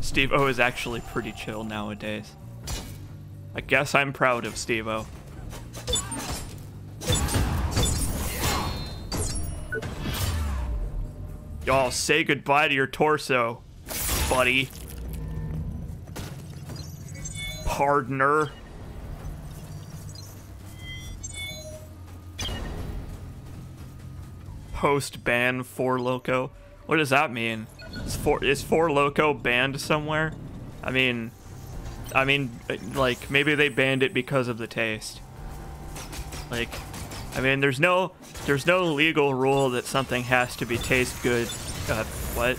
Steve-O is actually pretty chill nowadays. I guess I'm proud of Steve-O. Y'all say goodbye to your torso, buddy. Partner. Post-ban 4 loco. What does that mean? Is 4 loco banned somewhere? I mean, like maybe they banned it because of the taste. Like, I mean, there's no legal rule that something has to be taste good. What?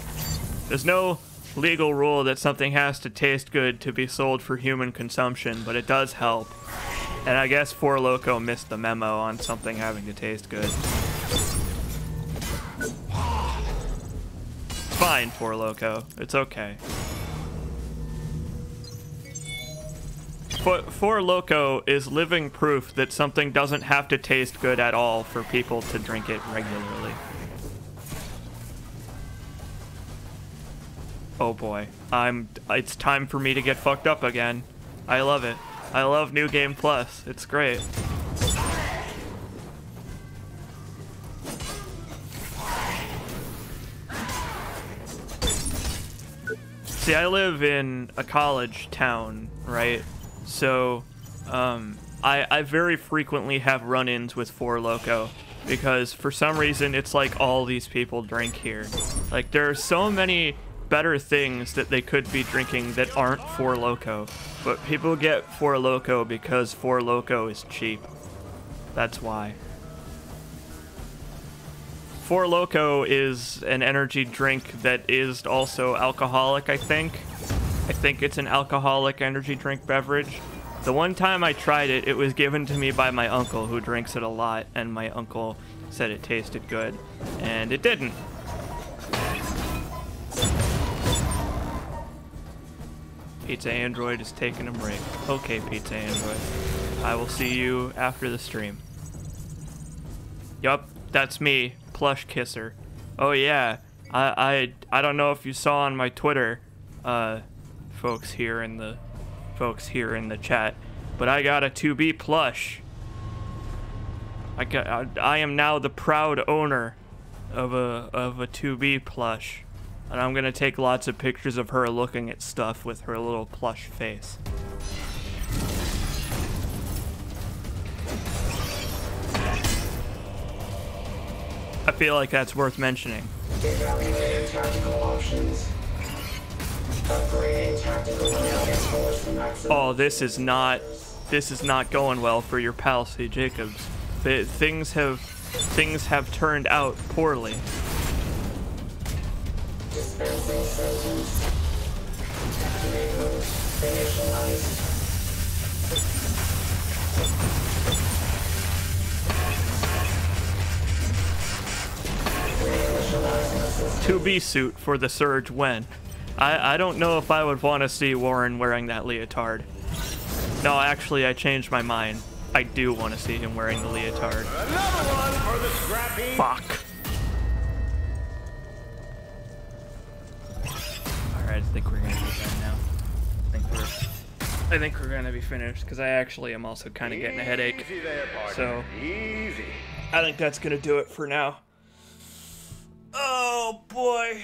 There's no legal rule that something has to taste good to be sold for human consumption, but it does help. And I guess 4 loco missed the memo on something having to taste good. Fine, 4 loco. It's okay. 4 loco is living proof that something doesn't have to taste good at all for people to drink it regularly. Oh boy. It's time for me to get fucked up again. I love it. I love New Game Plus. It's great. See, I live in a college town, right? So, I very frequently have run-ins with Four Loko because for some reason it's like all these people drink here. Like, there are so many better things that they could be drinking that aren't Four Loko, but people get Four Loko because Four Loko is cheap. That's why. Four Loko is an energy drink that is also alcoholic, I think. I think it's an alcoholic energy drink beverage. The one time I tried it, it was given to me by my uncle, who drinks it a lot, and my uncle said it tasted good, and it didn't. Pizza Android is taking a break. Okay, Pizza Android. I will see you after the stream. Yup, that's me, Plush Kisser. Oh yeah, I don't know if you saw on my Twitter, folks here in the chat, but I got a 2B plush. I am now the proud owner of a 2B plush, and I'm gonna take lots of pictures of her looking at stuff with her little plush face. I feel like that's worth mentioning. Evaluating tactical options. Upgrading tactical weapons force to maximum. Oh, this is not going well for your pal C. Jacobs. Things have turned out poorly. Dispensing sentence. Activate mode. Initialized. 2B suit for the surge when. I don't know if I would want to see Warren wearing that leotard. No, actually, I changed my mind. I do want to see him wearing the leotard. Another one for the scrappy. Fuck. Alright, I think we're gonna be done now. I think we're gonna be finished, because I actually am also kind of getting a headache. Easy there, partner. So, Easy. I think that's gonna do it for now. Oh boy.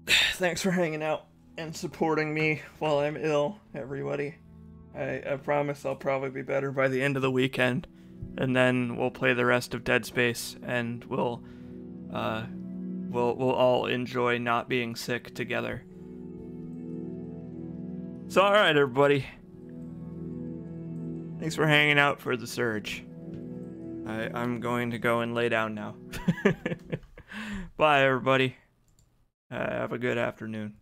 Thanks for hanging out and supporting me while I'm ill, everybody. I promise I'll probably be better by the end of the weekend, and then we'll play the rest of Dead Space, and we'll all enjoy not being sick together. So alright, everybody. Thanks for hanging out for the surge. I'm going to go and lay down now. Bye, everybody. Have a good afternoon.